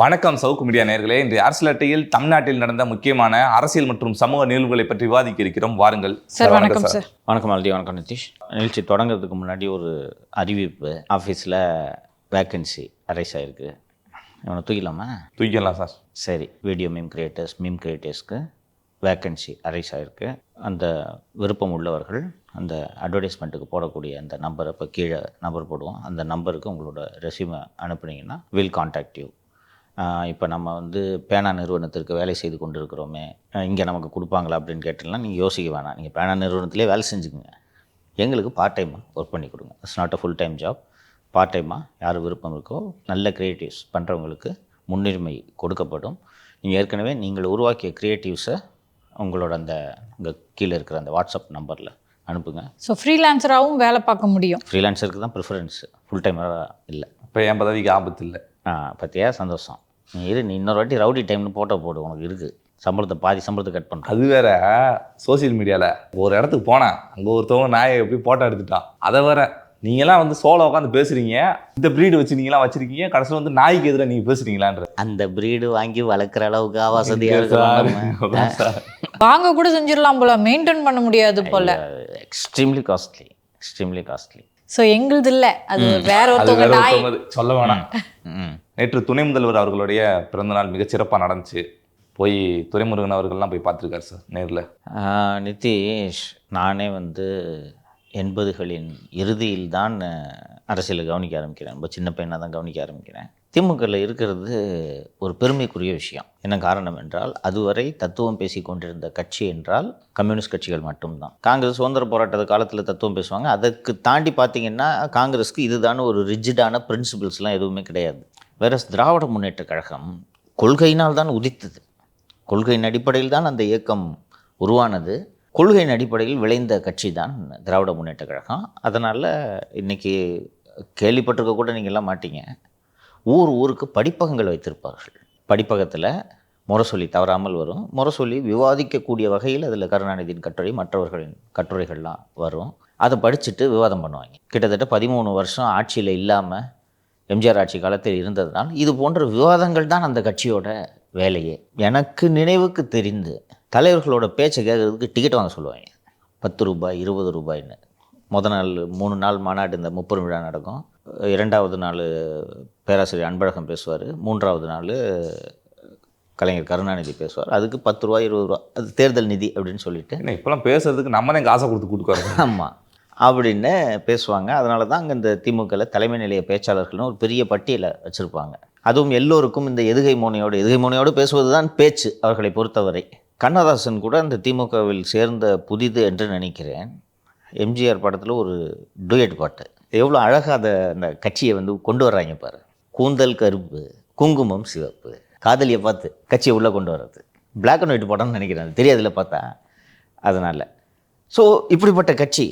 வணக்கம் சவுக்கு மீடியா நேயர்களே. இன்று அரசியல் தமிழ்நாட்டில் நடந்த முக்கியமான அரசியல் மற்றும் சமூக நிகழ்வுகளை பற்றி விவாதிக்க இருக்கிறோம். வாருங்கள் சார். வணக்கம் சார். வணக்கம் ஆல்டி. வணக்கம் நிதிஷ். நிகழ்ச்சி தொடங்குறதுக்கு முன்னாடி ஒரு அறிவிப்பு. ஆஃபீஸில் வேக்கன்சி அரைஸ் ஆகிருக்கு. இவனை தூக்கிடலாமா? தூக்கிடலாம் சார். சரி, வீடியோ மீம் கிரியேட்டர்ஸ்க்கு வேக்கன்சி அரைஸ் ஆகிருக்கு. அந்த விருப்பம் உள்ளவர்கள் அந்த அட்வர்டைஸ்மெண்ட்டுக்கு போடக்கூடிய அந்த நம்பரை இப்போ கீழே நம்பர் போடுவோம். அந்த நம்பருக்கு உங்களோட ரெஸ்யூமை அனுப்புனீங்கன்னா வில் கான்டாக்ட் யூ. இப்போ நம்ம பேனா நிறுவனத்திற்கு வேலை செய்து கொண்டு இருக்கிறோமே, இங்கே நமக்கு கொடுப்பாங்களா அப்படின்னு கேட்டலாம். நீங்கள் யோசிக்க வேணாம். நீங்கள் பேனா நிறுவனத்திலே வேலை செஞ்சுக்குங்க, எங்களுக்கு பார்ட் டைமாக ஒர்க் பண்ணி கொடுங்க. It's not a full time job. Part டைமாக யார் விருப்பம் இருக்கோ நல்ல க்ரியேட்டிவ்ஸ் பண்ணுறவங்களுக்கு முன்னுரிமை கொடுக்கப்படும். நீங்கள் ஏற்கனவே நீங்கள் உருவாக்கிய க்ரியேட்டிவ்ஸை உங்களோட அந்த உங்கள் கீழே இருக்கிற அந்த வாட்ஸ்அப் நம்பரில் அனுப்புங்க. ஸோ ஃப்ரீலான்சராகவும் வேலை பார்க்க முடியும். ஃப்ரீலான்சருக்கு தான் ப்ரிஃபரன்ஸு, ஃபுல் டைமராக இல்லை. இப்போ என் பதவிக்கு ஆபத்து இல்லை. பற்றியா? சந்தோஷம். நீ இன்னொரு வாட்டி ரவுடி டைம்னு போட்டோ போடு, உனக்கு இருக்குது. சம்பளத்தை பாதி சம்பளத்தை கட் பண்ணுறேன். அது வேற. சோசியல் மீடியாவில் ஒரு இடத்துக்கு போனேன், அங்கே ஒருத்தவங்க நாயை எப்படி போட்டோ எடுத்துட்டான். அதை வேற நீங்களாம் சோலோ உட்காந்து பேசுகிறீங்க. இந்த ப்ரீடு வச்சு நீங்களாம் வச்சுருக்கீங்க, கடைசியில் நாய்க்கு எதிராக நீங்கள் பேசுகிறீங்களான்ற. அந்த ப்ரீடு வாங்கி வளர்க்குற அளவுக்கு வசதியாக இருக்கிறாங்க. வாங்க கூட செஞ்சிடலாம் போல, மெயின்டைன் பண்ண முடியாது போல. Extremely costly. ஸோ எங்களுது இல்லை, அது வேற ஒருத்தவங்க சொல்ல வேணாம். நேற்று துணை முதல்வர் அவர்களுடைய பிறந்தநாள் மிகச் சிறப்பாக நடந்துச்சு. போய் துரைமுருகன் அவர்கள்லாம் போய் பார்த்துருக்காரு சார் நேரில். நிதிஷ், நானே 80களின் இறுதியில் தான் அரசியலை கவனிக்க ஆரம்பிக்கிறேன். ரொம்ப சின்ன பையனாக தான் கவனிக்க ஆரம்பிக்கிறேன். திமுகவில் இருக்கிறது ஒரு பெருமைக்குரிய விஷயம். என்ன காரணம் என்றால், அதுவரை தத்துவம் பேசி கொண்டிருந்த கட்சி என்றால் கம்யூனிஸ்ட் கட்சிகள் மட்டும்தான். காங்கிரஸ் சுதந்திர போராட்ட காலத்தில் தத்துவம் பேசுவாங்க. அதற்கு தாண்டி பார்த்திங்கன்னா காங்கிரஸுக்கு இதுதான ஒரு ரிஜிடான பிரின்சிபிள்ஸ்லாம் எதுவுமே கிடையாது. வேற திராவிட முன்னேற்ற கழகம் கொள்கையினால் தான் உதித்தது. கொள்கையின் அடிப்படையில் தான் அந்த இயக்கம் உருவானது. கொள்கையின் அடிப்படையில் விளைந்த கட்சி தான் திராவிட முன்னேற்ற கழகம். அதனால் இன்றைக்கி கேள்விப்பட்டிருக்க கூட நீங்கள்லாம் மாட்டீங்க. ஊருக்கு படிப்பகங்கள் வைத்திருப்பார்கள். படிப்பகத்தில் முரசொலி தவறாமல் வரும். முரசொலி விவாதிக்கக்கூடிய வகையில் அதில் கருணாநிதியின் கட்டுரை, மற்றவர்களின் கட்டுரைகள்லாம் வரும். அதை படிச்சுட்டு விவாதம் பண்ணுவாங்க. கிட்டத்தட்ட 13 வருஷம் ஆட்சியில் இல்லாமல் எம்ஜிஆர் ஆட்சி காலத்தில் இருந்ததுனால் இது போன்ற விவாதங்கள் தான் அந்த கட்சியோட வேலையே. எனக்கு நினைவுக்கு தெரிந்து தலைவர்களோட பேச்சை கேட்குறதுக்கு டிக்கெட் வாங்க சொல்லுவாங்க. 10 ரூபாய் 20 ரூபாய்ன்னு. முதல் நாள் 3 நாள் மாநாடு, இந்த 30 விழா நடக்கும். 2வது நாள் பேராசிரியர் அன்பழகன் பேசுவார். 3வது நாள் கலைஞர் கருணாநிதி பேசுவார். அதுக்கு 10 ரூபா 20 ரூபா, அது தேர்தல் நிதி அப்படின்னு சொல்லிட்டு இப்போலாம் பேசுறதுக்கு நம்ம தான் காசை கொடுக்குறோம். ஆமாம், அப்படின்னு பேசுவாங்க. அதனால தான் அங்கே இந்த திமுகவில் தலைமை நிலைய பேச்சாளர்கள்னு ஒரு பெரிய பட்டியலை வச்சுருப்பாங்க. அதுவும் எல்லோருக்கும் இந்த எதுகை மோனையோடு பேசுவது தான் பேச்சு அவர்களை பொறுத்தவரை. கண்ணதாசன் கூட அந்த திமுகவில் சேர்ந்த புதிது என்று நினைக்கிறேன். எம்ஜிஆர் படத்தில் ஒரு டூயட் பாட்டு, எவ்வளோ அழகாக அந்த கட்சியை கொண்டு வர்றாங்க பாரு. கூந்தல் கருப்பு, குங்குமம் சிவப்பு, காதலியை பார்த்து கட்சியை உள்ளே கொண்டு வர்றது. பிளாக் அண்ட் ஒயிட் படம்னு நினைக்கிறேன், அது தெரியாதுல பார்த்தா. அதனால் ஸோ இப்படிப்பட்ட கட்சி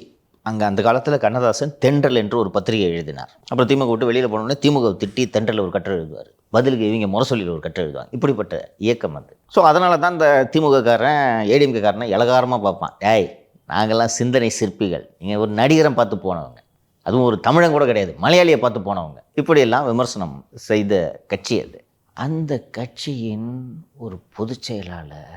அங்கே அந்த காலத்தில் கண்ணதாசன் தென்றல் என்று ஒரு பத்திரிகை எழுதினார். அப்புறம் திமுக விட்டு வெளியில் போனோடனே திமுக திட்டி தென்றலில் ஒரு கட்டுரை எழுதுவார். பதிலுக்கு இவங்க முரசொலியில் ஒரு கட்டுரை எழுதுவாங்க. இப்படிப்பட்ட இயக்கம் அது. ஸோ அதனால தான் இந்த திமுககாரன் ஏடிஎம்கேக்காரனை இலகாரமாக பார்ப்பான். ஏய், நாங்கள்லாம் சிந்தனை சிற்பிகள், நீங்கள் ஒரு நடிகரை பார்த்து போனவங்க, அதுவும் ஒரு தமிழன் கூட கிடையாது, மலையாளியை பார்த்து போனவங்க, இப்படியெல்லாம் விமர்சனம் செய்த கட்சி அது. அந்த கட்சியின் ஒரு பொதுச் செயலாளர்,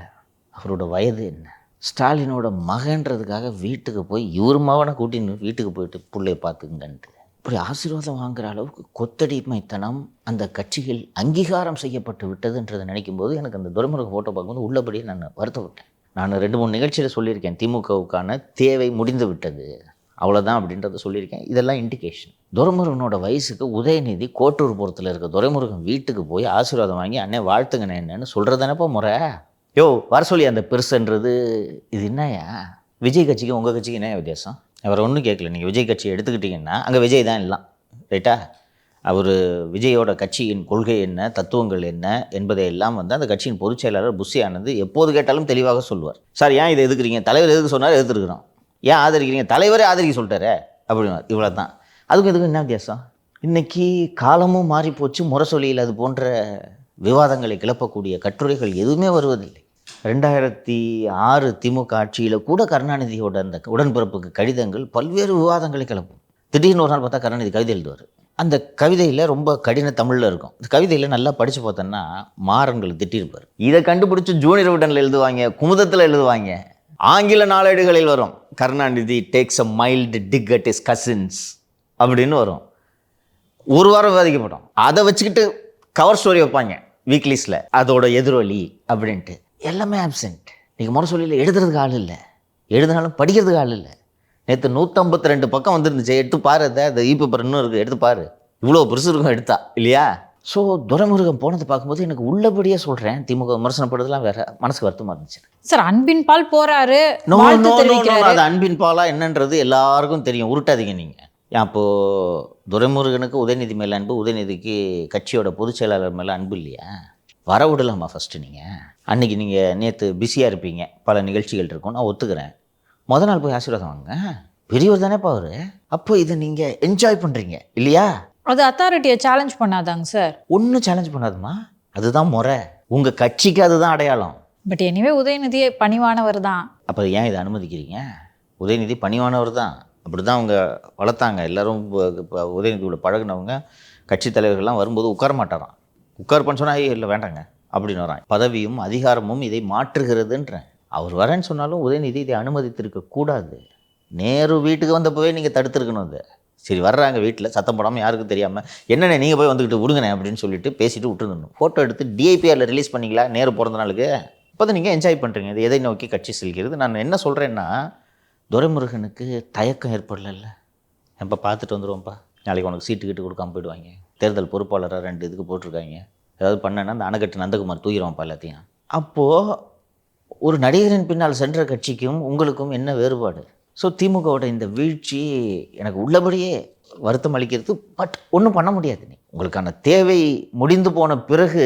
அவரோட வயது என்ன, ஸ்டாலினோட மகன்றதுக்காக வீட்டுக்கு போய் இவர் மகனை கூட்டின்னு வீட்டுக்கு போயிட்டு பிள்ளைய பார்த்துங்கன்ட்டு இப்படி ஆசீர்வாதம் வாங்குகிற அளவுக்கு கொத்தடிமைத்தனம் அந்த கட்சியில் அங்கீகாரம் செய்யப்பட்டு விட்டதுன்றதை நினைக்கும் போது எனக்கு அந்த துரைமுருகன் ஃபோட்டோ பார்க்கும்போது உள்ளபடியே நான் வருத்தப்பட்டேன். நான் 2-3 நிகழ்ச்சியில் சொல்லியிருக்கேன், திமுகவுக்கான தேவை முடிந்து விட்டது, அவ்வளோதான் அப்படின்றத சொல்லியிருக்கேன். இதெல்லாம் இண்டிகேஷன். துரைமுருகனோட வயசுக்கு உதயநிதி கோட்டூர்புரத்தில் இருக்க துரைமுருகன் வீட்டுக்கு போய் ஆசீர்வாதம் வாங்கி அண்ணே வாழ்த்துங்கண்ணே என்னன்னு சொல்கிறதானப்போ முறை. யோ வர சொல்லி அந்த பெருசுன்றது இது என்னையா? விஜய் கட்சிக்கு உங்கள் கட்சிக்கு என்ன வித்தியாசம்? அவர் ஒன்றும் கேட்கல. நீங்கள் விஜய் கட்சியை எடுத்துக்கிட்டிங்கன்னா அங்கே விஜய் தான் எல்லாம், ரைட்டா? அவர் விஜயோட கட்சியின் கொள்கை என்ன, தத்துவங்கள் என்ன என்பதை எல்லாம் அந்த கட்சியின் பொதுச் செயலாளர் புஷி ஆனந்த் எப்போது கேட்டாலும் தெளிவாக சொல்லுவார். சார் ஏன் இதை எதுக்குறீங்க, தலைவர் எதுக்கு சொன்னார் எதிர்த்துருக்குறோம், ஏன் ஆதரிக்கிறீங்க, தலைவரே ஆதரிக்க சொல்லிட்டாரே அப்படின்னா. இவ்வளோ தான். அதுக்கும் எதுக்கும் என்ன வித்தியாசம்? இன்றைக்கி காலமும் மாறிப்போச்சு. முரசொலியில் அது போன்ற விவாதங்களை கிளப்பக்கூடிய கட்டுரைகள் எதுவுமே வருவதில்லை. 2006 திமுக ஆட்சியில் கூட கருணாநிதியோட அந்த உடன்பிறப்புக்கு கடிதங்கள் பல்வேறு விவாதங்களை கிளப்பும். திடீர்னு ஒரு நாள் பார்த்தா கருணாநிதி கவிதை எழுதுவார். அந்த கவிதையில் ரொம்ப கடின தமிழில் இருக்கும். இந்த கவிதையில் நல்லா படித்து பார்த்தோன்னா மாறன்கள் திட்டிருப்பார். இதை கண்டுபிடிச்சி ஜூனியர் விடனில் எழுதுவாங்க, குமுதத்தில் எழுதுவாங்க, ஆங்கில நாளேடுகளில் வரும். Karunanidhi takes a mild dig at his cousins அப்படின்னு வரும். ஒரு வாரம் விவாதிக்கப்பட்டோம். அதை வச்சுக்கிட்டு கவர் ஸ்டோரி வைப்பாங்க வீக்லீஸில், அதோட எதிரொலி அப்படின்ட்டு. எல்லாமே ஆப்சென்ட். நீங்கள் முரசொலியில் எழுதுறதுக்கு ஆள் இல்லை, எழுதினாலும் படிக்கிறதுக்கு ஆள் இல்லை. நேற்று 152 பக்கம் வந்துருந்துச்சு, எடுத்து பாரு. அதை பேப்பர் இன்னும் இருக்குது, எடுத்து பாரு. இவ்வளோ பெருசு இருக்கும் எடுத்தா இல்லையா? ஸோ துரைமுருகன் போனதை பார்க்கும்போது எனக்கு உள்ளபடியே சொல்கிறேன், திமுக விமர்சனப்படுறதுலாம் வேற மனசுக்கு வருத்தமாக இருந்துச்சு. சார் அன்பின் பால் போறாரு, அது அன்பின் பாலா என்னன்றது எல்லாருக்கும் தெரியும், உருட்டாதீங்க நீங்கள். அப்போது துரைமுருகனுக்கு உதயநிதி மேலே அன்பு, உதயநிதிக்கு கட்சியோட பொதுச் செயலாளர் மேலே அன்பு இல்லையா? வர விடலாமா ஃபஸ்ட்டு? நீங்கள் அன்றைக்கி நீங்கள் நேற்று பிஸியாக இருப்பீங்க, பல நிகழ்ச்சிகள் இருக்கும், நான் ஒத்துக்கிறேன். மொதல் நாள் போய் ஆசீர்வாதம் வாங்க, பெரியவர் தானே அவர். அப்போ இதை நீங்கள் என்ஜாய் பண்ணுறீங்க இல்லையா? அது அத்தாரிட்டியை சேலஞ்ச் பண்ணாதாங்க சார்? ஒன்றும் சேலஞ்ச் பண்ணாதுமா, அதுதான் முறை. உங்கள் கட்சிக்கு அதுதான் அடையாளம். பட் எனிவே உதயநிதி பணிவானவர் தான். அப்போ ஏன் இதை அனுமதிக்கிறீங்க? உதயநிதி பணிவானவர் தான், அப்படி தான் அவங்க வளர்த்தாங்க. எல்லோரும் உதயநிதியோட பழகினவங்க கட்சி தலைவர்கள்லாம் வரும்போது உட்கார மாட்டாராம். உட்கார்ப்பான்னு சொன்னால் இல்லை வேண்டாங்க அப்படின்னு வரான். பதவியும் அதிகாரமும் இதை மாற்றுகிறதுன்றேன். அவர் வரேன்னு சொன்னாலும் உதயநிதி இதை அனுமதித்திருக்க கூடாது. நேரு வீட்டுக்கு வந்தப்போவே நீங்கள் தடுத்துருக்கணும். அது சரி, வர்றாங்க வீட்டில் சத்தம் போடாமல், யாருக்கும் தெரியாமல், என்னென்ன நீங்கள் போய் வந்துக்கிட்டு விடுங்கண்ணே அப்படின்னு சொல்லிட்டு பேசிட்டு விட்டுருந்தணும். ஃபோட்டோ எடுத்து டிஐபிஆரில் ரிலீஸ் பண்ணிங்களா நேரு பிறந்த நாளுக்கு? இப்போ தான் நீங்கள் என்ஜாய் பண்ணுறீங்க. இது எதை நோக்கி கட்சி செல்கிறது? நான் என்ன சொல்கிறேன்னா, துரைமுருகனுக்கு தயக்கம் ஏற்படல. எப்போ பார்த்துட்டு வந்துடுவோம்ப்பா, நாளைக்கு உனக்கு சீட்டு கிட்டு கொடுக்காம போயிடுவாங்க, தேர்தல் பொறுப்பாளராக 2 இதுக்கு போட்டிருக்காங்க, ஏதாவது பண்ணேன்னா அந்த அணைக்கட்டு நந்தகுமார் தூக்கிடுவான்ப்பா எல்லாத்தையும். அப்போது ஒரு நடிகரின் பின்னால் சென்ற கட்சிக்கும் உங்களுக்கும் என்ன வேறுபாடு? ஸோ திமுகவோட இந்த வீழ்ச்சி எனக்கு உள்ளபடியே வருத்தம் அளிக்கிறது. பட் ஒன்றும் பண்ண முடியாது. உங்களுக்கான தேவை முடிந்து போன பிறகு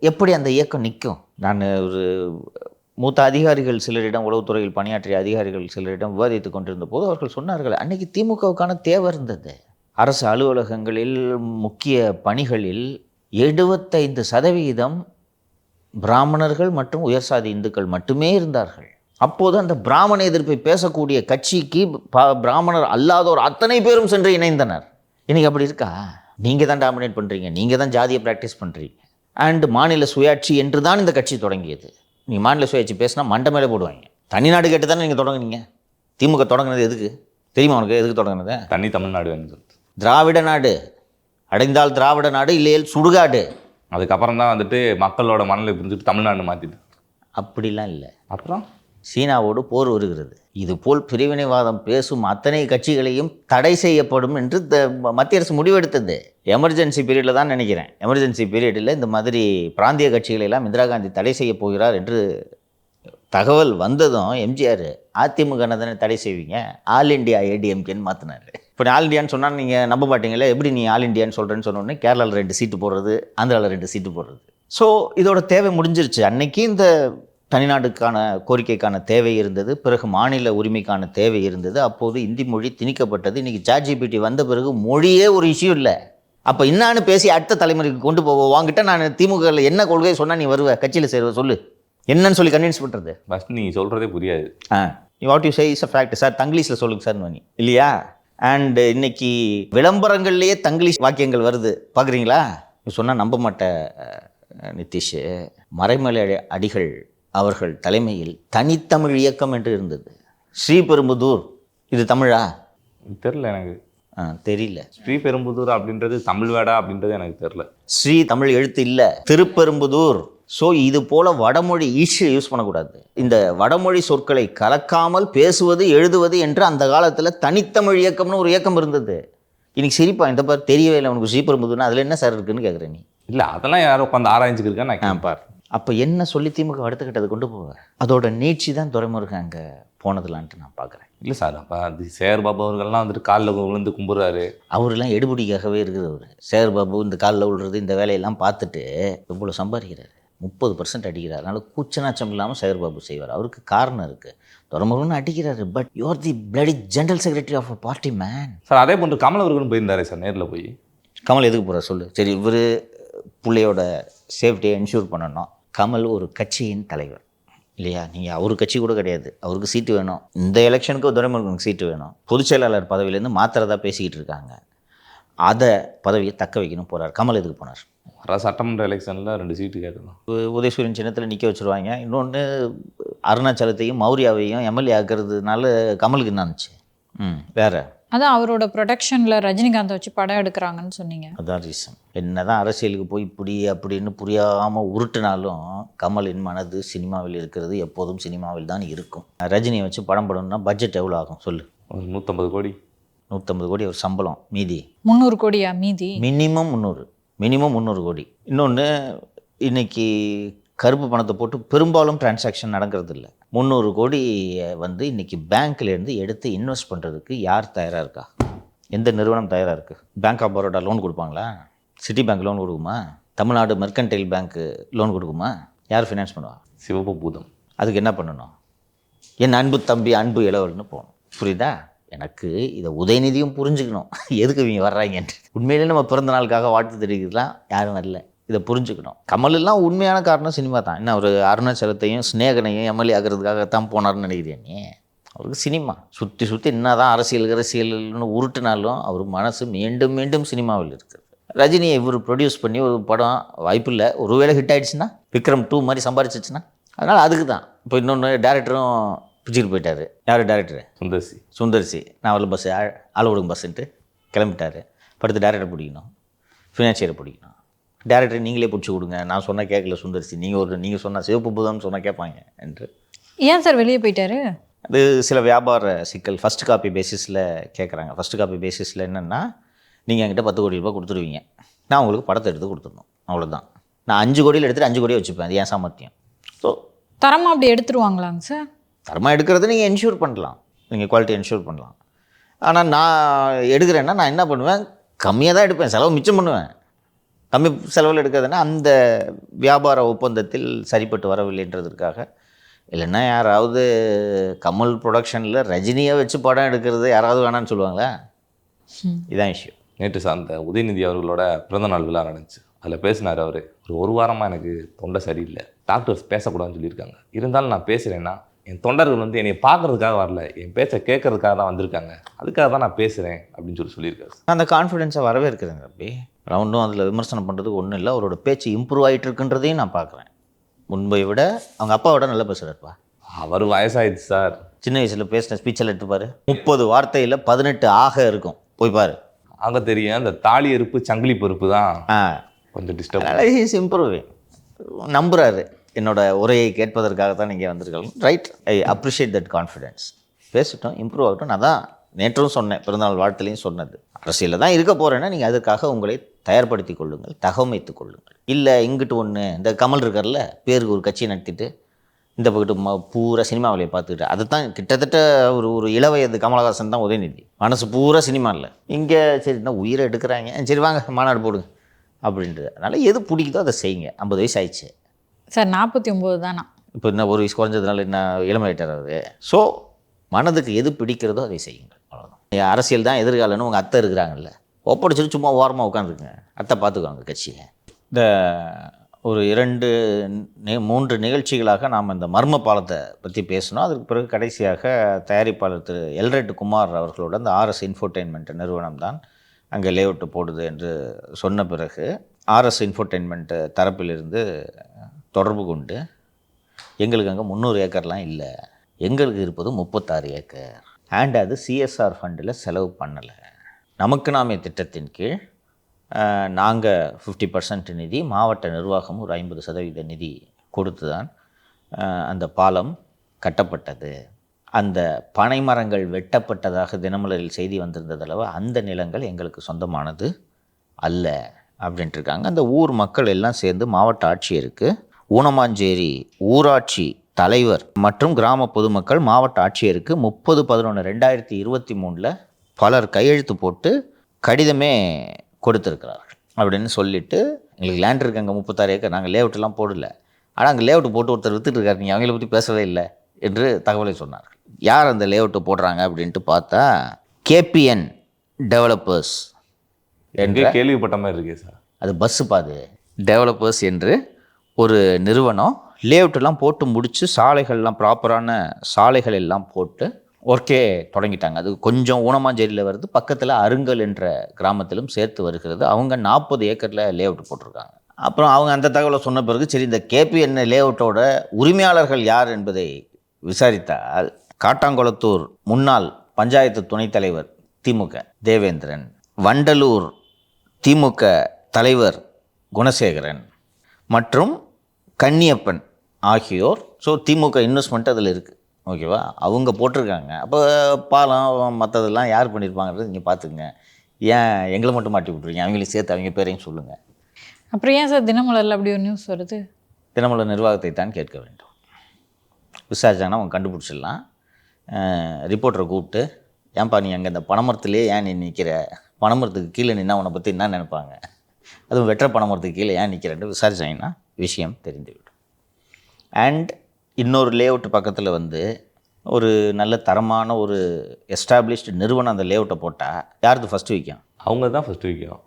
எப்படி அந்த இயக்கம் நிற்கும்? நான் ஒரு மூத்த அதிகாரிகள் சிலரிடம், உளவுத்துறையில் பணியாற்றிய அதிகாரிகள் சிலரிடம் விவாதித்து கொண்டிருந்த போது அவர்கள் சொன்னார்கள், அன்றைக்கி திமுகவுக்கான தேவை இருந்தது. அரசு அலுவலகங்களில் முக்கிய பணிகளில் 75% பிராமணர்கள் மற்றும் உயர்சாதி இந்துக்கள் மட்டுமே இருந்தார்கள். அப்போது அந்த பிராமண எதிர்ப்பை பேசக்கூடிய கட்சிக்கு பிராமணர் அல்லாதோர் அத்தனை பேரும் சென்று இணைந்தனர். இன்றைக்கி அப்படி இருக்கா? நீங்கள் தான் டாமினேட் பண்ணுறீங்க, நீங்கள் தான் ஜாதியை ப்ராக்டிஸ் பண்ணுறீங்க. அண்ட் மாநில சுயாட்சி என்று தான் இந்த கட்சி தொடங்கியது. நீங்கள் மாநில சுயாட்சி பேசினா மண்டை மேலே போடுவாங்க. தனிநாடு கேட்டு தானே நீங்கள் தொடங்குனீங்க. திமுக தொடங்கினது எதுக்கு தெரியுமா உனக்கு? எதுக்கு தொடங்கினது? தனி தமிழ்நாடு வேணும்னு சொல்லிட்டு. திராவிட நாடு அடைந்தால் திராவிட நாடு, இல்லையே சுடுகாடு. அதுக்கப்புறம் தான் வந்துட்டு மக்களோட மனநிலை புரிஞ்சுட்டு தமிழ்நாடு மாற்றிட்டு. அப்படிலாம் இல்லை. அப்புறம் சீனாவோடு போர் வருகிறது. இதுபோல் பிரிவினைவாதம் பேசும் அத்தனை கட்சிகளையும் தடை செய்யப்படும் என்று மத்திய அரசு முடிவெடுத்தது. எமர்ஜென்சி பீரியடில் தான் நினைக்கிறேன். எமர்ஜென்சி பீரியடில் இந்த மாதிரி பிராந்திய கட்சிகளை எல்லாம் இந்திரா காந்தி தடை செய்ய போகிறார் என்று தகவல் வந்ததும் எம்ஜிஆர் அதிமுக தானே தடை செய்வீங்க, ஆல் இண்டியா ஏடிஎம்கேன்னு மாற்றினார். இப்போ ஆல் இண்டியான்னு சொன்னால் நீங்கள் நம்ப மாட்டீங்களே, எப்படி நீ ஆல் இண்டியான்னு சொல்கிறேன்னு சொன்னோடனே கேரளாவில் 2 சீட்டு போடுறது, ஆந்திராவில் 2 சீட்டு போடுறது. ஸோ இதோட தேவை முடிஞ்சிருச்சு. அன்னைக்கு இந்த தனிநாடுக்கான கோரிக்கைக்கான தேவை இருந்தது, பிறகு மாநில உரிமைக்கான தேவை இருந்தது. அப்போது இந்தி மொழி திணிக்கப்பட்டது. இன்றைக்கி ChatGPT வந்த பிறகு மொழியே ஒரு இஷ்யூ இல்லை. அப்போ என்னான்னு பேசி அடுத்த தலைமுறைக்கு கொண்டு போவோம். வாங்கிட்ட நான் திமுகவில் என்ன கொள்கை சொன்னால் நீ வருவ, கட்சியில் சேருவ, சொல்லு, என்னன்னு சொல்லி கன்வின்ஸ் பண்ணுறது? ஃபஸ்ட் நீ சொல்கிறதே புரியாது. What you say is a fact sir. தங்கிலீஷில் சொல்லுங்க சார் நீ இல்லையா? அண்ட் இன்னைக்கு விளம்பரங்கள்லேயே தங்கிலீஷ் வாக்கியங்கள் வருது, பார்க்குறீங்களா? சொன்னால் நம்ப மாட்டேன் நிதிஷ். மறைமலை அடிகள் அவர்கள் தலைமையில் தனித்தமிழ் இயக்கம் என்று இருந்தது. ஸ்ரீபெரும்புதூர், இது தமிழா? தெரில எனக்கு. தெரியல. ஸ்ரீபெரும்புதூர் அப்படின்றது தமிழ் வேடா அப்படின்றது எனக்கு தெரில. ஸ்ரீ தமிழ் எழுத்து இல்லை, திருப்பெரும்புதூர். ஸோ இது போல் வடமொழி யூஸ் பண்ணக்கூடாது. இந்த வடமொழி சொற்களை கலக்காமல் பேசுவது எழுதுவது என்று அந்த காலத்தில் தனித்தமிழ் இயக்கம்னு ஒரு இயக்கம் இருந்தது. இன்னைக்கு சிரிப்பா, இந்த பார் தெரியவே இல்லை உனக்கு ஸ்ரீபெரும்புதூர்னா அதில் என்ன சார் இருக்குன்னு கேட்குறேன் நீ. இல்லை அதெல்லாம் யாரும் உட்காந்து ஆராய்ச்சிக்கிருக்கேன் நான் பார். அப்போ என்ன சொல்லி திமுக அடுத்த கட்டத்தை கொண்டு போவேன்? அதோட நீட்சி தான் துரைமுருகன் அங்கே போனதுலான்ட்டு நான் பார்க்குறேன். இல்லை சார், அப்போ அது சேகர் பாபு அவர்கள்லாம் வந்துட்டு காலில் விழுந்து கும்பிட்றாரு. அவரெல்லாம் எடுபடிக்காகவே இருக்குது. அவர் சேகர் பாபு இந்த காலில் விழுறது இந்த வேலையெல்லாம் பார்த்துட்டு இவ்வளோ சம்பாதிக்கிறாரு, 30% அடிக்கிறார். அதனால் கூச்சநாச்சம் இல்லாமல் சேகர் பாபு செய்வார். அவருக்கு காரணம் இருக்குது. துரைமுருகன் அடிக்கிறாரு, but you are the bloody general secretary of a party man. Sir அதே போன்று கமல் அவர்களும் போயிருந்தாரே சார் நேரில் போய். கமல் எதுக்கு போகிறார் சொல்லு? சரி, இவர் பிள்ளையோட சேஃப்டியை என்ஷூர் பண்ணணும். கமல் ஒரு கட்சியின் தலைவர் இல்லையா? நீங்கள் அவரு கட்சி கூட கிடையாது, அவருக்கு சீட்டு வேணும். இந்த எலெக்ஷனுக்கு துரைமுருகனுக்கு சீட்டு வேணும். பொதுச் செயலாளர் பதவியிலேருந்து மாத்திரதா பேசிக்கிட்டு இருக்காங்க. அதை பதவியை தக்க வைக்கணும் போகிறார். கமல் எதுக்கு போனார்? வர சட்டமன்ற எலெக்ஷனில் 2 சீட்டு கேட்கலாம். உதயசூரியன் சின்னத்தில் நிற்க வச்சுருவாங்க. இன்னொன்று அருணாச்சலத்தையும் மௌரியாவையும் எம்எல்ஏ ஆக்கிறதுனால கமலுக்கு என்ன இருந்துச்சு? வேற அதான் அவரோட ப்ரொடக்ஷன்ல ரஜினிகாந்தை வச்சு படம் எடுக்கிறாங்கன்னு சொன்னீங்க. அதான் ரீசன். என்னதான் அரசியலுக்கு போய் இப்படி அப்படின்னு புரியாமல் உருட்டுனாலும் கமலின் மனது சினிமாவில் இருக்கிறது எப்போதும் சினிமாவில் தான் இருக்கும். ரஜினியை வச்சு படம் படணும்னா பட்ஜெட் எவ்வளோ ஆகும் சொல்லு? ஒரு 150 கோடி. 150 கோடி ஒரு சம்பளம். மீதி 300 கோடியா? மீதி மினிமம் 300 கோடி. இன்னொன்று, இன்னைக்கு கருப்பு பணத்தை போட்டு பெரும்பாலும் டிரான்சாக்ஷன் நடக்கிறது இல்லை. 300 கோடி வந்து இன்னைக்கு பேங்க்லேருந்து எடுத்து இன்வெஸ்ட் பண்ணுறதுக்கு யார் தயாராக இருக்கா? எந்த நிறுவனம் தயாராக இருக்குது? பேங்க் ஆஃப் பரோடா லோன் கொடுப்பாங்களா? சிட்டி பேங்க் லோன் கொடுக்குமா? தமிழ்நாடு மெர்கன்டைல் பேங்க்கு லோன் கொடுக்குமா? யார் ஃபினான்ஸ் பண்ணுவா? சிவப்பு பூதம். அதுக்கு என்ன பண்ணணும்? என் அன்பு தம்பி அன்பு இளவல்னு போகணும். புரியுதா? எனக்கு இதை உதயநிதியும் புரிஞ்சுக்கணும் எதுக்கு இவங்க வர்றாங்கன்ட்டு. உண்மையிலே நம்ம பிறந்த நாளுக்காக வாழ்த்து தெரிவிக்கலாம், யாரும் வரல. இதை புரிஞ்சுக்கணும். கமலெல்லாம் உண்மையான காரணம் சினிமா தான். என்ன ஒரு அருணாச்சலத்தையும் ஸ்நேகனையும் எம்எல்ஏ ஆகிறதுக்காகத்தான் போனார்னு நினைக்கிறேன் நீ? அவருக்கு சினிமா சுற்றி என்ன தான் அரசியல்னு உருட்டுனாலும் அவர் மனசு மீண்டும் மீண்டும் சினிமாவில் இருக்குது. ரஜினியை இவர் ப்ரொடியூஸ் பண்ணி ஒரு படம் வாய்ப்பில்லை, ஒருவேளை ஹிட் ஆகிடுச்சுன்னா விக்ரம் 2 மாதிரி சம்பாரிச்சிச்சுன்னா, அதனால் அதுக்கு தான். இப்போ இன்னொன்று டேரக்டரும் பிடிச்சிட்டு போயிட்டார். யார் டேரக்டரு? சுந்தர்சி. நான் வரல பஸ்ஸு ஆள் விடுங்க பஸ்ஸுன்ட்டு கிளம்பிட்டார். படுத்து டேரக்டர் பிடிக்கணும், ஃபினான்சியரை பிடிக்கணும். டேரக்டர் நீங்களே பிடிச்சி கொடுங்க, நான் சொன்னால் கேட்கல சுந்தர்சி, நீங்கள் சொன்னால் சிவப்பு பூதம்னு சொன்னால் கேட்பாங்க என்று. ஏன் சார் வெளியே போயிட்டாரு? அது சில வியாபார சிக்கல். ஃபஸ்ட் காப்பி பேசிஸில் கேட்குறாங்க. ஃபஸ்ட் காப்பி பேசிஸில் என்னென்னா, நீங்கள் என்கிட்ட 10 கோடி ரூபாய் கொடுத்துருவீங்க, நான் உங்களுக்கு படத்தை எடுத்து கொடுத்துடணும், அவ்வளோதான். நான் 5 கோடியில் எடுத்துகிட்டு 5 கோடியை வச்சுப்பேன், அது ஏன் சாமர்த்தியம். ஸோ தரமாக அப்படி எடுத்துருவாங்களாங்க சார்? தரமாக எடுக்கிறத நீங்கள் என்ஷூர் பண்ணலாம், நீங்கள் குவாலிட்டி என்ஷூர் பண்ணலாம். ஆனால் நான் எடுக்கிறேன்னா நான் என்ன பண்ணுவேன், கம்மியாக தான் எடுப்பேன், செலவு மிச்சம் பண்ணுவேன். கம்மி செலவில் எடுக்கிறதுனா அந்த வியாபார ஒப்பந்தத்தில் சரிப்பட்டு வரவில்லைன்றதுக்காக. இல்லைன்னா யாராவது கமல் ப்ரொடக்ஷனில் ரஜினியை வச்சு படம் எடுக்கிறது யாராவது வேணான்னு சொல்லுவாங்களா? இதான் இஷ்யூ. நேற்று அந்த உதயநிதி அவர்களோட பிறந்தநாள் விழா நடந்துச்சு. அதில் பேசினார் அவர். ஒரு வாரமாக எனக்கு தொண்டை சரியில்லை, டாக்டர்ஸ் பேசக்கூடாதுன்னு சொல்லியிருக்காங்க. இருந்தாலும் நான் பேசுகிறேன்னா என் தொண்டர்கள் வந்து என்னை பார்க்கறதுக்காக வரல, என் பேச்சை கேட்கறதுக்காக தான் வந்திருக்காங்க, அதுக்காக தான் நான் பேசுகிறேன் அப்படின்னு சொல்லியிருக்காரு. அந்த கான்ஃபிடென்ஸை வரவே இருக்குதுங்க. அப்படி ஒன்றும் அதில் விமர்சனம் பண்ணுறதுக்கு ஒன்றும் இல்லை. அவரோட பேச்சு இம்ப்ரூவ் ஆகிட்டு இருக்குன்றதையும் நான் பார்க்குறேன். முன்பை விட அவங்க அப்பாவோட நல்லா பேசுகிறாருப்பா. அவர் வயசாகிடுச்சு சார். சின்ன வயசில் பேசின ஸ்பீச்செல்லாம் எடுத்துப்பார். 30 வார்த்தையில் 18 ஆக இருக்கும், போய் பாரு. அங்கே தெரியும் அந்த தாலி எருப்பு சங்கிலி பருப்பு தான் கொஞ்சம் டிஸ்டர்ப். Is improving. நம்புகிறாரு, என்னோட உரையை கேட்பதற்காக தான் நீங்கள் வந்திருக்கலாம். Right, I appreciate that confidence. பேசிட்டோம், இம்ப்ரூவ் ஆகட்டும். நான் தான் நேற்றும் சொன்னேன், பிறந்தநாள் வாழ்த்துலையும் சொன்னது. அரசியலில் தான் இருக்க போகிறேன்னா நீங்கள் அதுக்காக உங்களை தயார்படுத்தி கொள்ளுங்கள், தகவமைத்து கொள்ளுங்கள். இல்லை இங்கிட்டு ஒன்று, இந்த கமல் இருக்கார்ல, பேருக்கு ஒரு கட்சியை நடத்திட்டு இந்த பக்கத்து பூரா சினிமா வேலையை பார்த்துக்கிட்டு, அதை தான் கிட்டத்தட்ட ஒரு இளவயது கமலஹாசன் தான் உதயநிதி. மனசு பூரா சினிமா இல்லை. இங்கே சரி தான் உயிரை எடுக்கிறாங்க, சரி வாங்க மாநாடு போடுங்க அப்படின்றது. அதனால் எது பிடிக்குதோ அதை செய்யுங்க. 50 வயசு ஆயிடுச்சு சார். 49 தானா? இப்போ என்ன ஒரு வயசு குறைஞ்சதுனால என்ன இளமையிட்டார் அவர்? ஸோ மனதுக்கு எது பிடிக்கிறதோ அதை செய்யுங்கள், அவ்வளோதான். அரசியல் தான் எதிர்காலம்னு உங்கள் அத்தை இருக்கிறாங்கல்ல, ஒப்படைச்சிட்டு சும்மா ஓரமாக உட்காந்துருக்குங்க, அத்தை பார்த்துக்குவாங்க கட்சியை. இந்த ஒரு 3 நிகழ்ச்சிகளாக நாம் இந்த மர்ம பாலத்தை பற்றி பேசணும். அதுக்கு பிறகு கடைசியாக தயாரிப்பாளர் திரு எல்ரெட் குமார் அவர்களோட அந்த ஆர்எஸ் இன்ஃபோடெயின்மெண்ட் நிறுவனம் தான் அங்கே லேஅவுட்டு போடுது என்று சொன்ன பிறகு ஆர்எஸ் இன்ஃபோடெயின்மெண்ட் தரப்பிலிருந்து தொடர்பு கொண்டு, எங்களுக்கு அங்கே 300 ஏக்கர்லாம் இல்லை, எங்களுக்கு இருப்பது 36 ஏக்கர், அண்ட் அது சிஎஸ்ஆர் ஃபண்டில் செலவு பண்ணலை, நமக்கு நாமே திட்டத்தின் கீழ் நாங்கள் 50% நிதி, மாவட்ட நிர்வாகம் ஒரு 50% நிதி கொடுத்து தான் அந்த பாலம் கட்டப்பட்டது. அந்த பனை மரங்கள் வெட்டப்பட்டதாக தினமலரில் செய்தி வந்திருந்ததளவு அந்த நிலங்கள் எங்களுக்கு சொந்தமானது அல்ல அப்படின்ட்டு இருக்காங்க. அந்த ஊர் மக்கள் எல்லாம் சேர்ந்து மாவட்ட ஆட்சியருக்கு, ஊனமாஞ்சேரி ஊராட்சி தலைவர் மற்றும் கிராம பொதுமக்கள் மாவட்ட ஆட்சியருக்கு 30/11/2023 பலர் கையெழுத்து போட்டு கடிதமே கொடுத்துருக்கிறார்கள். அப்படின்னு சொல்லிவிட்டு, எங்களுக்கு லேண்ட் இருக்குது அங்கே 36 ஏக்கர், நாங்கள் லேஅவுட்லாம் போடல, ஆனால் அங்கே லேஅவுட்டு போட்டு ஒருத்தர் வித்துட்டு இருக்காரு, நீங்கள் அவங்கள பற்றி பேசவே இல்லை என்று தகவலை சொன்னார்கள். யார் அந்த லேஅவுட்டு போடுறாங்க அப்படின்ட்டு பார்த்தா கேபிஎன் டெவலப்பர்ஸ் என்று கேள்விப்பட்ட மாதிரி இருக்கே சார். அது பஸ்ஸு பாது டெவலப்பர்ஸ் என்று ஒரு நிறுவனம் லேஅவுட்டெல்லாம் போட்டு முடித்து சாலைகள்லாம் ப்ராப்பரான சாலைகள் எல்லாம் போட்டு ஒர்க்கே தொடங்கிட்டாங்க. அது கொஞ்சம் ஊனமாஞ்சேரியில் வருது, பக்கத்தில் அருங்கல் என்ற கிராமத்திலும் சேர்த்து வருகிறது. அவங்க 40 ஏக்கரில் லே அவுட் போட்டிருக்காங்க. அப்புறம் அவங்க அந்த தகவலை சொன்ன பிறகு சரி இந்த கேபிஎன் லே அவுட்டோட உரிமையாளர்கள் யார் என்பதை விசாரித்தால் காட்டாங்குளத்தூர் முன்னாள் பஞ்சாயத்து துணைத் தலைவர் திமுக தேவேந்திரன், வண்டலூர் திமுக தலைவர் குணசேகரன் மற்றும் கன்னியப்பன் ஆகியோர். ஸோ திமுக இன்வெஸ்ட்மெண்ட் அதில் இருக்குது, ஓகேவா? அவங்க போட்டிருக்காங்க. அப்போ பாலம் மற்றதெல்லாம் யார் பண்ணியிருப்பாங்கிறது நீங்கள் பார்த்துக்குங்க. ஏன் எங்களை மட்டும் மாட்டி விட்ருவீங்க? அவங்களையும் சேர்த்து அவங்க பேரையும் சொல்லுங்கள். அப்புறம் ஏன் சார் தினமலரில் அப்படி ஒரு நியூஸ் வருது? தினமலர் நிர்வாகத்தை தான் கேட்க வேண்டும். விசாரிச்சாங்கன்னா அவங்க கண்டுபிடிச்சிடலாம். ரிப்போர்ட்டரை கூப்பிட்டு, ஏன்பா நீ அங்கே இந்த பனைமரத்துலேயே ஏன் நீ நிற்கிற, பனைமரத்துக்கு கீழே நின்னா உன்னை பற்றி என்ன நினைப்பாங்க, அதுவும் வெற்ற பனைமரத்துக்கு கீழே ஏன் நிற்கிறேன்னு விசாரிச்சாங்கன்னா விஷயம் தெரிந்துவிடும். அண்ட் இன்னொரு லே அவுட் பக்கத்தில் வந்து ஒரு நல்ல தரமான ஒரு எஸ்டாப்ளிஷ்டு நிறுவனம் அந்த லே அவுட்டை போட்டால் யாருக்கு ஃபஸ்ட்டு விற்கும்? அவங்க தான் ஃபஸ்ட்டு விற்கும்.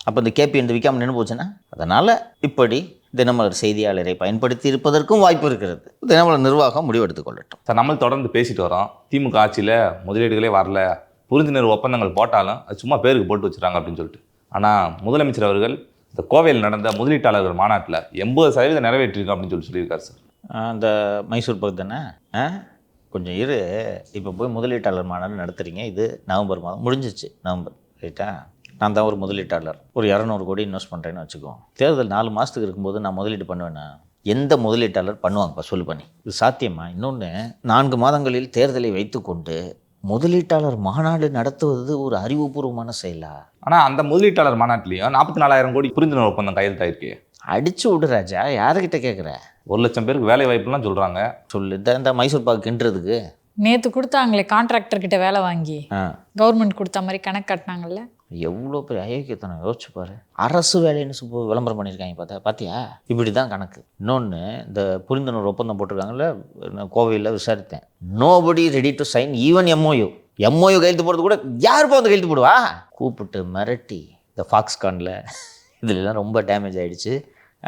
அப்போ இந்த கேபி இந்த விற்காமல் நின்று போச்சுன்னா, அதனால் இப்படி தினமலர் செய்தியாளரை பயன்படுத்தி இருப்பதற்கும் வாய்ப்பு இருக்கிறது. தினமலர் நிர்வாகம் முடிவெடுத்துக் கொள்ளட்டும். சார், நம்ம தொடர்ந்து பேசிட்டு வரோம், திமுக ஆட்சியில் முதலீடுகளே வரல, புரிந்துணர்வு ஒப்பந்தங்கள் போட்டாலும் அது சும்மா பேருக்கு போட்டு வச்சுறாங்க அப்படின்னு சொல்லிட்டு. ஆனால் முதலமைச்சர் அவர்கள் இந்த கோவையில் நடந்த முதலீட்டாளர்கள் மாநாட்டில் 80% நிறைவேற்றிருக்கோம் அப்படின்னு சொல்லியிருக்காரு சார். அந்த மைசூர் பகுதி தானே? கொஞ்சம் இரு, இப்போ போய் முதலீட்டாளர் மாநாடு நடத்துகிறீங்க. இது நவம்பர் மாதம் முடிஞ்சிச்சு, நவம்பர், ரைட்டா? நான் தான் ஒரு முதலீட்டாளர், ஒரு 200 கோடி இன்வெஸ்ட் பண்ணுறேன்னு வச்சுக்கோ. தேர்தல் 4 மாதத்துக்கு இருக்கும்போது நான் முதலீடு பண்ணுவேன்னா எந்த முதலீட்டாளர் பண்ணுவாங்கப்பா சொல்லு பண்ணி? இது சாத்தியமா? இன்னொன்று, 4 மாதங்களில் தேர்தலை வைத்துக்கொண்டு முதலீட்டாளர் மாநாடு நடத்துவது ஒரு அறிவுபூர்வமான செயலா? ஆனால் அந்த முதலீட்டாளர் மாநாட்டிலையும் 44,000 கோடி புரிந்துணர்வு ஒப்பந்தம் கையெழுத்தாயிருக்கு. அடிச்சு விடு ராஜா, யாருக்கிட்ட கேட்குற? 1,00,000 பேருக்கு வேலை வாய்ப்புலாம் சொல்கிறாங்க. சொல்லு. இந்த மைசூர் பாக்கு கிண்டுறதுக்கு நேற்று கொடுத்தாங்களே கான்ட்ராக்டர் கிட்ட வேலை வாங்கி, கவர்மெண்ட் கொடுத்த மாதிரி கணக்கு கட்டினாங்கல்ல. எவ்வளோ பெரிய அயோக்கியத்தனம் யோசிச்சு பாரு. அரசு வேலைன்னு விளம்பரம் பண்ணியிருக்காங்க, பார்த்தியா? இப்படி தான் கணக்கு. இன்னொன்று, இந்த புரிந்துணர்வு ஒப்பந்தம் போட்டிருக்காங்கல்ல, நான் கோவையில் விசாரித்தேன். Nobody ready to sign even MOU கையெழுத்து போடுறது கூட யாருப்பா வந்து கையெழுத்து போடுவா? கூப்பிட்டு மிரட்டி இந்த ஃபாக்ஸ்கானில் இதிலெல்லாம் ரொம்ப டேமேஜ் ஆகிடுச்சு.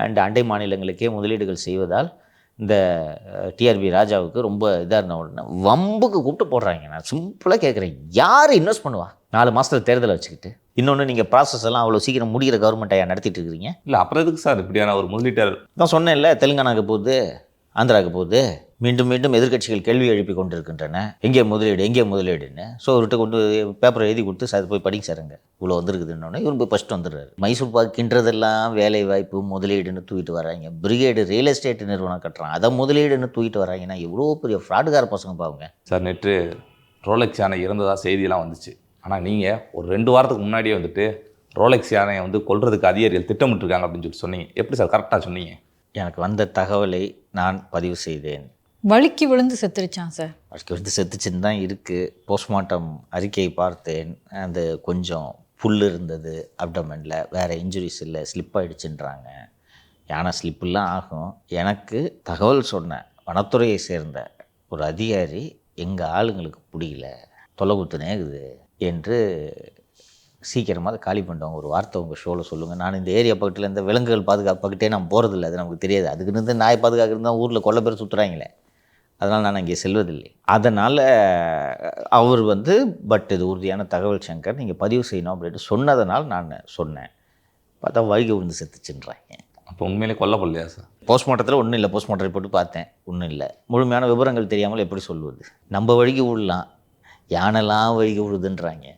அண்ட் அண்டை மாநிலங்களுக்கே முதலீடுகள் செய்வதால் இந்த டிஆர்பி ராஜாவுக்கு ரொம்ப இதாக இருந்த உடனே வம்புக்கு கூப்பிட்டு போடுறாங்க. நான் சிம்பிளாக கேட்குறேன், யார் இன்வெஸ்ட் பண்ணுவா 4 மாதத்தில் தேர்தலை வச்சுக்கிட்டு? இன்னொன்று, நீங்கள் ப்ராசஸ் எல்லாம் அவ்வளோ சீக்கிரம் முடிகிற கவர்மெண்ட்டாக நடத்திட்டு இருக்கிறீங்க. இல்லை, அப்புறம் எதுக்கு சார் இப்படியான ஒரு முதலீட்டாளர்? தான் சொன்னேன்ல, தெலுங்கானாவுக்கு போகுது, ஆந்திராவுக்கு போகுது, மீண்டும் மீண்டும் எதிர்க்கட்சிகள் கேள்வி எழுப்பி கொண்டு இருக்கின்றன, எங்கே முதலீடுன்னு. ஸோ அவர்கிட்ட கொண்டு பேப்பரை எழுதி கொடுத்து சார் போய் படிங்க சாருங்க, இவ்வளோ வந்துருக்குதுன்னொன்னே இவரு போய் ஃபஸ்ட்டு வந்துடுறாரு. மைசூர் பார்க்கின்றதெல்லாம் வேலை வாய்ப்பு முதலீடுன்னு தூக்கிட்டு வராங்க. பிரிகேடு ரியல் எஸ்டேட் நிறுவனம் கட்டுறான், அதை முதலீடுன்னு தூக்கிட்டு வராங்கன்னா எவ்வளோ பெரிய ஃப்ராடுகார பசங்க பாருங்க சார். நேற்று ரோலெக்ஸ் யானை இறந்ததாக செய்தியெல்லாம் வந்துச்சு. ஆனால் நீங்கள் ஒரு 2 வாரத்துக்கு முன்னாடியே வந்துட்டு ரோலெக்ஸ் யானையை வந்து கொல்றதுக்கு அதிகாரிகள் திட்டமிட்டுருக்காங்க அப்படின்னு சொல்லிட்டு சொன்னீங்க. எப்படி சார் கரெக்டாக சொன்னீங்க? எனக்கு வந்த தகவலை நான் பதிவு செய்தேன். வழுக்கி விழுந்து செத்துருச்சான் சார். வழுக்கி விழுந்து செத்துச்சுன்னு தான் இருக்குது. போஸ்ட்மார்ட்டம் அறிக்கையை பார்த்தேன். அந்த கொஞ்சம் புல் இருந்தது அப்டமனில், வேறு இன்ஜுரிஸ் இல்லை, ஸ்லிப் ஆகிடுச்சுன்றாங்க. யானை ஸ்லிப்பெல்லாம் ஆகும். எனக்கு தகவல் சொன்ன வனத்துறையை சேர்ந்த ஒரு அதிகாரி, எங்கள் ஆளுங்களுக்கு பிடிக்கல, தொலை குத்துனே இருக்குது என்று சீக்கிரமாக அதை காலி பண்ணிட்டோம். ஒரு வார்த்தை உங்கள் ஷோவில் சொல்லுங்கள். நான் இந்த ஏரியா பக்கத்தில் இந்த விலங்குகள் பாதுகாப்புக்கிட்டே நான் போகிறதில்ல, அது நமக்கு தெரியாது. அதுக்கு இருந்து நாய் பாதுகாக்கிறது தான் ஊரில் கொள்ள பேர் சுற்றுறாங்களே, அதனால் நான் அங்கே செல்வதில்லை. அதனால் அவர் வந்து பட் இது உறுதியான தகவல் சங்கர், நீங்கள் பதிவு செய்யணும் அப்படின்ட்டு சொன்னதனால் நான் சொன்னேன். பார்த்தா வழுகி விழுந்து செத்துச்சுன்றாங்க. அப்போ உண்மையிலே கொல்லப்படலையா சார்? போஸ்ட்மார்ட்டத்தில் ஒன்றும் இல்லை, போஸ்ட்மார்ட்டம் ரிப்போர்ட் பார்த்தேன், ஒன்றும் இல்லை. முழுமையான விவரங்கள் தெரியாமல் எப்படி சொல்லுவது? நம்ம வழுகி விடலாம், யானைலாம் வழுகி விழுதுன்றாங்க.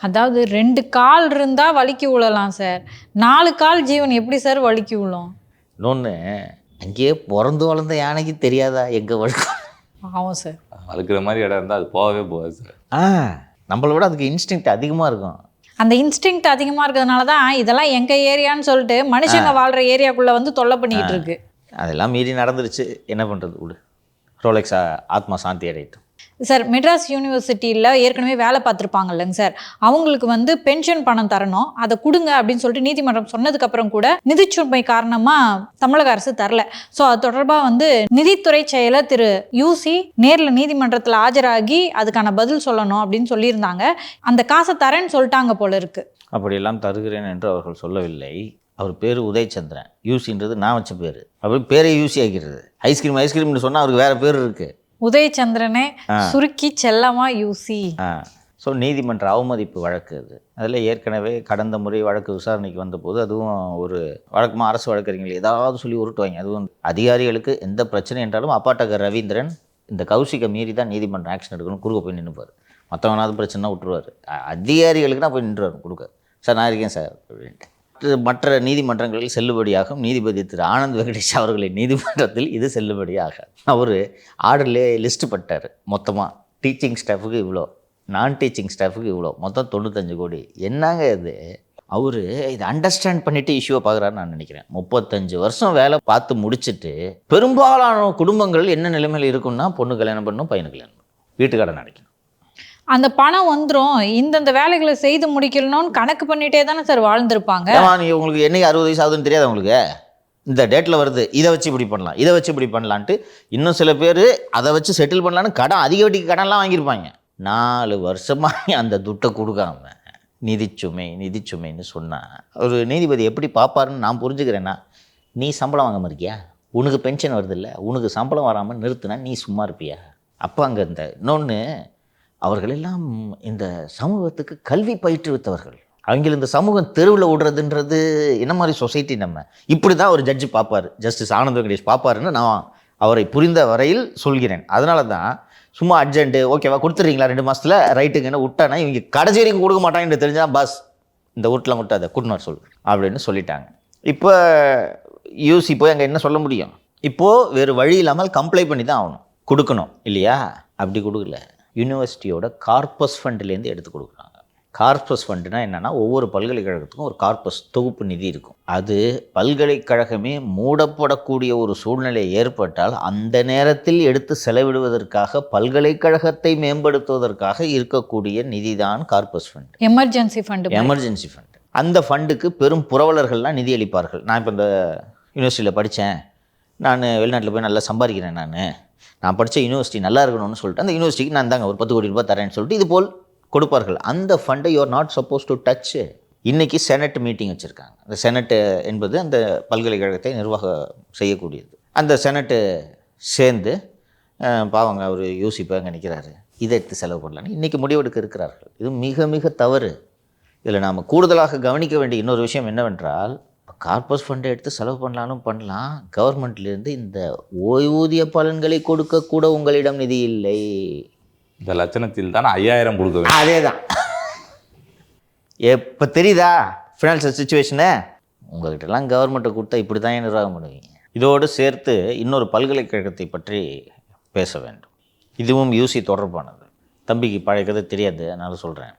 அதாவது 2 கால் இருந்தால் வலிக்கி விழலாம் சார், 4 கால் ஜீவன் எப்படி சார் வலிக்கி விழும்? இன்னொன்று, அங்கேயே பிறந்து வளர்ந்த யானைக்கு தெரியாதா எங்கே வழுக்கும்? ஆமாம் சார், வளர்க்குற மாதிரி இடம் இருந்தால் அது போகவே போகாது சார். நம்மளை விட அதுக்கு இன்ஸ்டிங்க்ட் அதிகமாக இருக்கும். அந்த இன்ஸ்டிங்க்ட் அதிகமாக இருக்கிறதுனால தான் இதெல்லாம் எங்கள் ஏரியான்னு சொல்லிட்டு மனுஷங்க வாழ்கிற ஏரியாக்குள்ளே வந்து தொல்லை பண்ணிக்கிட்டு இருக்கு. அதெல்லாம் மீறி நடந்துருச்சு, என்ன பண்ணுறது? விடு, ரோலெக்ஸா ஆத்மா சாந்தி அடையட்டும். சார், மெட்ராஸ் யூனிவர்சிட்டியில் ஏற்கனவே வேலை பார்த்துருப்பாங்கல்லங்க சார், அவங்களுக்கு வந்து பென்ஷன் பணம் தரணும், அதை கொடுங்க அப்படின்னு சொல்லிட்டு நீதிமன்றம் சொன்னதுக்கப்புறம் கூட நிதிச்சுமை காரணமாக தமிழக அரசு தரல. ஸோ அது தொடர்பாக வந்து நிதித்துறை செயலர் திரு யூசி நேரில் நீதிமன்றத்தில் ஆஜராகி அதுக்கான பதில் சொல்லணும் அப்படின்னு சொல்லியிருந்தாங்க. அந்த காசை தரேன்னு சொல்லிட்டாங்க போல இருக்கு. அப்படியெல்லாம் தருகிறேன் என்று அவர்கள் சொல்லவில்லை. அவர் பேர் உதயச்சந்திரன், யூசின்றது நான் வச்ச பேர். அப்படி பேரே யூசி ஆகிறது. ஐஸ்கிரீம்னு சொன்னால் அவருக்கு வேறு பேர் இருக்குது. உதயச்சந்திரனே சுருக்கி செல்லமா யூசி. ஸோ நீதிமன்ற அவமதிப்பு வழக்கு அது. அதில் ஏற்கனவே கடந்த முறை வழக்கு விசாரணைக்கு வந்தபோது அதுவும் ஒரு வழக்கமாக அரசு வழக்கறிஞர்கள் ஏதாவது சொல்லி உருட்டுவாங்க. அதுவும் அதிகாரிகளுக்கு எந்த பிரச்சனை என்றாலும் அப்பாட்டகர் ரவீந்திரன் இந்த கௌசிகை மீறி தான் நீதிமன்றம் ஆக்ஷன் எடுக்கணும், குறுக்க போய் நின்றுப்பார். மற்றவனாவது பிரச்சனை விட்டுருவார், அதிகாரிகளுக்கு தான் போய் நின்றுவார் கொடுக்க. சார் நான் இருக்கேன் சார் அப்படின்ட்டு. மற்ற நீதிமன்றங்களில் செல்லுபடியாகும். நீதிபதி திரு ஆனந்த் வெங்கடேஷ் அவர்களின் நீதிமன்றத்தில் இது செல்லுபடியாக அவர் ஆர்டர்லேயே லிஸ்ட்டு பட்டார். மொத்தமாக டீச்சிங் ஸ்டாஃபுக்கு இவ்வளோ, நான் டீச்சிங் ஸ்டாஃபுக்கு இவ்வளோ, மொத்தம் 95 கோடி. என்னங்க இது? அவர் இதை அண்டர்ஸ்டாண்ட் பண்ணிவிட்டு இஷ்யூவை பார்க்குறாருன்னு நான் நினைக்கிறேன். 35 வருஷம் வேலை பார்த்து முடிச்சுட்டு பெரும்பாலான குடும்பங்கள் என்ன நிலைமையில் இருக்குன்னா, பொண்ணு கல்யாணம் பண்ணணும், பையனு கல்யாணம் பண்ணணும், வீட்டுக்கடன் அடைக்கணும். அந்த பணம் வந்துடும், இந்தந்த வேலைகளை செய்து முடிக்கணும்னு கணக்கு பண்ணிகிட்டே தானே சார் வாழ்ந்துருப்பாங்க. நீங்கள் உங்களுக்கு என்னைக்கு 60 வயசு ஆகுதுன்னு தெரியாது உங்களுக்கு. இந்த டேட்டில் வருது, இதை வச்சு இப்படி பண்ணலாம், இதை வச்சு இப்படி பண்ணலான்ட்டு இன்னும் சில பேர் அதை வச்சு செட்டில் பண்ணலான்னு கடன், அதிக வட்டிக்கு கடன்லாம் வாங்கியிருப்பாங்க. 4 வருஷமாக அந்த துட்டை கொடுக்காம நிதிச்சுமைன்னு சொன்னால் ஒரு நீதிபதி எப்படி பார்ப்பாருன்னு நான் புரிஞ்சுக்கிறேன்னா, நீ சம்பளம் வாங்காமல் இருக்கியா, உனக்கு பென்ஷன் வருது இல்லை, உனக்கு சம்பளம் வராமல் நிறுத்துனா நீ சும்மா இருப்பியா? அப்போ அங்கே இந்த இன்னொன்று, அவர்களெல்லாம் இந்த சமூகத்துக்கு கல்வி பயிற்றுவித்தவர்கள். அவங்க இந்த சமூகம் தெருவில் விடுறதுன்றது என்ன மாதிரி சொசைட்டி? நம்ம இப்படி தான் ஒரு ஜட்ஜு பார்ப்பார், ஜஸ்டிஸ் ஆனந்த் வெங்கடேஷ் பார்ப்பாருன்னு நான் அவரை புரிந்த வரையில் சொல்கிறேன். அதனால தான் சும்மா அர்ஜென்ட்டு ஓகேவா கொடுத்துட்றீங்களா 2 மாதத்தில் ரைட்டுங்கன்னு விட்டானா, இவங்க கடைசி வரைக்கும் கொடுக்க மாட்டாங்கன்னு தெரிஞ்சால் பாஸ் இந்த வீட்டில் மட்டும் அதை கூட்டினார் சொல் அப்படின்னு சொல்லிட்டாங்க. இப்போ யூசி போய் அங்கே என்ன சொல்ல முடியும்? இப்போது வேறு வழி இல்லாமல் கம்ப்ளைண்ட் பண்ணி தான் ஆகணும், கொடுக்கணும் இல்லையா? அப்படி கொடுக்கல, யூனிவர்சிட்டியோட கார்பஸ் ஃபண்ட்லேருந்து எடுத்து கொடுக்குறாங்க. கார்பஸ் ஃபண்டுனா என்னென்னா, ஒவ்வொரு பல்கலைக்கழகத்துக்கும் ஒரு கார்பஸ் தொகுப்பு நிதி இருக்கும். அது பல்கலைக்கழகமே மூடப்படக்கூடிய ஒரு சூழ்நிலை ஏற்பட்டால் அந்த நேரத்தில் எடுத்து செலவிடுவதற்காக, பல்கலைக்கழகத்தை மேம்படுத்துவதற்காக இருக்கக்கூடிய நிதி தான் கார்பஸ் ஃபண்ட், எமர்ஜென்சி ஃபண்ட். அந்த ஃபண்டுக்கு பெரும் புரவலர்கள்லாம் நிதி அளிப்பார்கள். நான் இப்போ இந்த யூனிவர்சிட்டியில் படித்தேன், நான் வெளிநாட்டில் போய் நல்லா சம்பாதிக்கிறேன், நான் படித்த யூனிவர்சிட்டி நல்லா இருக்கணும்னு சொல்லிட்டு அந்த யூனிவர்சிட்டிக்கு நான் தாங்க ஒரு 10 கோடி ரூபாய் தரேன்னு சொல்லிட்டு இது போல் கொடுப்பார்கள். அந்த ஃபண்டை you are not suppose to touch. இன்றைக்கி செனட் மீட்டிங் வச்சுருக்காங்க. அந்த செனட்டு என்பது அந்த பல்கலைக்கழகத்தை நிர்வாகம் செய்யக்கூடியது. அந்த செனட்டு சேர்ந்து பாவங்க அவர் யோசிப்பாங்க நினைக்கிறாரு, இதை எடுத்து செலவு பண்ணலான்னு இன்றைக்கி முடிவெடுக்க இருக்கிறார்கள். இது மிக மிக தவறு. இதில் நாம் கூடுதலாக கவனிக்க வேண்டிய இன்னொரு விஷயம் என்னவென்றால், கார்பஸ் ஃபண்டை எடுத்து செலவு பண்ணலாம், கவர்மெண்ட்லேருந்து இந்த ஓய்வூதிய பலன்களை கொடுக்கக்கூட உங்களிடம் நிதி இல்லை. இந்த லட்சணத்தில் தான் 5000 கொடுக்க வேண்டும். அதே தான். எப்போ தெரியுதா ஃபினான்ஷியல் சுச்சுவேஷனை? உங்கள்கிட்டலாம் கவர்மெண்ட்டை கொடுத்தா இப்படி தான் நிர்வாகம் பண்ணுவீங்க. இதோடு சேர்த்து இன்னொரு பல்கலைக்கழகத்தை பற்றி பேச வேண்டும். இதுவும் யூசி தொடர்பானது. தம்பிக்கு பழைய கதை தெரியாது, அதனால் சொல்கிறேன்.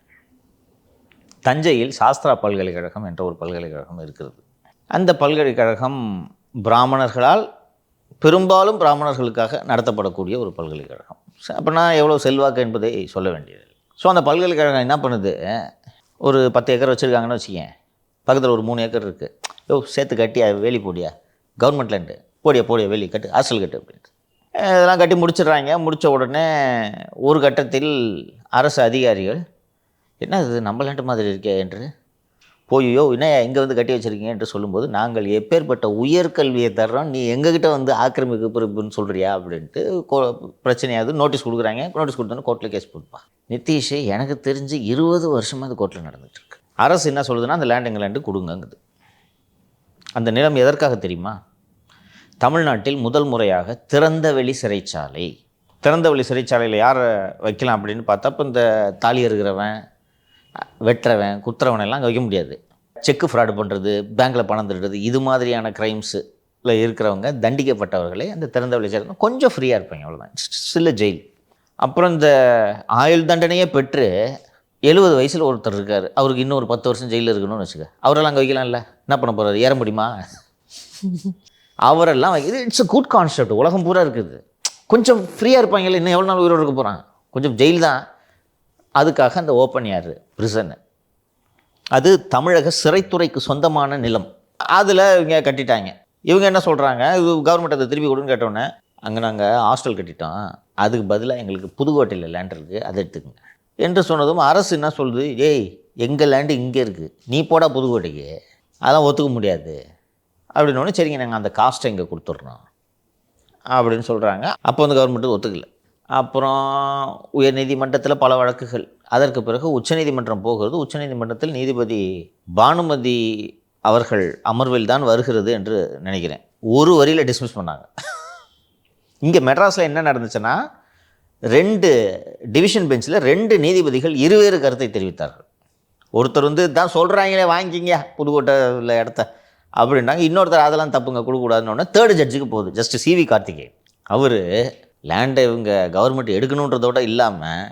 தஞ்சையில் சாஸ்திரா பல்கலைக்கழகம் என்ற ஒரு பல்கலைக்கழகம் இருக்கிறது. அந்த பல்கலைக்கழகம் பிராமணர்களால், பெரும்பாலும் பிராமணர்களுக்காக நடத்தப்படக்கூடிய ஒரு பல்கலைக்கழகம். அப்படின்னா எவ்வளோ செல்வாக்கு என்பதை சொல்ல வேண்டியது. ஸோ அந்த பல்கலைக்கழகம் என்ன பண்ணுது, ஒரு 10 ஏக்கர் வச்சுருக்காங்கன்னு வச்சுக்கேன், பக்கத்தில் ஒரு 3 ஏக்கர் இருக்குது, சேர்த்து கட்டியா வேலி போடியா, கவர்மெண்ட் லேண்டு போடியா வேலி கட்டு, ஹாஸ்டல் கட்டு அப்படின்ட்டு இதெல்லாம் கட்டி முடிச்சிடுறாங்க. முடித்த உடனே ஒரு கட்டத்தில் அரசு அதிகாரிகள், என்ன இது நம்ம லேண்டு மாதிரி இருக்கே என்று போயோ என்ன இங்கே வந்து கட்டி வச்சுருக்கீங்க என்று சொல்லும்போது, நாங்கள் எப்பேற்பட்ட உயர்கல்வியை தர்றோம், நீ எங்ககிட்ட வந்து ஆக்கிரமிப்பு பிறப்புன்னு சொல்கிறியா அப்படின்ட்டு பிரச்சனையாவது நோட்டீஸ் கொடுக்குறாங்க. நோட்டீஸ் கொடுத்தோன்னு கோர்ட்டில் கேஸ் போட்டுப்பா. நிதிஷ் எனக்கு தெரிஞ்சு 20 வருஷமாக அது கோர்ட்டில் நடந்துகிட்ருக்கு. அரசு என்ன சொல்லுதுன்னா, அந்த லேண்ட் எங்கள் லேண்டு கொடுங்கங்குது. அந்த நிலம் எதற்காக தெரியுமா? தமிழ்நாட்டில் முதல் முறையாக திறந்தவெளி சிறைச்சாலை. திறந்தவெளி சிறைச்சாலையில் யாரை வைக்கலாம் அப்படின்னு பார்த்தா, இப்போ இந்த தாலி இருக்கிறவன், வெட்டுறவன், குத்துறவன் எல்லாம் அங்கே வைக்க முடியாது. செக்கு ஃப்ராடு பண்ணுறது, பேங்க்கில் பணம் திருடுறது, இது மாதிரியான க்ரைம்ஸில் இருக்கிறவங்க, தண்டிக்கப்பட்டவர்களே அந்த திறந்தவெளி சிறை கொஞ்சம் ஃப்ரீயாக இருப்பாங்க, அவ்வளோதான். சில ஜெயில். அப்புறம் இந்த ஆயுள் தண்டனையே பெற்று 70 வயசில் ஒருத்தர் இருக்கார், அவருக்கு இன்னும் ஒரு 10 வருஷம் ஜெயிலில் இருக்கணும்னு வச்சுக்க, அவரெல்லாம் அங்கே வைக்கலாம்ல, என்ன பண்ண போகிறாரு, ஏற முடியுமா? அவரெல்லாம் வைக்கிறது இட்ஸ் அ குட் கான்செப்ட். உலகம் பூரா இருக்குது. கொஞ்சம் ஃப்ரீயாக இருப்பாங்கல்ல, இன்னும் எவ்வளோ நாள் உயிரோடு இருக்க போகிறான், கொஞ்சம் ஜெயில் தான். அதுக்காக அந்த ஓப்பன் ஏர் பிரிசன், அது தமிழக சிறைத்துறைக்கு சொந்தமான நிலம். அதில் இவங்க கட்டிட்டாங்க. இவங்க என்ன சொல்கிறாங்க, இது கவர்மெண்ட் அதை திருப்பி கொடுன்னு கேட்டோன்னே, அங்கே நாங்கள் ஹாஸ்டல் கட்டிட்டோம், அதுக்கு பதிலாக எங்களுக்கு புதுக்கோட்டையில் லேண்ட் இருக்குது, அதை எடுத்துக்கோங்க என்று சொன்னதும் அரசு என்ன சொல்லுது, ஏய் எங்கள் லேண்டு இங்கே இருக்குது, நீ போடா புதுக்கோட்டைக்கு, அதெல்லாம் ஒத்துக்க முடியாது அப்படின்னோடனே, சரிங்க நாங்கள் அந்த காஸ்ட்டை இங்கே கொடுத்துட்றோம் அப்படின்னு சொல்கிறாங்க. அப்போ வந்து கவர்மெண்ட்டு ஒத்துக்கல. அப்புறம் உயர்நீதிமன்றத்தில் பல வழக்குகள். அதற்கு பிறகு உச்சநீதிமன்றம் போகிறது. உச்சநீதிமன்றத்தில் நீதிபதி பானுமதி அவர்கள் அமர்வில் தான் வருகிறது என்று நினைக்கிறேன். ஒரு வரியில் டிஸ்மிஸ் பண்ணாங்க. இங்கே மெட்ராஸில் என்ன நடந்துச்சுன்னா 2 டிவிஷன் பெஞ்சில் 2 நீதிபதிகள் இருவேறு கருத்தை தெரிவித்தார்கள். ஒருத்தர் வந்து தான் சொல்கிறாங்களே வாங்கிக்கிங்க புதுக்கோட்டையில் இடத்த அப்படின்னாங்க. இன்னொருத்தர் அதெல்லாம் தப்புங்க கொடுக்கக்கூடாதுன்னு 3rd ஜட்ஜுக்கு போகுது. Justice CV Karthikeyan. அவர் லேண்டை இவங்க கவர்மெண்ட் எடுக்கணுன்றதோட இல்லாமல்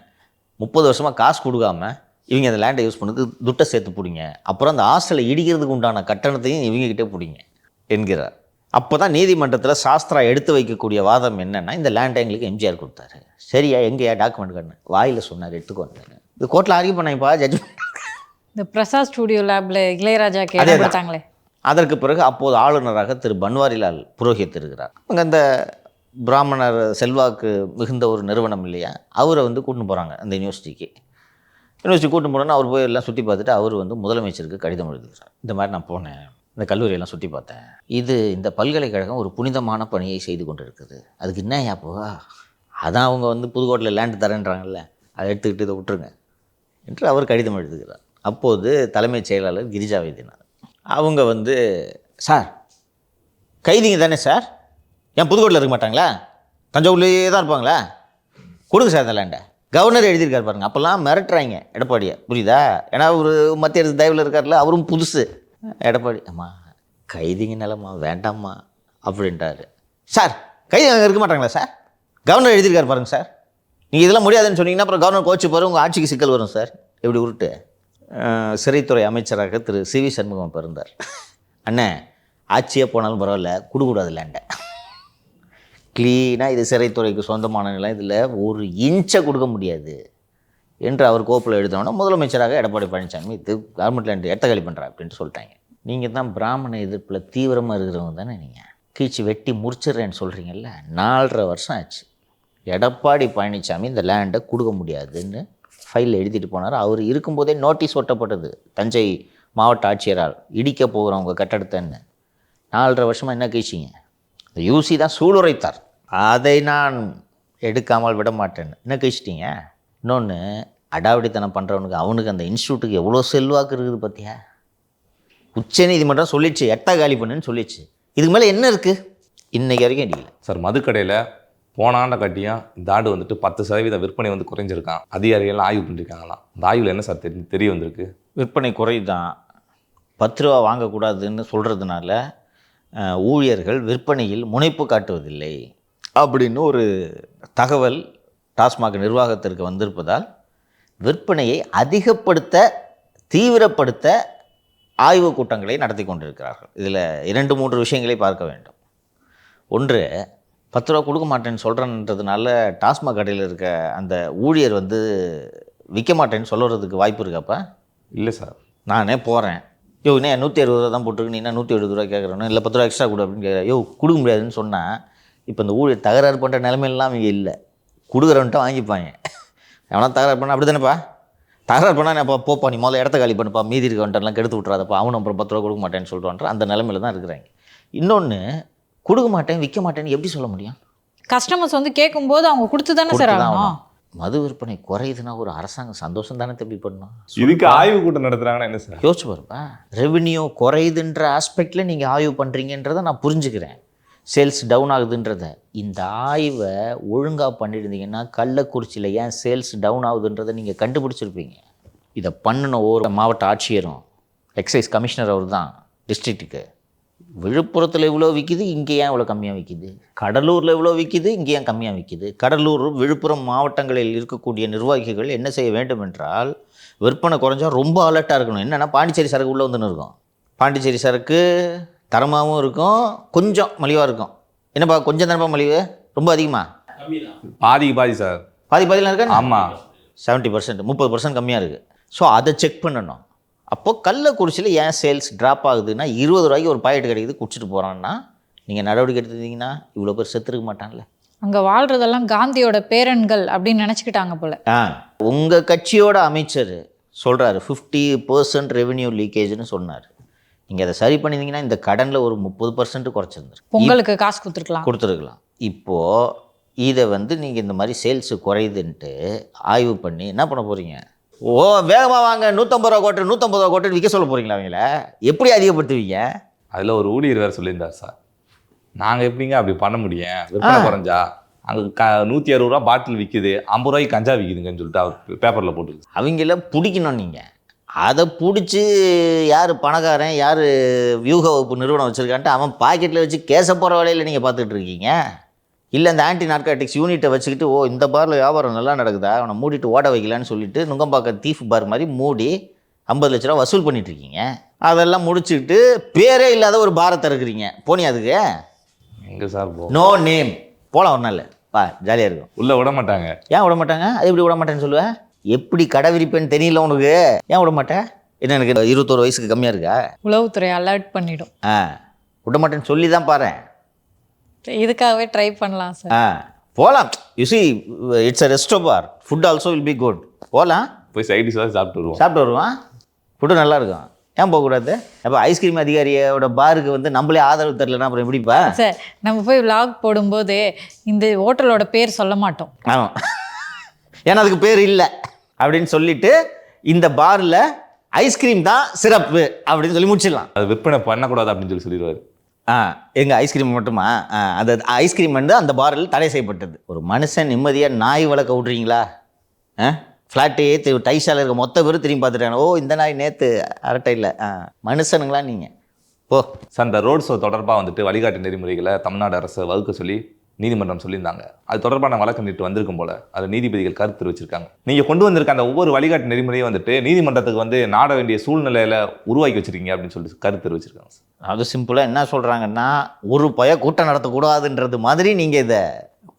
30 வருஷமாக காசு கொடுக்காம இவங்க அந்த லேண்டை யூஸ் பண்ணது துட்டை சேர்த்து பிடிங்க, அப்புறம் அந்த ஹாஸ்டலை இடிக்கிறதுக்கு உண்டான கட்டணத்தையும் இவங்ககிட்டே பிடிங்க என்கிறார். அப்போ தான் நீதிமன்றத்தில் சாஸ்திரா எடுத்து வைக்கக்கூடிய வாதம் என்னென்னா, இந்த லேண்டை எங்களுக்கு எம்ஜிஆர் கொடுத்தாரு. சரியா, எங்கேயா டாக்குமெண்ட் காரணம் வாயில் சொன்னார், எடுத்துக்கோங்க. இது கோர்ட்டில் ஆர்கியூ பண்ணாங்கப்பா ஜட்ஜ்மெண்ட். இந்த பிரசாத் ஸ்டுடியோ லேப்ல இளையராஜா கேட்டாங்களே. அதற்கு பிறகு அப்போது ஆளுநராக திரு பன்வாரிலால் புரோஹித் இருக்கிறார். அங்கே அந்த பிராமணர் செல்வாக்கு மிகுந்த ஒரு நிறுவனம் இல்லையா, அவரை வந்து கூட்டின்னு போகிறாங்க அந்த யூனிவர்சிட்டி கூட்டின்னு போனோன்னா அவர் போய் எல்லாம் சுற்றி பார்த்துட்டு அவர் வந்து முதலமைச்சருக்கு கடிதம் எழுதுகிறார். இந்த மாதிரி நான் போனேன், இந்த கல்லூரியெல்லாம் சுற்றி பார்த்தேன், இந்த பல்கலைக்கழகம் ஒரு புனிதமான பணியை செய்து கொண்டு இருக்குது, அதுக்கு என்ன யாப்போவா, அதான் அவங்க வந்து புதுக்கோட்டையில் லேண்டு தரேன்றாங்கல்ல, அதை எடுத்துக்கிட்டு இதை விட்டுருங்க என்று அவர் கடிதம் எழுதுகிறார். அப்போது தலைமைச் செயலாளர் கிரிஜா வைத்தியநாதன் அவங்க வந்து, சார் கைதிங்க தானே சார், ஏன் புதுக்கோட்டையில் இருக்க மாட்டாங்களா, தஞ்சாவூர்லேயே தான் இருப்பாங்களா, கொடுங்க சார் இந்த லேண்டை. கவர்னர் எழுதியிருக்கார் பாருங்க. அப்போல்லாம் மிரட்டுறாங்க எடப்பாடியை, புரியுதா? ஏன்னா ஒரு மத்திய அரசு தயவில் இருக்கார்ல, அவரும் புதுசு. எடப்பாடி, அம்மா கைதிங்க நிலமா வேண்டாம்மா அப்படின்ட்டாரு. சார் கைதி அங்கே இருக்க மாட்டாங்களா சார், கவர்னர் எழுதியிருக்கார் பாருங்க சார், நீங்கள் இதெல்லாம் முடியாதுன்னு சொன்னீங்கன்னா அப்புறம் கவர்னர் கோச்சு பாரு, உங்கள் ஆட்சிக்கு சிக்கல் வரும் சார். எப்படி உருட்டு. சிறைத்துறை அமைச்சராக திரு சிவி சண்முகம் பிறந்தார். அண்ணே ஆட்சியே போனாலும் பரவாயில்ல, கொடுக்கூடாது லேண்டை, க்ளீனாக இது சிறைத்துறைக்கு சொந்தமான நிலம், இதில் ஒரு இன்ச்சை கொடுக்க முடியாது என்று அவர் கோப்பில் எழுதினோன்னா முதலமைச்சராக எடப்பாடி பழனிசாமி இது கவர்மெண்ட் லேண்டு எட்ட காலி பண்ணுறா அப்படின்ட்டு சொல்லிட்டாங்க. நீங்கள் தான் பிராமண எதிர்ப்பில் தீவிரமாக இருக்கிறவங்க தானே, நீங்கள் கீழ்ச்சி வெட்டி முடிச்சிடுறேன்னு சொல்கிறீங்கல்ல. 4.5 வருஷம் ஆச்சு, எடப்பாடி பழனிசாமி இந்த லேண்டை கொடுக்க முடியாதுன்னு ஃபைலில் எழுதிட்டு போனார். அவர் இருக்கும்போதே நோட்டீஸ் ஒட்டப்பட்டது தஞ்சை மாவட்ட ஆட்சியரால், இடிக்க போகிறவங்க கட்டடத்தைன்னு. 4.5 வருஷமாக என்ன கீழ்ச்சிங்க, யூசி தான் சூளுரைத்தார், அதை நான் எடுக்காமல் விட மாட்டேன்னு. என்ன கழிச்சிட்டிங்க. இன்னொன்று, அடாவடித்தனம் பண்ணுறவனுக்கு அவனுக்கு அந்த இன்ஸ்டியூட்டுக்கு எவ்வளோ செல்வாக்கு இருக்குது பார்த்தியா. உச்சநீதிமன்றம் சொல்லிடுச்சு எட்டா காலி பண்ணுன்னு சொல்லிடுச்சு, இதுக்கு மேலே என்ன இருக்குது, இன்றைக்கி வரைக்கும் அடிக்கல. சார் மதுக்கடையில் போன ஆண்டை கட்டியும் இந்த ஆண்டு வந்துட்டு 10% விற்பனை வந்து குறைஞ்சிருக்கான். அதிகாரிகள்லாம் ஆய்வு பண்ணியிருக்காங்களாம். அந்த ஆய்வில் என்ன சார் தெரிய வந்திருக்கு? விற்பனை குறைதான், 10 ரூபா வாங்கக்கூடாதுன்னு சொல்கிறதுனால ஊழியர்கள் விற்பனையில் முனைப்பு காட்டுவதில்லை அப்படின்னு ஒரு தகவல் டாஸ்மாக் நிர்வாகத்திற்கு வந்திருப்பதால் விற்பனையை அதிகப்படுத்த தீவிரப்படுத்த ஆய்வு கூட்டங்களை நடத்தி கொண்டிருக்கிறார்கள். இதில் 2-3 விஷயங்களை பார்க்க வேண்டும். ஒன்று, 10 ரூபா கொடுக்க மாட்டேன்னு சொல்கிறேன்றதுனால டாஸ்மாக் கடையில் இருக்க அந்த ஊழியர் வந்து விற்க மாட்டேன்னு சொல்கிறதுக்கு வாய்ப்பு இருக்காப்பா? இல்லை சார். நானே போகிறேன், யோ என்ன 160 ரூபா தான் போட்டிருக்கு, நீ என்ன 170 ரூபா கேட்குறேன்னு, இல்லை 10 ரூபா எக்ஸ்ட்ரா கொடு அப்படின்னு கேட்குறேன். யோ கொடுக்க முடியாதுன்னு சொன்னால் இப்போ இந்த ஊழியர் தகராறு பண்ணுற நிலைமையெல்லாம் இங்கே இல்லை, கொடுக்குறவன்ட்டு வாங்கிப்பாங்க. எவனா தகராறு பண்ண அப்படி தானேப்பா, தகராறு பண்ணால் நான் போப்பா நீ முதல்ல இடத்த காலி பண்ணுப்பா, மீதி இருக்கவன்ட்டெல்லாம் கெடுத்து விட்றாதப்பா, அவனும் அப்புறம் 10 ரூபா கொடுக்க மாட்டேன்னு சொல்கிறான்ற அந்த நிலைமையில தான் இருக்கிறாங்க. இன்னொன்று, கொடுக்க மாட்டேன் விற்க மாட்டேன்னு எப்படி சொல்ல முடியும்? கஸ்டமர்ஸ் வந்து கேட்கும்போது அவங்க கொடுத்து தானே சார் ஆகணும். மது விற்பனை குறையுதுன்னா ஒரு அரசாங்கம் சந்தோஷம் தானே தம்பி பண்ணணும். இதுக்கு ஆய்வு கூட்டம் நடத்துகிறாங்கன்னா என்ன சார்? யோசிச்சு பாருப்பா, ரெவென்யூ குறையுதுன்ற ஆஸ்பெக்டில் நீங்கள் ஆய்வு பண்ணுறீங்கன்றதை நான் புரிஞ்சுக்கிறேன், சேல்ஸ் டவுன் ஆகுதுன்றதை. இந்த ஆய்வை ஒழுங்காக பண்ணியிருந்தீங்கன்னா கள்ளக்குறிச்சியில் ஏன் சேல்ஸ் டவுன் ஆகுதுன்றதை நீங்கள் கண்டுபிடிச்சிருப்பீங்க. இதை பண்ணணும் ஒவ்வொரு மாவட்ட ஆட்சியரும், எக்ஸைஸ் கமிஷனர் அவர் தான் டிஸ்ட்ரிக்ட்டுக்கு. விழுப்புரத்தில் இவ்வளோ விற்கிது, இங்கே ஏன் இவ்வளோ கம்மியாக விற்கிது, கடலூரில் இவ்வளோ விற்கிது, இங்கே ஏன் கம்மியாக விற்கிது. கடலூர் விழுப்புரம் மாவட்டங்களில் இருக்கக்கூடிய நிர்வாகிகள் என்ன செய்ய வேண்டும் என்றால், விற்பனை குறைஞ்சா ரொம்ப அலர்ட்டாக இருக்கணும். என்னென்னா பாண்டிச்சேரி சரக்கு உள்ளே வந்துன்னு இருக்கும், பாண்டிச்சேரி சரக்கு தரமாகவும் இருக்கும், கொஞ்சம் மலிவாக இருக்கும். என்னப்பா கொஞ்சம் தானப்பா மலிவு, ரொம்ப அதிகமாக? பாதி சார், பாதியில் இருக்கா? ஆமாம், 70%, 30% கம்மியாக இருக்குது. ஸோ அதை செக் பண்ணணும். அப்போது கள்ளக்குறிச்சியில் ஏன் சேல்ஸ் ட்ராப் ஆகுதுன்னா, 20 ரூபாய்க்கு ஒரு பாக்கெட் கிடைக்குது, குடிச்சிட்டு போகிறான்னா நீங்கள் நடவடிக்கை எடுத்துட்டீங்கன்னா இவ்வளோ பேர் செத்துருக்க மாட்டான்ல. அங்கே வாழ்கிறதெல்லாம் காந்தியோட பேரன்கள் அப்படின்னு நினச்சிக்கிட்டாங்க போல். உங்கள் கட்சியோட அமைச்சர் சொல்கிறாரு 50% ரெவென்யூ லீக்கேஜ்னு சொன்னார். நீங்கள் அதை சரி பண்ணியிருந்தீங்கன்னா இந்த கடனில் ஒரு 30% குறைச்சிருந்துருக்கு, பொங்கலுக்கு காசு கொடுத்துருக்கலாம். இப்போது இதை வந்து நீங்கள் இந்த மாதிரி சேல்ஸு குறையுதுன்ட்டு ஆய்வு பண்ணி என்ன பண்ண போகிறீங்க? ஓ வேகமாக வாங்க 150 ரூபா கோட்டு 150 ரூபா கோட்டு விற்க சொல்ல போகிறீங்களா அவங்கள? எப்படி அதிகப்படுத்துவீங்க? அதில் ஒரு ஊழியர் வேறு சொல்லியிருந்தார் சார், நாங்கள் எப்படிங்க அப்படி பண்ண முடியும், விற்பனை குறைஞ்சா அங்கே 160 ரூபா பாட்டில் விற்கிது, 50 ரூபாய்க்கு கஞ்சா விற்கிதுங்கன்னு சொல்லிட்டு அவர் பேப்பரில் போட்டுருக்கு. அவங்கள பிடிக்கணும் நீங்கள். அதை பிடிச்சி யார் பணக்காரன் யார் வியூக வகுப்பு நிறுவனம் வச்சுருக்கான்ட்டு அவன் பாக்கெட்டில் வச்சு கேச போகிற வேலையில் நீங்கள் பார்த்துட்டு இருக்கீங்க. இல்லை இந்த ஆன்டி நார்காட்டிக்ஸ் யூனிட்டை வச்சுக்கிட்டு ஓ இந்த பாரில் வியாபாரம் நல்லா நடக்குதா அவனை மூடிட்டு ஓட வைக்கலான்னு சொல்லிட்டு நுங்கம்பாக்கம் தீஃப் பார் மாதிரி மூடி 50 லட்ச ரூபா வசூல் பண்ணிட்டுருக்கீங்க. அதெல்லாம் முடிச்சுக்கிட்டு பேரே இல்லாத ஒரு பாரை திறக்கிறீங்க. போனி அதுக்கு எங்கே சார் நோ நேம் போகலாம் ஒரு நாள் வா ஜாலியாக இருக்கும். உள்ளே விட மாட்டாங்க. ஏன் விட மாட்டாங்க? அது எப்படி விட மாட்டேன்னு சொல்லுவேன்? எப்படி கடை விரிப்பேன்னு தெரியல உனக்கு? ஏன் விட மாட்டேன்? என்ன எனக்கு 21 வயசுக்கு கம்மியாக இருக்கா? உளவுத்துறை அலர்ட் பண்ணிடும். விட மாட்டேன்னு சொல்லி தான் பாரு. இதுக்காகவே ட்ரை பண்ணலாம் சார். போகலாம். You see it's a resto bar. Food also will be good. போகலாம். போய் சைடிஸ் சாப்பிட்டு வருவான். ஃபுட்டு நல்லா இருக்கும். ஏன் போகக்கூடாது? அப்போ ஐஸ்கிரீம் அதிகாரியோட பாருக்கு வந்து நம்மளே ஆதரவு தரலன்னா அப்புறம் எப்படிப்பா? சார் நம்ம போய் விளாக் போடும்போது இந்த ஹோட்டலோட பேர் சொல்ல மாட்டோம். ஆமாம், ஏன்னா அதுக்கு பேர் இல்லை அப்படின்னு சொல்லிட்டு இந்த பாரில் ஐஸ்கிரீம் தான் சிறப்பு அப்படின்னு சொல்லி முடிச்சிடலாம். அது விற்பனை பண்ணக்கூடாது அப்படின்னு சொல்லிடுவார். எங்கள் ஐஸ்கிரீம் மட்டுமா? அந்த ஐஸ்கிரீம் வந்து அந்த பாரில் தடை செய்யப்பட்டது. ஒரு மனுஷன் நிம்மதியாக நாய் வளர்க்க விட்றீங்களா? ஃப்ளாட்டே டைஷாவில் இருக்க மொத்த பேரும் திரும்பி பார்த்துட்டாங்க. ஓ இந்த நாய் நேற்று அரட்டையில். மனுஷனுங்களா நீங்கள்? ஓ சார் இந்த ரோட் ஷோ தொடர்பாக வந்துட்டு வழிகாட்டு நெறிமுறைகளை தமிழ்நாடு அரசு வகுக்க சொல்லி நீதிமன்றம் சொல்லியிருந்தாங்க. அது தொடர்பான வழக்கு நேற்று வந்திருக்கும் போல அது நீதிபதிகள் கருத்து தெரிவிச்சிருக்காங்க. நீங்கள் கொண்டு வந்திருக்க அந்த ஒவ்வொரு வழிகாட்டு நெறிமுறையும் வந்துட்டு நீதிமன்றத்துக்கு வந்து நாட வேண்டிய சூழ்நிலையில் உருவாக்கி வச்சிருக்கீங்க அப்படின்னு சொல்லிட்டு கருத்து தெரிவிச்சிருக்காங்க சார். அது சிம்பிளாக என்ன சொல்கிறாங்கன்னா ஒரு கூட்டம் நடத்தக்கூடாதுன்றது மாதிரி நீங்கள் இதை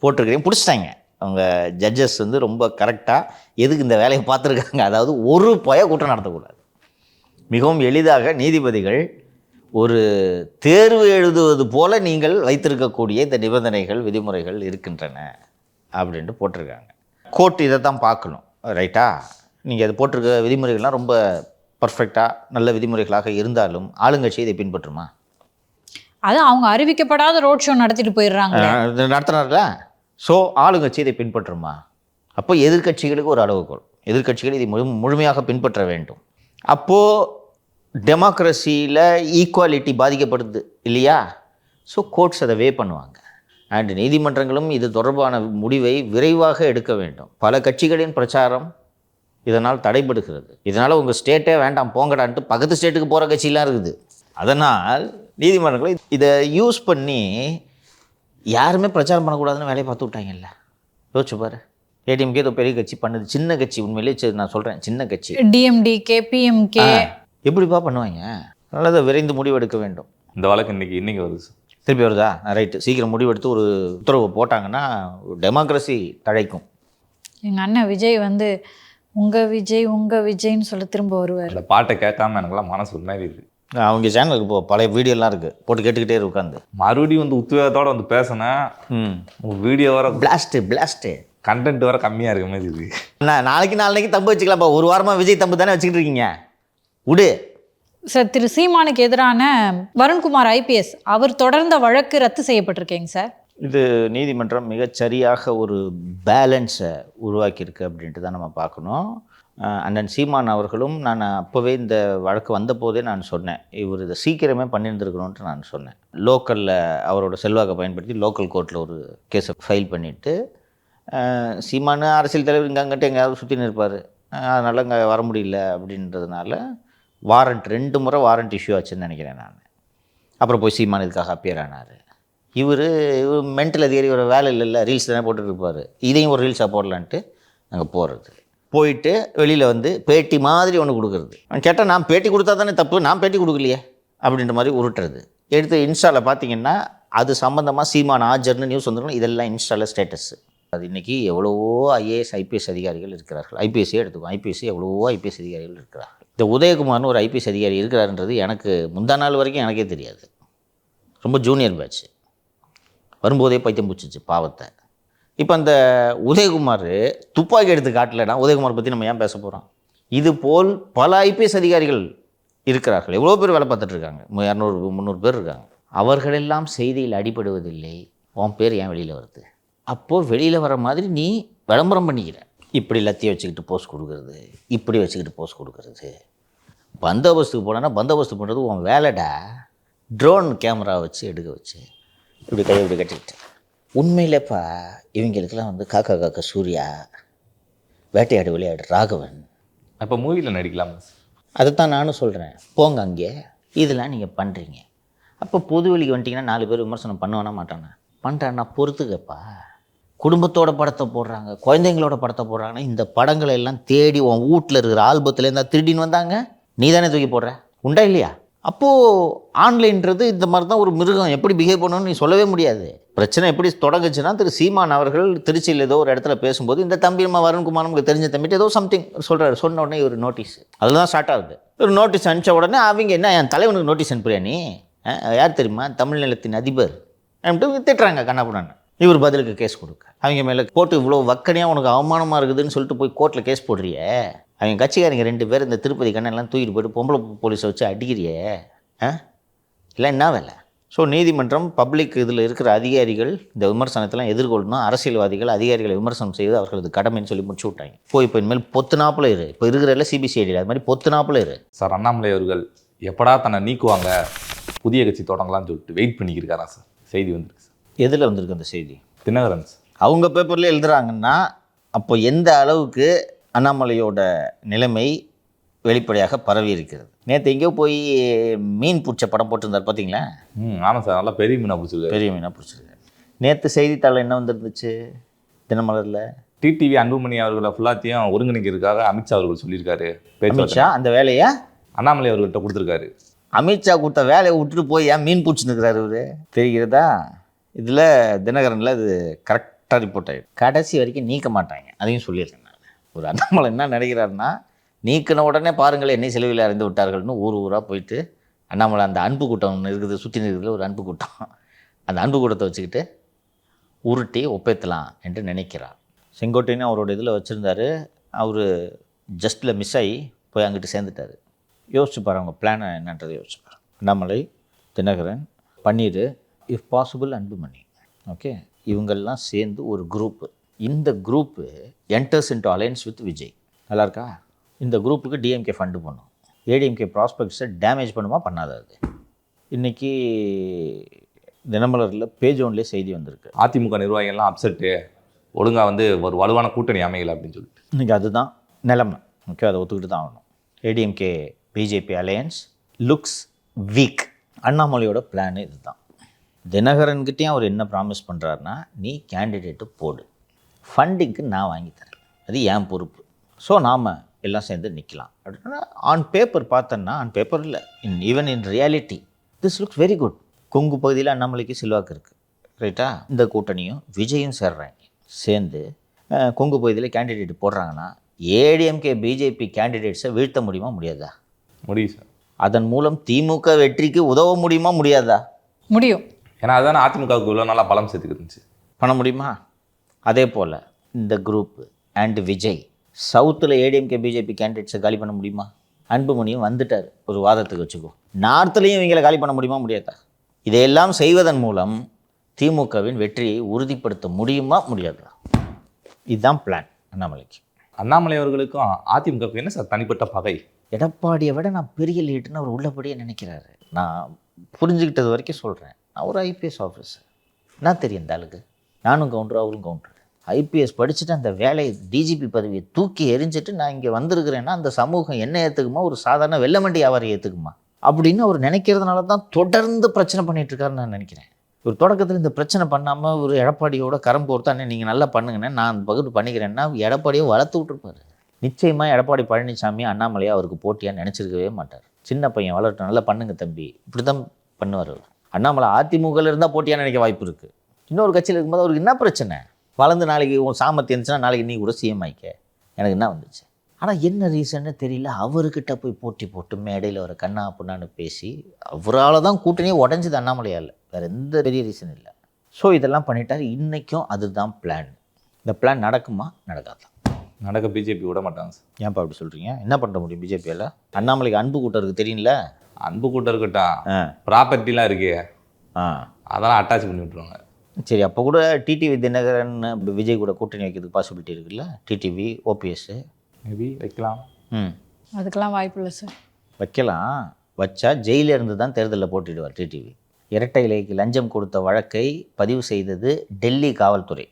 போட்டிருக்கிறீங்க. பிடிச்சிட்டாங்க அவங்க ஜட்ஜஸ் வந்து ரொம்ப கரெக்டாக எதுக்கு இந்த வேலையை பார்த்துருக்காங்க. அதாவது ஒரு கூட்டம் நடத்தக்கூடாது. மிகவும் எளிதாக நீதிபதிகள் ஒரு தேர்வு எழுதுவது போல நீங்கள் வைத்திருக்கக்கூடிய இந்த நிபந்தனைகள் விதிமுறைகள் இருக்கின்றன அப்படின்ட்டு போட்டிருக்காங்க. கோர்ட் இதை தான் பார்க்கணும். ரைட்டா? நீங்கள் அது போட்டிருக்க விதிமுறைகள்லாம் ரொம்ப பர்ஃபெக்டாக நல்ல விதிமுறைகளாக இருந்தாலும் ஆளுங்கட்சி இதை பின்பற்றுமா? அது அவங்க அறிவிக்கப்படாத ரோட் ஷோ நடத்திட்டு போயிடுறாங்க. நடத்துனார்ல. ஸோ ஆளுங்கட்சி இதை பின்பற்றுமா? அப்போ எதிர்க்கட்சிகளுக்கு ஒரு அளவுகோல். எதிர்க்கட்சிகள் இதை முழுமையாக பின்பற்ற வேண்டும். அப்போது டெமோக்ரஸியில் ஈக்குவாலிட்டி பாதிக்கப்படுது இல்லையா? ஸோ கோர்ட்ஸ் அதை வே பண்ணுவாங்க. அண்ட் நீதிமன்றங்களும் இது தொடர்பான முடிவை விரைவாக எடுக்க வேண்டும். பல கட்சிகளின் பிரச்சாரம் இதனால் தடைபடுகிறது. இதனால் உங்கள் ஸ்டேட்டே வேண்டாம் போங்கடான்ட்டு பக்கத்து ஸ்டேட்டுக்கு போகிற கட்சியெலாம் இருக்குது. அதனால் நீதிமன்றங்களை இதை யூஸ் பண்ணி யாருமே பிரச்சாரம் பண்ணக்கூடாதுன்னு வேலையை பார்த்து விட்டாங்கல்ல. யோசிச்சு பாரு. ஏடிஎம்கே ஏதோ பெரிய கட்சி பண்ணுது. சின்ன கட்சி உண்மையிலே நான் சொல்கிறேன் சின்ன கட்சி. டிஎம்டிகே பிஎம்கே எப்படிப்பா பண்ணுவாங்க? நல்லதை விரைந்து முடிவெடுக்க வேண்டும். இந்த வழக்கு இன்னைக்கு வருது. திருப்பி வருதா? ரைட்டு. சீக்கிரம் முடிவெடுத்து ஒரு உத்தரவு போட்டாங்கன்னா டெமோக்ரஸி தழைக்கும். எங்கள் அண்ணன் விஜய் வந்து உங்கள் விஜய்ன்னு சொல்ல திரும்ப வருவார். அந்த பாட்டை கேட்காம எனக்குலாம் மனசு ஒரு மாதிரி இருக்குது. அவங்க சேனலுக்கு இப்போ பழைய வீடியோலாம் இருக்குது, போட்டு கேட்டுக்கிட்டே உட்காந்து மறுபடியும் வந்து உத்வேகத்தோடு வந்து பேசினேன். வீடியோ வர பிளாஸ்ட்டு கண்டென்ட் வர கம்மியாக இருக்க மாதிரி இருக்குது. நாளைக்கு தம்பு வச்சுக்கலாம்ப்பா. ஒரு வாரமாக விஜய் தம்பு தானே வச்சுக்கிட்டு இருக்கீங்க. விடு சார். திரு சீமானுக்கு எதிரான வருண்குமார் ஐபிஎஸ் அவர் தொடர்ந்த வழக்கு ரத்து செய்யப்பட்டிருக்கேங்க சார். இது நீதிமன்றம் மிகச்சரியாக ஒரு பேலன்ஸை உருவாக்கியிருக்கு அப்படின்ட்டு தான் நம்ம பார்க்கணும். அண்ணன் சீமான் அவர்களும் நான் அப்போவே இந்த வழக்கு வந்தபோதே நான் சொன்னேன், இவர் இதை சீக்கிரமே பண்ணியிருந்துருக்கணுன்ட்டு நான் சொன்னேன். லோக்கலில் அவரோட செல்வாக்கை பயன்படுத்தி லோக்கல் கோர்ட்டில் ஒரு கேஸை ஃபைல் பண்ணிவிட்டு சீமான் அரசியல் தலைவர் இங்கே அங்கிட்ட எங்கேயாவது சுற்றின்னு இருப்பார், அதனால் இங்கே வர முடியல அப்படின்றதுனால வாரண்ட் 2 முறை வாரண்ட் இஷ்யூ ஆச்சுன்னு நினைக்கிறேன் நான். அப்புறம் போய் சீமான் இதுக்காக அப்பியர் ஆனார். இவர் மென்டல் அதிகாரி ஒரு வேலை இல்லைல்ல, ரீல்ஸ் தானே போட்டுருப்பார், இதையும் ஒரு ரீல்ஸாக போடலான்ட்டு அங்கே போகிறது. போயிட்டு வெளியில் வந்து பேட்டி மாதிரி ஒன்று கொடுக்குறது. கேட்டால் நான் பேட்டி கொடுத்தா தானே தப்பு, நான் பேட்டி கொடுக்கலையே அப்படின்ற மாதிரி உருட்டுறது. எடுத்து இன்ஸ்டாவில் பார்த்தீங்கன்னா அது சம்மந்தமாக சீமான் ஆஜர்னு நியூஸ் வந்துருக்கணும். இதெல்லாம் இன்ஸ்டாவில் ஸ்டேட்டஸ்ஸு. அது இன்றைக்கி எவ்வளவோ ஐஏஎஸ் ஐபிஎஸ் அதிகாரிகள் இருக்கிறார்கள். ஐபிஎஸ்ஸே எடுத்துக்கோம். ஐபிஎஸ்சி எவ்வளவோ ஐபிஎஸ் அதிகாரிகள் இருக்கிறார்கள். இந்த உதயகுமார்னு ஒரு ஐபிஎஸ் அதிகாரி இருக்கிறாருன்றது எனக்கு முந்தா நாள் வரைக்கும் எனக்கே தெரியாது. ரொம்ப ஜூனியர் பேட்ச். வரும்போதே பைத்தியம் பிடிச்சிச்சு பாவத்தை. இப்போ அந்த உதயகுமார் துப்பாக்கி எடுத்து காட்டலைன்னா உதயகுமார் பற்றி நம்ம ஏன் பேச போகிறோம்? இது போல் பல ஐபிஎஸ் அதிகாரிகள் இருக்கிறார்கள். எவ்வளோ பேர் வேலை பார்த்துட்ருக்காங்க, 200-300 பேர் இருக்காங்க. அவர்களெல்லாம் செய்தியில் அடிபடுவதில்லை. உன் பேர் ஏன் வெளியில் வருது? அப்போது வெளியில் வர மாதிரி நீ விளம்பரம் பண்ணிக்கிற. இப்படி லத்தியை வச்சுக்கிட்டு போஸ்ட் கொடுக்குறது, இப்படி வச்சுக்கிட்டு போஸ்ட் கொடுக்குறது. பந்தோபஸ்துக்கு போனேன்னா பந்தோபஸ்து பண்ணுறது உன் வேலைடா. ட்ரோன் கேமரா வச்சு எடுக்க வச்சு இப்படி கையை இப்படி கட்டிக்கிட்டு. உண்மையிலேப்பா இவங்களுக்கெல்லாம் வந்து காக்கா காக்கா சூர்யா, வேட்டையாடு விளையாடு ராகவன், அப்போ மூவியில் நடிக்கலாம் சார். அதைத்தான் நானும் சொல்கிறேன். போங்க அங்கே, இதெல்லாம் நீங்கள் பண்ணுறீங்க. அப்போ பொது வெளிக்கு வந்துட்டிங்கன்னா 4 பேர் விமர்சனம் பண்ணுவானா மாட்டானா? பண்ணுறான்னா பொறுத்துக்கப்பா. குடும்பத்தோட படத்தை போடுறாங்க, குழந்தைங்களோட படத்தை போடுறாங்கன்னா இந்த படங்களை எல்லாம் தேடி உன் வீட்டில் இருக்கிற ஆல்பத்தில் இருந்தால் திருடின்னு வந்தாங்க, நீ தானே தூக்கி போடுற, உண்டா இல்லையா? அப்போது ஆன்லைன்றது இந்த மாதிரி தான் ஒரு மிருகம், எப்படி பிஹேவ் பண்ணணும்னு நீ சொல்லவே முடியாது. பிரச்சனை எப்படி தொடங்குச்சுன்னா, திரு சீமான் அவர்கள் திருச்சியில் ஏதோ ஒரு இடத்துல பேசும்போது இந்த தம்பி நம்ம வருண்குமார் நமக்கு தெரிஞ்ச தம்பிட்டு ஏதோ சம்திங் சொல்கிறாரு. சொன்ன உடனே ஒரு நோட்டீஸ், அதில் தான் ஸ்டார்ட் ஆகுது. ஒரு நோட்டீஸ் அனுப்பிச்ச உடனே அவங்க என்ன, என் தலைவனுக்கு நோட்டீஸ் அனுப்புறியா நீ, யார் தெரியுமா, தமிழ் நிலத்தின் அதிபர் அப்படின்ட்டு திட்டுறாங்க கண்ணாப்புடான்னு. இவர் பதிலுக்கு கேஸ் கொடுக்க, அவங்க மேலே போட்டு இவ்வளோ வக்கனையாக உனக்கு அவமானமாக இருக்குதுன்னு சொல்லிட்டு போய் கோர்ட்டில் கேஸ் போடுறியே. அவங்க கட்சிக்காரங்க 2 பேர் இந்த திருப்பதி கண்ணெல்லாம் தூக்கிட்டு போய்ட்டு பொம்பளை போலீஸை வச்சு அடிக்கிறியே, இல்லை என்ன வேலை? ஸோ நீதிமன்றம் பப்ளிக் இதில் இருக்கிற அதிகாரிகள் இந்த விமர்சனத்தெல்லாம் எதிர்கொள்ளணும், அரசியல்வாதிகள் அதிகாரிகளை விமர்சனம் செய்து அவர்களது கடமைன்னு சொல்லி முடிச்சு விட்டாங்க. இப்போ இனிமேல் பொத்துனாப்பில் இரு. இப்போ இருக்கிற சிபிசிஐடியில் அது மாதிரி பொத்துனாப்பில் இரு. சார் அண்ணாமலை அவர்கள் எப்படா தன்னை நீக்குவாங்க, புதிய கட்சி தொடங்கலாம்னு சொல்லிட்டு வெயிட் பண்ணிக்கிருக்காரா சார்? செய்தி வந்திருக்கு சார். எதில் வந்திருக்கு அந்த செய்தி? தினகரன் சார் அவங்க பேப்பர்லேயே எழுதுகிறாங்கன்னா அப்போ எந்த அளவுக்கு அண்ணாமலையோட நிலைமை வெளிப்படையாக பரவி இருக்கிறது. நேற்று எங்கேயோ போய் மீன் பிடிச்ச படம் போட்டிருந்தார் பார்த்தீங்களா? ஆமாம் சார், நல்லா பெரிய மீனாக பிடிச்சிருக்காரு. பெரிய மீனாக பிடிச்சிருக்காரு. நேற்று செய்தித்தாளில் என்ன வந்துருந்துச்சு தினமலரில்? டிடிவி அன்புமணி அவர்களை ஃபுல்லாத்தையும் ஒருங்கிணைக்கிறதுக்காக அமித்ஷா அவர்கள் சொல்லியிருக்காரு. அமித்ஷா அந்த வேலையை அண்ணாமலை அவர்கள்ட்ட கொடுத்துருக்காரு. அமித்ஷா கொடுத்த வேலையை விட்டுட்டு போய் ஏன் மீன் பிடிச்சின்னு இருக்கிறாரு இவர்? தெரிகிறதா? இதில் தினகரனில் இது கரெக்டாக ரிப்போர்ட் ஆகிடும். கடைசி வரைக்கும் நீக்க மாட்டாங்க, அதையும் சொல்லியிருக்கேன் நான். ஒரு அண்ணாமலை என்ன நினைக்கிறாருன்னா, நீக்கின உடனே பாருங்கள் என்னை செலவில் அறிந்து விட்டார்கள்னு ஊராக போயிட்டு அண்ணாமலை அந்த அன்பு கூட்டம் ஒன்று இருக்குது, சுற்றி இருக்கிறதுல ஒரு அன்பு கூட்டம், அந்த அன்பு கூட்டத்தை வச்சுக்கிட்டு உருட்டி ஒப்பேற்றலாம் என்று நினைக்கிறார். செங்கோட்டைன்னு அவரோட இதில் வச்சுருந்தார். அவர் ஜஸ்ட்டில் மிஸ் ஆகி போய் அங்கிட்டு சேர்ந்துட்டார். யோசிச்சு பாரு அவங்க பிளானை என்னன்றதை யோசிச்சு பாரு. அண்ணாமலை, தினகரன், பன்னீர், இஃப் பாசிபிள் அன்புமணி, ஓகே, இவங்கெல்லாம் சேர்ந்து ஒரு குரூப்பு. இந்த group enters into alliance with Vijay. நல்லா இருக்கா? இந்த குரூப்புக்கு டிஎம்கே ஃபண்டு பண்ணும். ஏடிஎம்கே ப்ராஸ்பெக்ட்ஸை டேமேஜ் பண்ணுமா பண்ணாத? அது இன்றைக்கி தினமலரில் பேஜ் ஒன்லேயே செய்தி வந்திருக்கு. அதிமுக நிர்வாகிகள்லாம் அப்செட்டு, ஒழுங்காக வந்து ஒரு வலுவான கூட்டணி அமையலை அப்படின்னு சொல்லிட்டு. இன்றைக்கி அதுதான் நிலைமை. ஓகே, அதை ஒத்துக்கிட்டு தான் ஆகணும். ADMK BJP alliance looks weak. அண்ணாமலையோட பிளான் இதுதான். தினகரன்கிட்டையும் அவர் என்ன ப்ராமிஸ் பண்ணுறாருன்னா, நீ கேண்டிடேட்டு போடு, ஃபண்டிங்க்கு நான் வாங்கி தரேன், அது என் பொறுப்பு, ஸோ நாம் எல்லாம் சேர்ந்து நிற்கலாம் அப்படின்னா. ஆன் பேப்பர் பார்த்தோன்னா, ஆன் பேப்பர் இல்லை, even in reality this looks very good. Kongu பகுதியில் அண்ணாமலைக்கு செல்வாக்கு இருக்குது, ரைட்டா? இந்த கூட்டணியும் விஜயும் சேர்றாங்க, சேர்ந்து கொங்கு பகுதியில் கேண்டிடேட் போடுறாங்கன்னா ஏடிஎம்கே பிஜேபி கேண்டிடேட்ஸை வீழ்த்த முடியுமா முடியாதா? முடியும் சார். அதன் மூலம் திமுக வெற்றிக்கு உதவ முடியுமா முடியாதா? முடியும். ஏன்னா அதுதானே அதிமுகவுக்கு இவ்வளோ நல்லா பலம் சேர்த்துக்கிருந்துச்சு. பண்ண முடியுமா? அதே போல் இந்த குரூப் அண்ட் விஜய் சவுத்தில் ஏடிஎம்கே பிஜேபி கேண்டிடேட்ஸை காலி பண்ண முடியுமா? அன்புமணியும் வந்துட்டார் ஒரு வாதத்துக்கு வச்சுக்கோ. நார்த்துலேயும் இவங்களை காலி பண்ண முடியுமா முடியாதா? இதையெல்லாம் செய்வதன் மூலம் திமுகவின் வெற்றியை உறுதிப்படுத்த முடியுமா முடியாதா? இதுதான் பிளான் அண்ணாமலைக்கு. அண்ணாமலை அவர்களுக்கும் அதிமுகவுக்கு என்ன சார் தனிப்பட்ட பகை? எடப்பாடியை விட நான் பெரிய லீட்டுன்னு அவர் உள்ளபடியே நினைக்கிறாரு. நான் புரிஞ்சுக்கிட்டது வரைக்கும் சொல்கிறேன். நான் ஒரு ஐபிஎஸ் ஆஃபீஸர், என்ன தெரியும் இந்த ஆளுக்கு? நானும் கவுண்டர், அவரும் கவுண்டர். ஐபிஎஸ் படிச்சுட்டு அந்த வேலையை டிஜிபி பதவியை தூக்கி எரிஞ்சிட்டு நான் இங்கே வந்திருக்கிறேன்னா அந்த சமூகம் என்ன ஏற்றுக்குமா, ஒரு சாதாரண வெள்ளமண்டி வியாபாரி ஏற்றுக்குமா அப்படின்னு அவர் நினைக்கிறதுனால தான் தொடர்ந்து பிரச்சனை பண்ணிகிட்ருக்காருன்னு நான் நினைக்கிறேன். ஒரு தொடக்கத்தில் இந்த பிரச்சனை பண்ணாமல் ஒரு எடப்பாடியோட கரம் போர்த்தானே நீங்கள் நல்லா பண்ணுங்கண்ணே, நான் பகுத்து பண்ணிக்கிறேன்னா எடப்பாடியை வளர்த்து விட்ருப்பாரு. நிச்சயமாக எடப்பாடி பழனிசாமி அண்ணாமலையை அவருக்கு போட்டியாக நினச்சிருக்கவே மாட்டார். சின்ன பையன் வளரட்டும், நல்லா பண்ணுங்க தம்பி, இப்படி தான் பண்ணுவார் அவர். அண்ணாமலை அதிமுகவில் இருந்தால் போட்டியாக நினைக்க வாய்ப்பு இருக்குது. இன்னொரு கட்சியில் இருக்கும்போது அவருக்கு என்ன பிரச்சனை? வளர்ந்து நாளைக்கு உன் சாமர்த்தியம் இருந்துச்சுன்னா நாளைக்கு நீ கூட சிஎம் ஆயிக்க, எனக்கு என்ன வந்துச்சு. ஆனால் என்ன ரீசன்னு தெரியல, அவர்கிட்ட போய் போட்டி போட்டு மேடையில் ஒரு கண்ணா புண்ணான்னு பேசி அவரால் தான் கூட்டணியே உடஞ்சிது அண்ணாமலையால், வேறு எந்த பெரிய ரீசன் இல்லை. ஸோ இதெல்லாம் பண்ணிட்டார். இன்றைக்கும் அதுதான் பிளான். இந்த பிளான் நடக்குமா நடக்காதான்? நடக்க பிஜேபி விட மாட்டாங்க சார். ஏன்ப்பா அப்படி சொல்கிறீங்க? என்ன பண்ண முடியும் பிஜேபியால்? அண்ணாமலைக்கு அன்பு கூட்டம் இருக்குது தெரியும்ல? அன்பு கூட்டம் இருக்கட்டும், ப்ராப்பர்ட்டிலாம் இருக்கே, அதெல்லாம் அட்டாச் பண்ணி விட்ருவாங்க. சரி, அப்போ கூட டிடிவி தினகரன் விஜய் கூட கூட்டணி வைக்கிறதுக்கு பாசிபிலிட்டி இருக்குல்ல? டிடிவி ஓபிஎஸ் மேபி வைக்கலாம். அதுக்கெல்லாம் வாய்ப்பு இல்லை சார். வைக்கலாம். வச்சா ஜெயிலில் இருந்து தான் தேர்தலில் போட்டிடுவார் டிடிவி. இரட்டை இலைக்கு லஞ்சம் கொடுத்த வழக்கை பதிவு செய்தது டெல்லி காவல்துறை.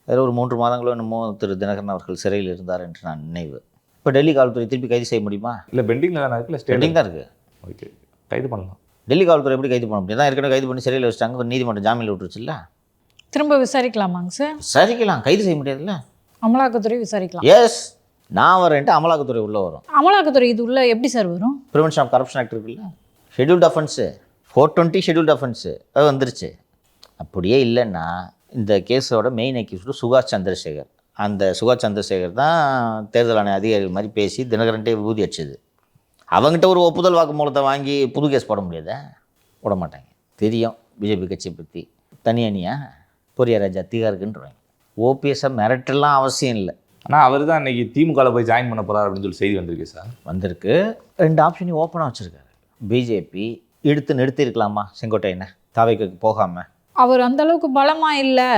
அதில் ஒரு 3 மாதங்களோ என்னமோ திரு தினகரன் அவர்கள் சிறையில் இருந்தார் என்று நான் நினைவு. இப்போ டெல்லி காவல்துறை திருப்பி கைது செய்ய முடியுமா? இல்லை பெண்டிங்கில் தானே இருக்குல்ல, பெண்டிங் தான் இருக்குது. ஓகே, கைது பண்ணலாம். டெல்லி காவல்துறை எப்படி கைது பண்ண முடியும்? தான் ஏற்கனவே கைது பண்ணி சிறையில் வச்சுட்டாங்க, ஒரு நீதிமன்றம் ஜாமீனில் விட்டுருச்சுல்ல. திரும்ப விசாரிக்கலாமாங்க சார்? விசாரிக்கலாம், கைது செய்ய முடியாதுல்ல. அமலாக்கத்துறை விசாரிக்கலாம். எஸ், நான் வரேன்ட்டு அமலாக்கத்துறை உள்ளே வரும். அமலாக்கத்துறை இது உள்ள எப்படி சார் வரும்? ப்ரிவென்ஷன் ஆஃப் கரப்ஷன் ஆக்ட் இருக்குல்ல, ஷெட்யூல்டு அஃபென்ஸு 420 ஷெட்யூல்டு அஃபென்ஸு அது வந்துருச்சு. அப்படியே இல்லைன்னா இந்த கேஸோட மெயின் அக்யூஸ்டு சுகாஷ் சந்திரசேகர். அந்த சுகாஷ் சந்திரசேகர் தான் தேர்தல் ஆணைய அதிகாரிகள் மாதிரி பேசி தினகரன்ட்டே விபூதி அடிச்சது. அவங்ககிட்ட ஒரு ஒப்புதல் வாக்குமூலத்தை வாங்கி புது கேஸ் போட முடியாதா? போட மாட்டாங்க. தெரியும் பிஜேபி கட்சியை பற்றி. தனி அணியா பொரியாராஜா திகா இருக்குன்றவாங்க. ஓபிஎஸ்ஸை மிரட்டெல்லாம் அவசியம் இல்லை. ஆனால் அவர் தான் இன்றைக்கி திமுகவில் போய் ஜாயின் பண்ண போகிறார் அப்படின்னு சொல்லி செய்தி வந்திருக்கு சார். வந்திருக்கு. 2 ஆப்ஷனையும் ஓப்பனாக வச்சுருக்காரு. பிஜேபி எடுத்து நிறுத்திருக்கலாமா செங்கோட்டையனை தாவைக்கு போகாமல்? அவர் அந்த அளவுக்கு பலமா இல்லை.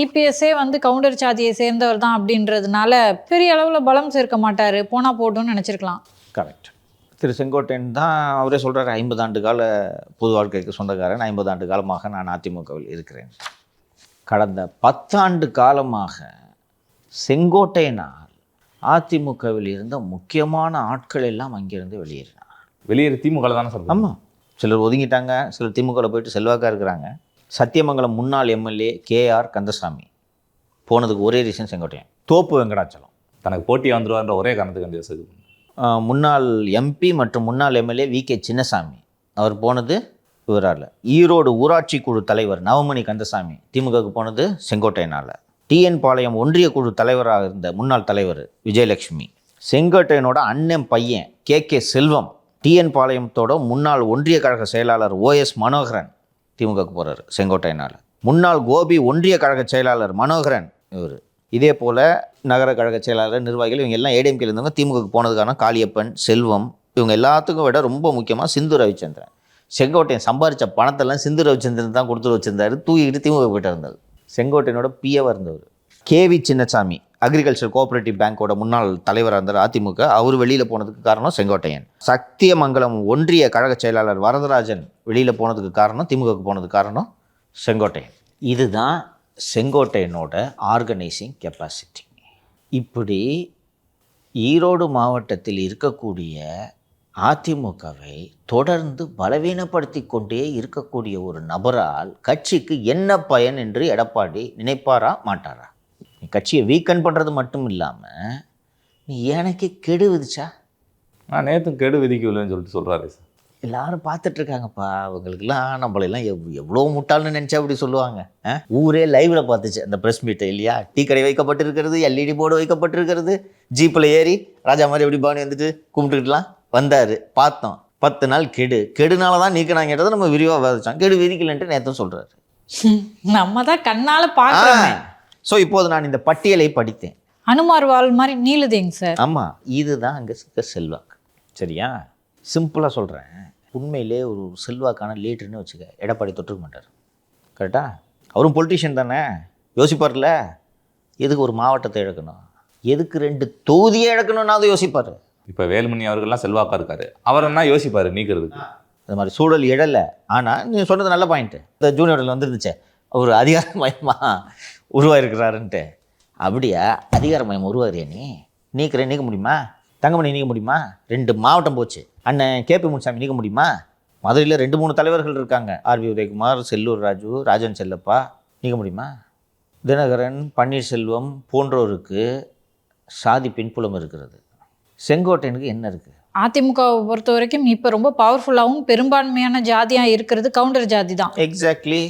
இபிஎஸ்ஸே வந்து கவுண்டர் சாதியை சேர்ந்தவர் தான் அப்படின்றதுனால பெரிய அளவில் பலம் சேர்க்க மாட்டார், போனால் போட்டோன்னு நினச்சிருக்கலாம். கரெக்ட். திரு செங்கோட்டையன் தான் அவரே சொல்கிறார், 50 ஆண்டு கால பொது வாழ்க்கைக்கு சொந்தக்காரன், 50 ஆண்டு காலமாக நான் அதிமுகவில் இருக்கிறேன். கடந்த 10 ஆண்டு காலமாக செங்கோட்டையனால் அதிமுகவில் இருந்த முக்கியமான ஆட்கள் எல்லாம் அங்கிருந்து வெளியேறினார். வெளியேறி திமுகவில் தானே சார்? ஆமாம், சிலர் ஒதுங்கிட்டாங்க, சிலர் திமுகவில் போயிட்டு செல்வாக்காக இருக்கிறாங்க. சத்தியமங்கலம் முன்னாள் எம்எல்ஏ கேஆர் கந்தசாமி போனதுக்கு ஒரே ரீசன் செங்கோட்டையன். தோப்பு வெங்கடாச்சலம் தனக்கு போட்டியாக வந்துடுவார்ன்ற ஒரே காரணத்துக்கு சார். முன்னாள் எம்பி மற்றும் முன்னாள் எம்எல்ஏ விகே சின்னசாமி அவர் போனது இவரால். ஈரோடு ஊராட்சி குழு தலைவர் நவமணி கந்தசாமி திமுகவுக்கு போனது செங்கோட்டையனால். டிஎன் பாளையம் ஒன்றிய குழு தலைவராக இருந்த முன்னாள் தலைவர் விஜயலட்சுமி. செங்கோட்டையனோட அண்ணன் பையன் கே செல்வம் டிஎன் பாளையத்தோட முன்னாள் ஒன்றிய கழக செயலாளர் ஓஎஸ் மனோகரன் திமுகவுக்கு போகிறார் செங்கோட்டையனால். முன்னாள் கோபி ஒன்றிய கழக செயலாளர் மனோகரன் இவர். இதே போல் நகர கழக செயலாளர் நிர்வாகிகள் இவங்க எல்லாம் ஏடிஎம்கேல இருந்தவங்க திமுகவுக்கு போனதுக்கான காளியப்பன் செல்வம் இவங்க எல்லாத்துக்கும் விட ரொம்ப முக்கியமாக சிந்து ரவிச்சந்திரன். செங்கோட்டையன் சம்பாதிச்ச பணத்தெல்லாம் சிந்து ரவிச்சந்திரன் தான் கொடுத்து வச்சிருந்தாரு, தூக்கிக்கிட்டு திமுக போயிட்டு இருந்தார். செங்கோட்டையனோட பிஏவாக இருந்தவர். கேவி சின்னசாமி அக்ரிகல்ச்சர் கோஆபரேட்டிவ் பேங்கோட முன்னாள் தலைவராக இருந்தார் அதிமுக. அவர் வெளியில் போனதுக்கு காரணம் செங்கோட்டையன். சத்தியமங்கலம் ஒன்றிய கழக செயலாளர் வரதராஜன் வெளியில் போனதுக்கு காரணம், திமுகவுக்கு போனதுக்கு காரணம் செங்கோட்டையன். இதுதான் செங்கோட்டையனோட ஆர்கனைசிங் கெப்பாசிட்டி. இப்படி ஈரோடு மாவட்டத்தில் இருக்கக்கூடிய அதிமுகவை தொடர்ந்து பலவீனப்படுத்தி கொண்டே இருக்கக்கூடிய ஒரு நபரால் கட்சிக்கு என்ன பயன் என்று எடப்பாடி நினைப்பாரா மாட்டாரா? நீ கட்சியை வீக்கன் பண்ணுறது மட்டும் இல்லாமல் நீ எனக்கு கெடு விதிச்சா? நான் நேற்று கெடு விதிக்கவில்லைன்னு சொல்லிட்டு சொல்கிறாரு சார். எல்லாரும் பார்த்துட்ருக்காங்கப்பா, அவங்களுக்கெல்லாம் நம்மளெல்லாம் எவ்வளோ முட்டாள்னு நினச்சா அப்படி சொல்லுவாங்க. ஊரே லைவில் பார்த்துச்சு அந்த ப்ரெஸ் மீட்டை இல்லையா? டீ கடை வைக்கப்பட்டிருக்கிறது, எல்இடி போர்டு வைக்கப்பட்டிருக்கிறது, ஜீப்பில் ஏறி ராஜா மாதிரி எப்படி பாவனி வந்துட்டு கும்பிட்டுக்கிட்டுலாம் வந்தார், பார்த்தோம். 10 நாள் கெடுனால தான் நீக்கினாங்கிறத நம்ம விரிவாக விதைச்சோம். கெடு விதிக்கலன்ட்டு நேற்றும் சொல்கிறாரு. நம்ம தான் கண்ணால் பார்க்குறோம். ஸோ இப்போது நான் இந்த பட்டியலை படித்தேன். அனுமார் வால் மாதிரி நீளுதேங்க சார். ஆமாம், இதுதான் அங்கே செல்வாக்கு. சரியா? சிம்பிளாக சொல்கிறேன். உண்மையிலே ஒரு செல்வாக்கான லீடர்னு வச்சுக்க எடப்பாடி தொட்டுக்க மாட்டார். கரெக்டா? அவரும் பொலிட்டிஷியன் தானே, யோசிப்பார்ல. எதுக்கு ஒரு மாவட்டத்தை இழக்கணும், எதுக்கு 2 தொகுதியே இழக்கணும்னா அதை யோசிப்பார். இப்போ வேலுமணி அவர்கள்லாம் செல்வாக்காக இருக்காரு, அவர் என்ன யோசிப்பார் நீக்கிறதுக்கு. அது மாதிரி சூழல் இழலை. ஆனால் நீ சொன்னது நல்ல பாயிண்ட்டு. இந்த ஜூனியரில் வந்துருந்துச்சே ஒரு அதிகாரமயமாக உருவாயிருக்கிறாருன்ட்டு. அப்படியா? அதிகாரமயம் உருவாகிறியா? நீக்க முடியுமா? தங்கமணி நீக்க முடியுமா? 2 மாவட்டம் போச்சு. அண்ணன் கேபி முனுசாமி நீக்க முடியுமா? மதுரையில் 2-3 தலைவர்கள் இருக்காங்க. ஆர்வி உதயகுமார், செல்லூர் ராஜு, ராஜன் செல்லப்பா. நீக்க முடியுமா? தினகரன், பன்னீர்செல்வம் போன்றோருக்கு சாதி பின்புலம் இருக்கிறது. செங்கோட்டையனுக்கு என்ன இருக்குது? அதிமுகவை பொறுத்த வரைக்கும் இப்போ ரொம்ப பவர்ஃபுல்லாகவும் பெரும்பான்மையான ஜாதியாக இருக்கிறது கவுண்டர் ஜாதி தான். எக்ஸாக்ட்லி.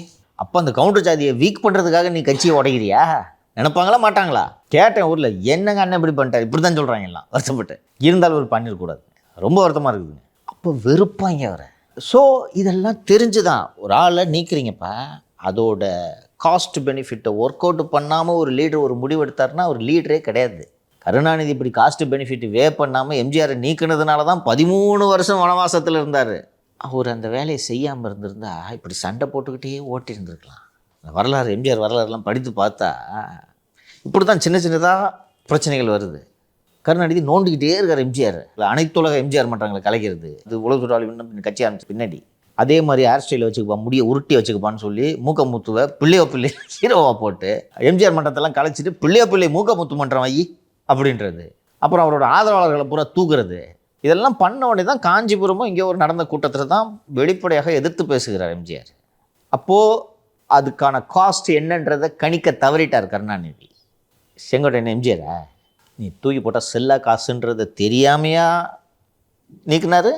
அப்போ அந்த கவுண்டர் ஜாதியை வீக் பண்ணுறதுக்காக நீ கட்சியை உடைக்கிறியா? நினைப்பாங்களா மாட்டாங்களா? கேட்டேன் ஊரில், என்னங்க அண்ணன் இப்படி பண்ணிட்டார், இப்படி தான் சொல்கிறாங்க எல்லாம் வருத்தப்பட்டு. இருந்தாலும் ஒரு பண்ணிடக்கூடாது, ரொம்ப வருத்தமாக இருக்குது. அப்போ வெறுப்பாங்க அவரை. ஸோ இதெல்லாம் தெரிஞ்சு தான் ஒரு ஆளை நீக்கிறீங்கப்பா. அதோட காஸ்ட் பெனிஃபிட்டை ஒர்க் அவுட் பண்ணாமல் ஒரு லீடர் ஒரு முடிவு எடுத்தாருன்னா அவர் லீடரே கிடையாது. கருணாநிதி இப்படி காஸ்ட் பெனிஃபிட் பண்ணாமல் எம்ஜிஆரை நீக்கினதுனால தான் 13 வருஷம் வனவாசத்தில் இருந்தார். அவர் அந்த வேலையை செய்யாமல் இருந்திருந்தா இப்படி சண்டை போட்டுக்கிட்டே ஓட்டி இருந்திருக்கலாம். வரலாறு எம்ஜிஆர் வரலாறுலாம் படித்து பார்த்தா இப்படி தான் சின்ன சின்னதாக பிரச்சனைகள் வருது. கருணாநிதி நோண்டிக்கிட்டே இருக்கார் எம்ஜிஆர். அனைத்துலக எம்ஜிஆர் மன்றங்களை கலைக்கிறது. இது உலக சுற்றாளி கட்சி ஆரம்பிச்ச பின்னாடி அதே மாதிரி ஹேர் ஸ்டைலை வச்சுக்குப்பான், முடியை உருட்டி வச்சுக்குப்பான்னு சொல்லி மூக்கமுத்துவை பிள்ளை ஹீரோவாக போட்டு எம்ஜிஆர் மன்றத்தெல்லாம் கலைச்சிட்டு பிள்ளை மூக்கமுத்து மன்றம் வை அப்படின்றது. அப்புறம் அவரோட ஆதரவாளர்களை பூரா தூக்குறது. இதெல்லாம் பண்ண உடனே தான் காஞ்சிபுரமும் இங்கே ஒரு நடந்த கூட்டத்தில் தான் வெளிப்படையாக எதிர்த்து பேசுகிறார் எம்ஜிஆர். அப்போது அதுக்கான காஸ்ட் என்னன்றதை கணிக்க தவறிட்டார் கருணாநிதி. செங்கோட்டையன் எம்ஜிஆரா நீ தூக்கி போட்டால் செல்லா காசுன்றதை தெரியாமையா நீக்கினார்.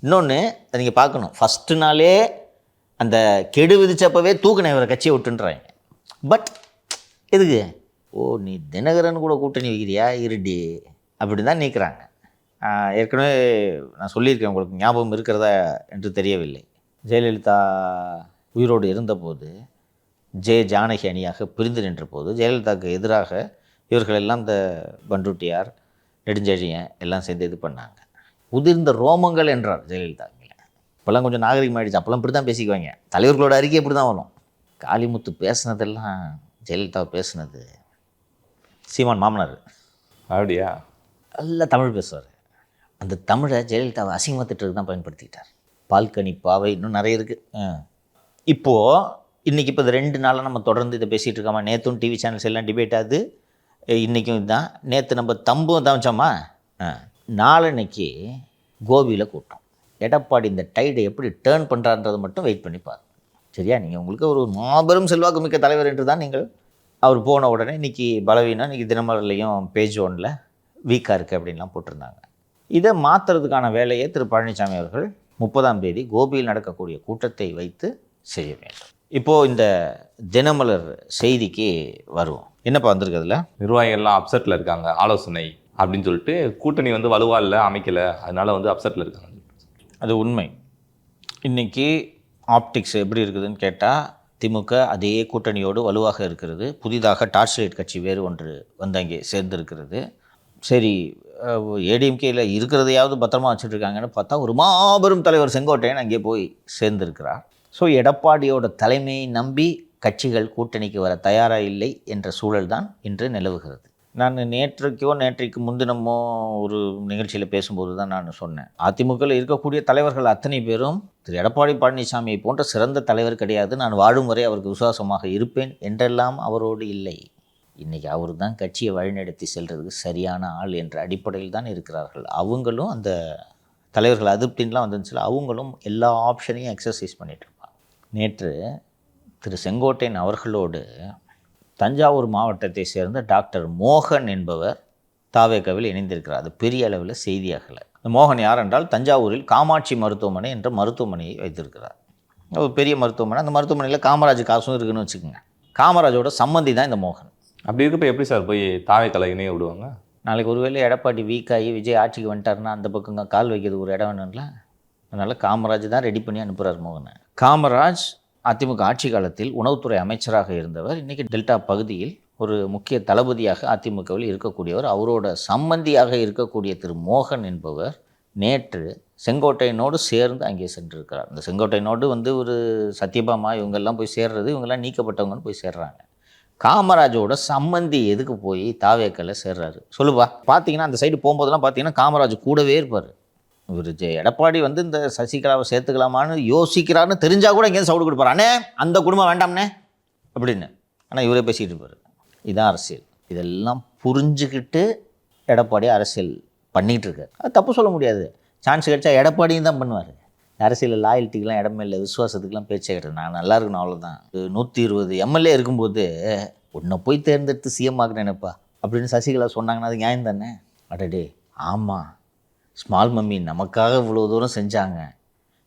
இன்னொன்று அதை நீங்கள் பார்க்கணும், ஃபஸ்ட்டு நாளே அந்த கெடு விதிச்சப்பவே தூக்குன இவரை கட்சியை விட்டுன்றாங்க. பட் எதுக்கு? ஓ நீ தினகரன் கூட கூட்டணி வைக்கிறியா இருடி அப்படி தான் நீக்கிறாங்க. ஏற்கனவே நான் சொல்லியிருக்கேன், உங்களுக்கு ஞாபகம் இருக்கிறதா என்று தெரியவில்லை. ஜெயலலிதா உயிரோடு இருந்தபோது ஜானகி அணியாக பிரிந்து நின்ற போது ஜெயலலிதாவுக்கு எதிராக இவர்கள் எல்லாம் இந்த பண்ருட்டியார் நெடுஞ்செழியன் எல்லாம் சேர்ந்து இது பண்ணாங்க. உதிர்ந்த ரோமங்கள் என்றார் ஜெயலலிதா. இப்போல்லாம் கொஞ்சம் நாகரிகமாகிடுச்சு, அப்போல்லாம் இப்படி தான் பேசிக்குவாங்க. தலைவர்களோட அறிக்கை இப்படி தான் வரும். காளிமுத்து பேசுனதெல்லாம் ஜெயலலிதா பேசுனது. சீமான் மாமனார் அப்படியா நல்லா தமிழ் பேசுவார். அந்த தமிழை ஜெயலலிதாவை அசிங்கமாக திட்டுறதுக்கு தான் பயன்படுத்திக்கிட்டார். பால்கனி பாவை இன்னும் நிறைய இருக்குது. இப்போது இன்றைக்கி இப்போ இந்த 2 நாளாக நம்ம தொடர்ந்து இதை பேசிகிட்டு இருக்கோமா. நேற்றும் டிவி சேனல்ஸ் எல்லாம் டிபேட் ஆகுது, இன்றைக்கும் இதுதான். நேற்று நம்ம தம்பும் தவச்சோமா. நாளன்னைக்கு கோபியில் கூட்டம். எடப்பாடி இந்த டைடை எப்படி டேர்ன் பண்ணுறான்றதை மட்டும் வெயிட் பண்ணி பாருங்க. சரியா? நீங்கள் உங்களுக்கு ஒரு மாபெரும் செல்வாக்கு மிக்க தலைவர் என்று தான் நீங்கள் அவர் போன உடனே இன்றைக்கி பலவீனம், இன்றைக்கி தினமலர்லையும் பேஜ் 1 வீக்காக இருக்குது அப்படின்லாம் போட்டிருந்தாங்க. இதை மாற்றுறதுக்கான வேலையை திரு பழனிசாமி அவர்கள் 30ஆம் தேதி கோபியில் நடக்கக்கூடிய கூட்டத்தை வைத்து செய்ய வேண்டும். இப்போது இந்த தினமலர் செய்திக்கு வருவோம். என்னப்பா வந்திருக்கிறதுல நிர்வாகிகள்லாம் அப்செட்டில் இருக்காங்க, ஆலோசனை அப்படின்னு சொல்லிட்டு கூட்டணி வந்து வலுவாக இல்லை, அமைக்கலை, அதனால வந்து அப்செட்டில் இருக்காங்க. அது உண்மை. இன்றைக்கி ஆப்டிக்ஸ் எப்படி இருக்குதுன்னு கேட்டால் திமுக அதே கூட்டணியோடு வலுவாக இருக்கிறது. புதிதாக டார்ச் லைட் கட்சி வேறு ஒன்று வந்து அங்கே சேர்ந்துருக்கிறது. சரி, ஏடிஎம்கேயில் இருக்கிறதையாவது பத்திரமா வச்சுட்ருக்காங்கன்னு பார்த்தா ஒரு மாபெரும் தலைவர் செங்கோட்டையன் அங்கே போய் சேர்ந்திருக்கிறார். ஸோ எடப்பாடியோட தலைமையை நம்பி கட்சிகள் கூட்டணிக்கு வர தயாராக இல்லை என்ற சூழல் தான் இன்று நிலவுகிறது. நான் நேற்றைக்கு முன்தினமோ ஒரு நிகழ்ச்சியில் பேசும்போது தான் நான் சொன்னேன், அதிமுகவில் இருக்கக்கூடிய தலைவர்கள் அத்தனை பேரும் திரு எடப்பாடி பழனிசாமியை போன்ற சிறந்த தலைவர் கிடையாது, நான் வாழும் வரை அவருக்கு விசுவாசமாக இருப்பேன் என்றெல்லாம் அவரோடு இல்லை. இன்றைக்கி அவர் தான் கட்சியை வழிநடத்தி செல்றதுக்கு சரியான ஆள் என்ற அடிப்படையில் தான் இருக்கிறார்கள். அவங்களும் அந்த தலைவர்கள் அதிருப்தின்லாம் வந்துச்சுல, அவங்களும் எல்லா ஆப்ஷனையும் எக்ஸசைஸ் பண்ணிகிட்ருப்பாங்க. நேற்று திரு செங்கோட்டையன் அவர்களோடு தஞ்சாவூர் மாவட்டத்தை சேர்ந்த டாக்டர் மோகன் என்பவர் தாவேகாவில் இணைந்திருக்கிறார். அது பெரிய அளவில் செய்தியாகலை. இந்த மோகன் யார் என்றால் தஞ்சாவூரில் காமாட்சி மருத்துவமனை என்ற மருத்துவமனையை வைத்திருக்கிறார். ஒரு பெரிய மருத்துவமனை. அந்த மருத்துவமனையில் காமராஜ் காசும் இருக்குதுன்னு வச்சுக்கோங்க. காமராஜோட சம்மந்தி தான் இந்த மோகன். அப்படி இருக்கப்போ எப்படி சார் போய் தாவேக்கால இணைய விடுவாங்க? நாளைக்கு ஒருவேளை எடப்பாடி வீக்காகி விஜய் ஆட்சிக்கு வந்துட்டாருன்னா அந்த பக்கம் கால் வைக்கிறது ஒரு இடம் வேணும்ல. அதனால் காமராஜ் தான் ரெடி பண்ணி அனுப்புகிறார் மோகனை. காமராஜ் அதிமுக ஆட்சி காலத்தில் உணவுத்துறை அமைச்சராக இருந்தவர். இன்றைக்கி டெல்டா பகுதியில் ஒரு முக்கிய தளபதியாக அதிமுகவில் இருக்கக்கூடியவர். அவரோட சம்பந்தியாக இருக்கக்கூடிய திரு மோகன் என்பவர் நேற்று செங்கோட்டையனோடு சேர்ந்து அங்கே சென்றிருக்கிறார். இந்த செங்கோட்டையனோடு வந்து ஒரு சத்யபாமா இவங்கெல்லாம் போய் சேர்றது, இவங்கெல்லாம் நீக்கப்பட்டவங்கன்னு போய் சேர்றாங்க. காமராஜோட சம்பந்தி எதுக்கு போய் தாவேக்கல்ல சேர்றாரு சொல்லுப்பா. பார்த்தீங்கன்னா அந்த சைடு போகும்போதெல்லாம் பார்த்தீங்கன்னா காமராஜ் கூடவே இருப்பார். இவர் எடப்பாடி வந்து இந்த சசிகலாவை சேர்த்துக்கலாமான்னு யோசிக்கிறாருன்னு தெரிஞ்சால் கூட எங்கேயும் சவுடு கொடுப்பார், அண்ணே அந்த குடும்பம் வேண்டாம்னே அப்படின்னு. ஆனால் இவரே பேசிகிட்டு இருப்பார். இதுதான் அரசியல். இதெல்லாம் புரிஞ்சுக்கிட்டு எடப்பாடி அரசியல் பண்ணிகிட்டு இருக்கார். அது தப்பு சொல்ல முடியாது. சான்ஸ் கிடைச்சா எடப்பாடியும் தான் பண்ணுவார். அரசியலில் லாயல்ட்டிக்கெலாம் இடமே இல்லை, விசுவாசத்துக்கெலாம் பேச்சே கிடையாது. நான் நல்லா இருக்கணும் அவ்வளோதான். 120 எம்எல்ஏ இருக்கும்போது உன்னை போய் தேர்ந்தெடுத்து சிஎம் ஆக்குறேனப்பா அப்படின்னு சசிகலா சொன்னாங்கன்னா அது நியாயம் தானே? அடடே ஆமாம், ஸ்மால் மம்மி நமக்காக இவ்வளோ தூரம் செஞ்சாங்க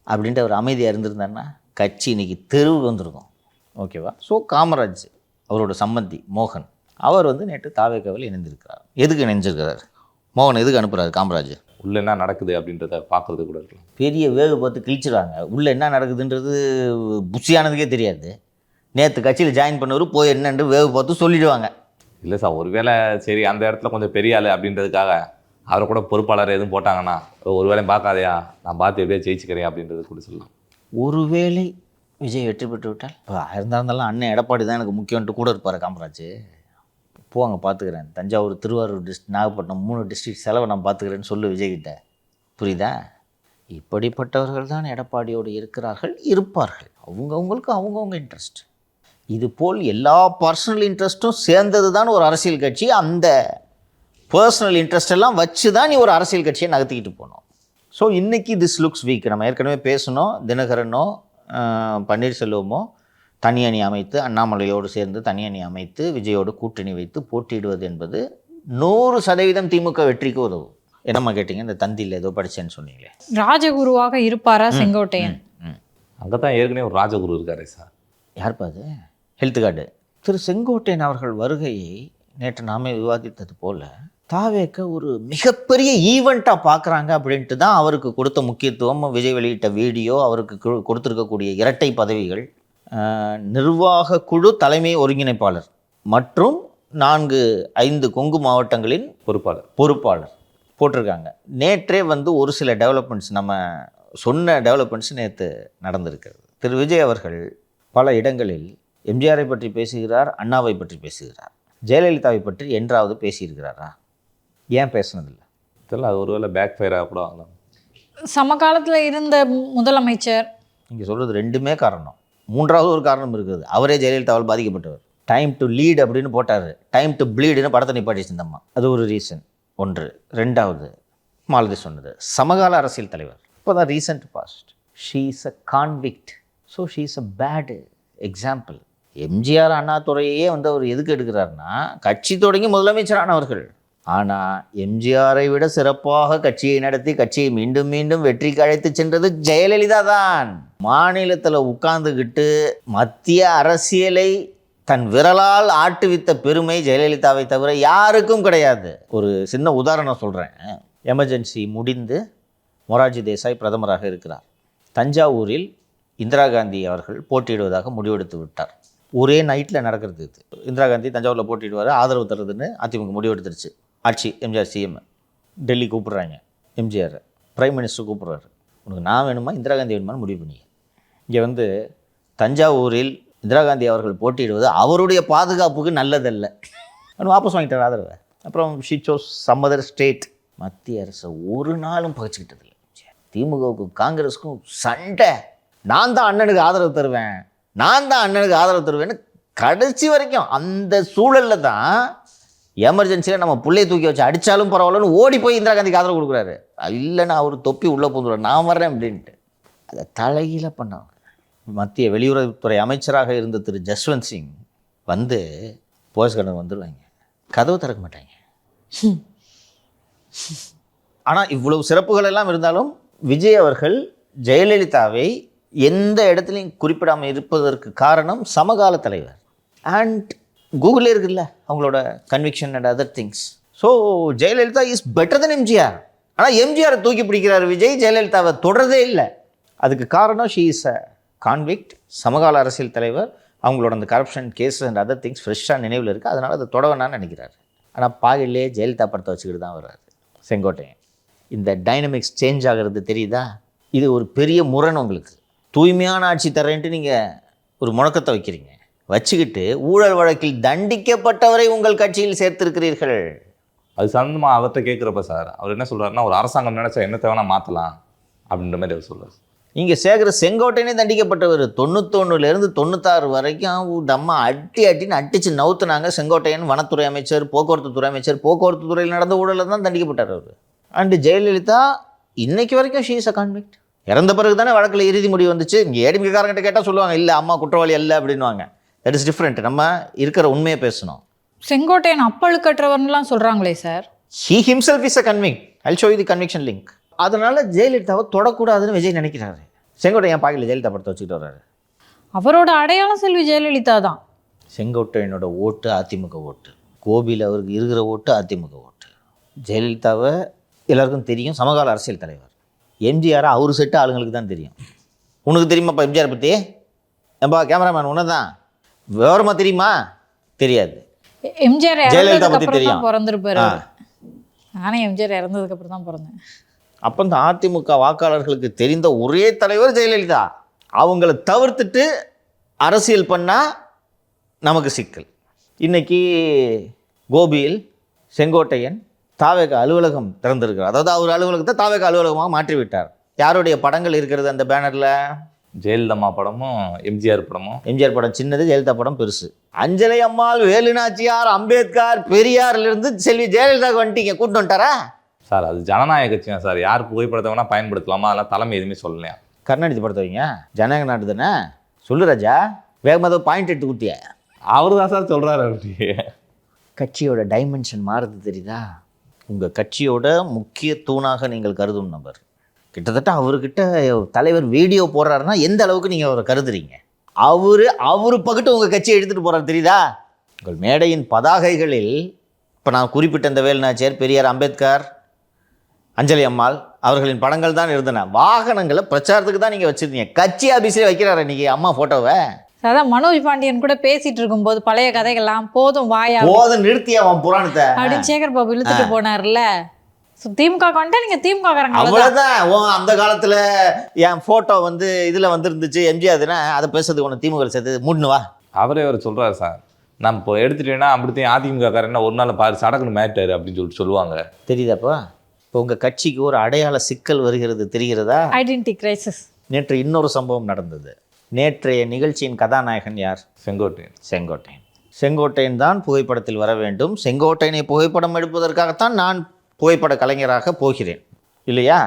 அப்படின்ட்டு அவர் அமைதியாக இருந்திருந்தாருன்னா கட்சி இன்றைக்கி தெருவுக்கு வந்திருக்கும். ஓகேவா? ஸோ காமராஜ் அவரோட சம்பந்தி மோகன் அவர் வந்து நேற்று தாவேகாவில் இணைந்திருக்கிறார். எதுக்கு இணைஞ்சிருக்கிறார்? மோகன் எதுக்கு அனுப்புகிறாரு காமராஜ்? உள்ளே என்ன நடக்குது அப்படின்றத பார்க்குறது கூட இருக்கலாம். பெரிய வேகு பார்த்து கிழிச்சிடுறாங்க. உள்ளே என்ன நடக்குதுன்றது புஷியானதுக்கே தெரியாது. நேற்று கட்சியில் ஜாயின் பண்ணவர் போய் என்னென்று வேகு பார்த்து சொல்லிவிடுவாங்க. இல்லை சார், ஒருவேளை சரி அந்த இடத்துல கொஞ்சம் பெரிய ஆள் அப்படின்றதுக்காக அவரை கூட பொறுப்பாளர் எதுவும் போட்டாங்கன்னா ஒரு வேலையும் பார்க்காதையா நான் பார்த்து எப்படியா ஜெயிச்சுக்கிறேன் அப்படின்றது கூட சொல்லலாம். ஒருவேளை விஜய் வெற்றி பெற்று விட்டால் இப்போ இருந்தாலும் அண்ணன் எடப்பாடி தான் எனக்கு முக்கியம்ட்டு கூட இருப்பார் காமராஜ். போவாங்க பார்த்துக்கிறேன், தஞ்சாவூர், திருவாரூர் நாகப்பட்டினம் 3 டிஸ்ட்ரிக்ட் செலவை நான் பார்த்துக்கிறேன்னு சொல்லு விஜய்கிட்ட. புரியுதா? இப்படிப்பட்டவர்கள் தான் எடப்பாடியோடு இருக்கிறார்கள், இருப்பார்கள். அவங்கவுங்களுக்கு அவங்கவுங்க இன்ட்ரெஸ்ட். இது போல் எல்லா பர்சனல் இன்ட்ரெஸ்ட்டும் சேர்ந்தது தான் ஒரு அரசியல் கட்சி. அந்த பர்சனல் இன்ட்ரெஸ்ட் எல்லாம் வச்சு தான் நீ ஒரு அரசியல் கட்சியை நகர்த்திக்கிட்டு போகணும். ஸோ இன்றைக்கி திஸ் லுக்ஸ் வீக். நம்ம ஏற்கனவே பேசணும், தினகரனோ பன்னீர்செல்வமோ தனி அணி அமைத்து, அண்ணாமலையோடு சேர்ந்து தனி அணி அமைத்து விஜயோடு கூட்டணி வைத்து போட்டியிடுவது என்பது 100% திமுக வெற்றிக்கு உதவும். என்னம்மா கேட்டிங்க? இந்த தந்தியில் ஏதோ படித்தேன்னு சொன்னீங்களே, ராஜகுருவாக இருப்பாரா செங்கோட்டையன்? அங்கே தான் ஏற்கனவே ஒரு ராஜகுரு இருக்காரே சார். யாருப்பா அது? Health card. திரு செங்கோட்டையன் அவர்கள் வருகையை நேற்று நாமே விவாதித்தது போல் தாவேக்க ஒரு மிகப்பெரிய ஈவெண்ட்டாக பார்க்குறாங்க அப்படின்ட்டு தான் அவருக்கு கொடுத்த முக்கியத்துவம். விஜய் வெளியிட்ட வீடியோ, அவருக்கு கொடுத்துருக்கக்கூடிய இரட்டை பதவிகள், நிர்வாக குழு தலைமை ஒருங்கிணைப்பாளர் மற்றும் 4-5 கொங்கு மாவட்டங்களின் பொறுப்பாளர் போட்டிருக்காங்க. நேற்றே ஒரு சில டெவலப்மெண்ட்ஸ், நம்ம சொன்ன டெவலப்மெண்ட்ஸ் நேற்று நடந்திருக்கிறது. திரு விஜய் அவர்கள் பல இடங்களில் எம்ஜிஆரை பற்றி பேசுகிறார், அண்ணாவை பற்றி பேசுகிறார், ஜெயலலிதாவை பற்றி என்றாவது பேசியிருக்கிறாரா? ஏன் பேசுனதில்லை? இதெல்லாம் அது ஒருவேளை பேக் ஃபயராக கூட ஆகலாம். சமகாலத்தில் இருந்த முதலமைச்சர், நீங்கள் சொல்கிறது 2மே காரணம். 3வது ஒரு காரணம் இருக்குது. அவரே ஜெயலலிதாவால் பாதிக்கப்பட்டவர். டைம் டு லீட் அப்படின்னு போட்டார், டைம் டு ப்ளீடுன்னு படத்தை நிப்பாட்டி சிந்தம்மா. அது ஒரு ரீசன். 1. 2வது மாலதி சொன்னது, சமகால அரசியல் தலைவர். இப்போ தான் recent past, she is a convict. So she is a bad example. MGR அண்ணாதுரையே அவர் எதுக்கு எடுக்கிறாருன்னா, கட்சி தொடங்கி முதலமைச்சரானவர்கள். ஆனால் எம்ஜிஆரை விட சிறப்பாக கட்சியை நடத்தி கட்சியை மீண்டும் மீண்டும் வெற்றிக்கு அழைத்து சென்றது ஜெயலலிதா தான். மாநிலத்தில் உட்கார்ந்துக்கிட்டு மத்திய அரசியலை தன் விரலால் ஆட்டுவித்த பெருமை ஜெயலலிதாவை தவிர யாருக்கும் கிடையாது. ஒரு சின்ன உதாரணம் சொல்கிறேன். எமர்ஜென்சி முடிந்து மொரார்ஜி தேசாய் பிரதமராக இருக்கிறார். தஞ்சாவூரில் இந்திரா காந்தி அவர்கள் போட்டியிடுவதாக முடிவெடுத்து விட்டார். ஒரே நைட்டில் நடக்கிறது இது. இந்திரா காந்தி தஞ்சாவூரில் போட்டியிடுவார், ஆதரவு தருதுன்னு அதிமுக முடிவெடுத்துருச்சு. ஆட்சி, எம்ஜிஆர் சிஎம். டெல்லி கூப்பிட்றாங்க எம்ஜிஆர், பிரைம் மினிஸ்டர் கூப்பிட்றாரு. உனக்கு நான் வேணுமா இந்திரா காந்தி வேணுமான்னு முடிவு பண்ணி. இங்கே தஞ்சாவூரில் இந்திரா காந்தி அவர்கள் போட்டியிடுவது அவருடைய பாதுகாப்புக்கு நல்லதல்ல. வாபஸ் வாங்கிட்டார் ஆதரவை. அப்புறம் she shows some other state. மத்திய அரசை ஒரு நாளும் பகிச்சுக்கிட்டதில்லை. திமுகவுக்கும் காங்கிரஸுக்கும் சண்டை. நான் தான் அண்ணனுக்கு ஆதரவு தருவேன், நான் தான் அண்ணனுக்கு ஆதரவு தருவேன்னு கடைசி வரைக்கும். அந்த சூழலில் தான் எமர்ஜென்சியில் நம்ம பிள்ளையை தூக்கி வச்சு அடித்தாலும் பரவாயில்லன்னு ஓடி போய் இந்திரா காந்திக்கு ஆதரவு கொடுக்குறாரு. இல்லைன்னா அவர் தொப்பி உள்ளே போந்துடுவார், நான் வர்றேன் அப்படின்ட்டு. அதை தலைகீழ பண்ணாங்க. மத்திய வெளியுறவுத்துறை அமைச்சராக இருந்த திரு ஜஸ்வந்த் சிங் போலீஸ் கடன் வந்துடுவாங்க, கதவு திறக்க மாட்டாங்க. ஆனால் இவ்வளவு சிறப்புகள் எல்லாம் இருந்தாலும் விஜய் அவர்கள் ஜெயலலிதாவை எந்த இடத்துலையும் குறிப்பிடாமல் இருப்பதற்கு காரணம் சமகால தலைவர். அண்ட் கூகுளே இருக்குல்ல அவங்களோட conviction and other things. So Jayalalithaa is better then MGR. ஆனால் எம்ஜிஆரை தூக்கி பிடிக்கிறார் விஜய், ஜெயலலிதாவை தொடரதே இல்லை. அதுக்கு காரணம் ஷீ இஸ் அ கான்விக்ட், சமகால அரசியல் தலைவர். அவங்களோட அந்த corruption case and other things ஃப்ரெஷ்ஷாக நினைவில் இருக்குது. அதனால் அதை தொட வேணான்னு நினைக்கிறாரு. ஆனால் பாகிலே ஜெயலலிதா படத்தை வச்சுக்கிட்டு தான் வர்றாரு செங்கோட்டையன். இந்த டைனமிக்ஸ் சேஞ்ச் ஆகிறது தெரியுதா? இது ஒரு பெரிய முரண். உங்களுக்கு தூய்மையான ஆட்சி தரேன்ட்டு நீங்கள் ஒரு முழக்கத்தை வைக்கிறீங்க, வச்சுக்கிட்டு ஊழல் வழக்கில் தண்டிக்கப்பட்டவரை உங்கள் கட்சியில் சேர்த்திருக்கிறீர்கள். அது சம்பந்தமாக அவர்கிட்ட கேட்குறப்ப சார் அவர் என்ன சொல்கிறாருன்னா, ஒரு அரசாங்கம் நினச்சா என்னத்தை வேணால் மாற்றலாம் அப்படின்ற மாதிரி அவர் சொல்கிறார். இங்கே சேகர செங்கோட்டையனே தண்டிக்கப்பட்டவர். 91லேருந்து 96 வரைக்கும் தம்மா அட்டின்னு அட்டிச்சு நவுத்துனாங்க. செங்கோட்டையன் வனத்துறை அமைச்சர், போக்குவரத்து துறை அமைச்சர், போக்குவரத்து துறையில் நடந்த ஊழலில் தான் தண்டிக்கப்பட்டார் அவர். அண்டு ஜெயலலிதா இன்னைக்கு வரைக்கும் ஷீ இஸ் அ கான்விக்ட். இறந்த பிறகு தானே வழக்கில் இறுதி முடிவு வந்துச்சு. இங்கே ஏடிமிக்காரங்கிட்ட கேட்டால் சொல்லுவாங்க, இல்லை அம்மா குற்றவாளி அல்ல அப்படின்வாங்க. That is different. நம்ம இருக்கிற உண்மையை பேசணும். செங்கோட்டையன் அப்பழுக்கற்றவர்லாம் சொல்கிறாங்களே sir. He himself is a convict. Jal show you the conviction link. அதனால ஜெயலலிதாவை தொடக்கூடாதுன்னு விஜய் நினைக்கிறாரு. செங்கோட்டையன் பாக்கெட்டில் ஜெயலலிதா படத்தை வச்சுக்கிட்டு வர்றாரு. அவரோட அடையாளம் செல்வி ஜெயலலிதா தான். செங்கோட்டையனோட ஓட்டு அதிமுக ஓட்டு, கோபியில் அவருக்கு இருக்கிற ஓட்டு அதிமுக ஓட்டு. ஜெயலலிதாவை எல்லாருக்கும் தெரியும், சமகால அரசியல் தலைவர். எம்ஜிஆரை அவர் செட்டு ஆளுங்களுக்கு தான் தெரியும். உனக்கு தெரியுமாப்பா எம்ஜிஆர் பற்றி? ஏன்பா கேமராமேன் உன்னை தான் விவரமாக தெரியுமா? தெரியாது. எம்ஜிஆர் ஜெயலலிதா பற்றி தெரியும். பிறந்திருப்பாரு. நானே எம்ஜிஆர் இறந்ததுக்கு அப்புறம் தான் பிறந்தேன். அப்போ இந்த அதிமுக வாக்காளர்களுக்கு தெரிந்த ஒரே தலைவர் ஜெயலலிதா. அவங்கள தவிர்த்துட்டு அரசியல் பண்ணால் நமக்கு சிக்கல். இன்னைக்கு கோபியில் செங்கோட்டையன் தாவேக அலுவலகம் திறந்திருக்கிறார். அதாவது அவர் அலுவலகத்தை தாவேக அலுவலகமாக மாற்றிவிட்டார். யாருடைய படங்கள் இருக்கிறது அந்த பேனரில்? ஜெயலலிதா படமும் எம்ஜிஆர் படமும். எம்ஜிஆர் படம் சின்னது, ஜெயலலிதா படம் பெருசு. அஞ்சலை அம்மாள், வேலுநாச்சியார், அம்பேத்கர், பெரியார்லேருந்து செல்வி ஜெயலலிதாவுக்கு வந்துட்டீங்க, கூட்டு வந்துட்டாரா? சார் அது ஜனநாயக கட்சியா சார், யார் புகைப்படத்தை வேணால் பயன்படுத்தலாமா? அதெல்லாம் தலைமை எதுவுமே சொல்லலையா? கருணாநிதி படத்தை வைங்க, ஜனநாயக நாடு தானே. சொல்லு ராஜா, வேகமாக பாயிண்ட் எடுத்து குட்டிய. அவர் தான் சார் சொல்கிறாரு. அப்படி கட்சியோட டைமென்ஷன் மாறுது தெரியுதா? உங்கள் கட்சியோட முக்கிய தூணாக நீங்கள் கருதும் நபர் கிட்டத்தட்ட அவர்கிட்ட தலைவர் வீடியோ போடுறாருன்னா எந்த அளவுக்கு நீங்கள் அவரை கருதுறீங்க? அவரு பக்கத்து உங்கள் கட்சியை எடுத்துகிட்டு போகிறாரு தெரியுதா? உங்கள் மேடையின் பதாகைகளில் இப்போ நான் குறிப்பிட்ட இந்த வேலுநாச்சியார், பெரியார், அம்பேத்கர், அஞ்சலி அம்மாள் அவர்களின் படங்கள் தான் இருந்தன. வாகனங்களை பிரச்சாரத்துக்கு தான் நீங்கள் வச்சுருந்தீங்க. கட்சி ஆபீஸ்லேயே வைக்கிறாரு இன்றைக்கி அம்மா ஃபோட்டோவை. அதான் மனோஜ் பாண்டியன் கூட பேசிட்டு இருக்கும்போது பழைய கதைகள்லாம் போதும் வாயா போதும் நிறுத்தி அவன் புராணத்தை அப்படின்னு சேகர் பாபு இழுத்துட்டு போனார்ல. திமுக கொண்டா நீங்க திமுக அவ்வளவுதான். அந்த காலத்துல என் போட்டோ வந்து இதுல வந்துருந்துச்சு எம்ஜிஆர்னா அதை பேசுறதுக்கு ஒன்று திமுக சேர்த்து மூடணுவா? அவரே அவர் சொல்றாரு சார், நான் இப்போ எடுத்துட்டேன்னா அப்படித்தான் அதிமுக காரன்னா ஒரு நாள் பாரு சடக்குன்னு மேட்டாரு அப்படின்னு சொல்லுவாங்க. தெரியுதாப்பா? இப்போ உங்க கட்சிக்கு ஒரு அடையாள சிக்கல் வருகிறது தெரிகிறதா? Identity crisis. நேற்று இன்னொரு சம்பவம் நடந்தது. நேற்றைய நிகழ்ச்சியின் கதாநாயகன் யார்? செங்கோட்டையன். செங்கோட்டையன் தான் புகைப்படத்தில் வர வேண்டும். செங்கோட்டையனை புகைப்படம் எடுப்பதற்காகத்தான் நான் புகைப்பட கலைஞராக போகிறேன் இல்லையா?